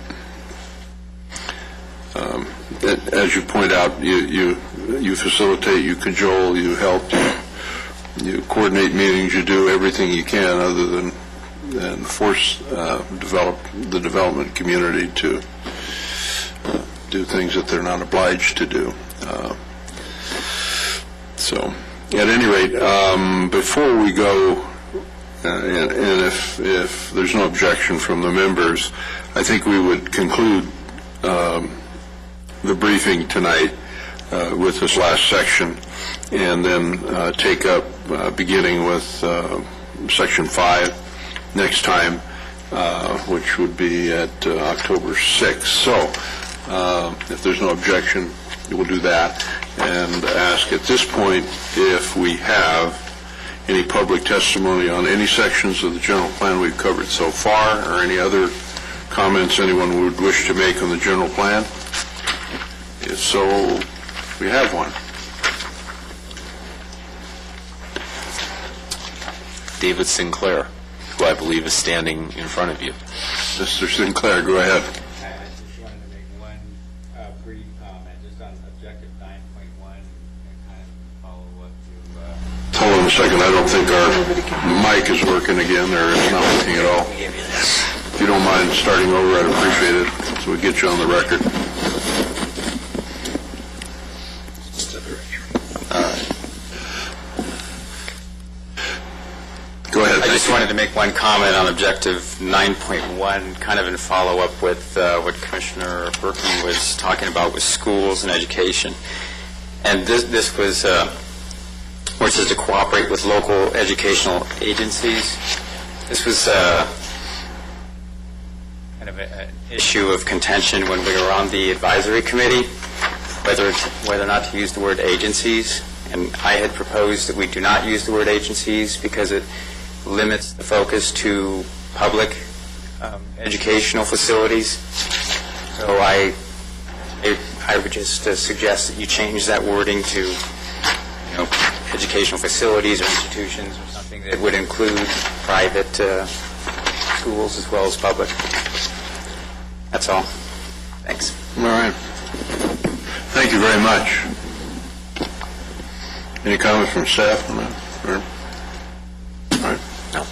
as you point out, you facilitate, you cajole, you help, you coordinate meetings, you do everything you can other than force the development community to do things that they're not obliged to do. So, at any rate, before we go, and if there's no objection from the members, I think we would conclude the briefing tonight with this last section, and then take up, beginning with Section 5 next time, which would be at October 6th. So, if there's no objection, we'll do that, and ask at this point if we have any public testimony on any sections of the general plan we've covered so far, or any other comments anyone would wish to make on the general plan. If so, we have one. David Sinclair, who I believe is standing in front of you. Mr. Sinclair, go ahead. I just wanted to make one brief comment just on objective 9.1 and kind of follow what you... Hold on a second. I don't think our mic is working again, or it's not working at all. If you don't mind starting over, I'd appreciate it, so we get you on the record. Go ahead. I just wanted to make one comment on Objective 9.1, kind of in follow-up with what Commissioner Berkman was talking about with schools and education. And this was, where it says to cooperate with local educational agencies. This was kind of an issue of contention when we were on the advisory committee, whether or not to use the word agencies. And I had proposed that we do not use the word agencies because it limits the focus to public educational facilities. So I would just suggest that you change that wording to, educational facilities or institutions or something that would include private schools as well as public. That's all. Thanks. All right. Thank you very much. Any comments from staff on that? All right. No.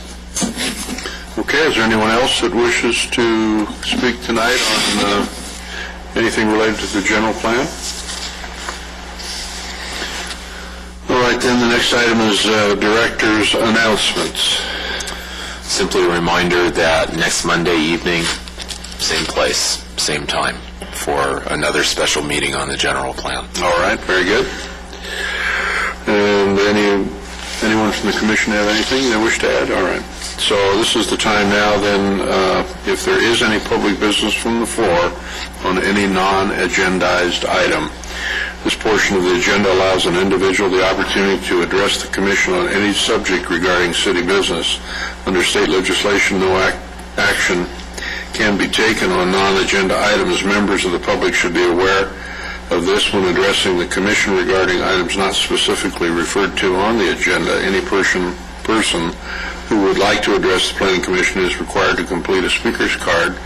Okay, is there anyone else that wishes to speak tonight on anything related to the general plan? All right, then the next item is director's announcements. Simply a reminder that next Monday evening, same place, same time, for another special meeting on the general plan. All right, very good. And anyone from the commission have anything they wish to add? All right. So this is the time now, then, if there is any public business from the floor on any non-agendized item. This portion of the agenda allows an individual the opportunity to address the commission on any subject regarding city business. Under state legislation, no action can be taken on non-agenda items. Members of the public should be aware of this when addressing the commission regarding items not specifically referred to on the agenda. Any person who would like to address the planning commission is required to complete a speaker's card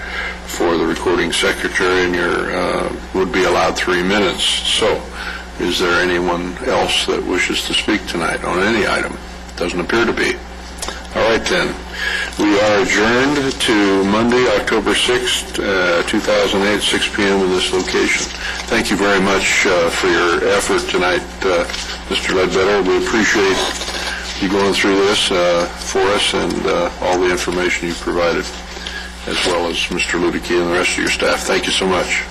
for the recording secretary, and would be allowed 3 minutes. So, is there anyone else that wishes to speak tonight on any item? Doesn't appear to be. All right, then. We are adjourned to Monday, October 6th, 2008, 6 p.m. in this location. Thank you very much for your effort tonight, Mr. Ledbetter. We appreciate you going through this for us and all the information you provided, as well as Mr. Ludicky and the rest of your staff. Thank you so much.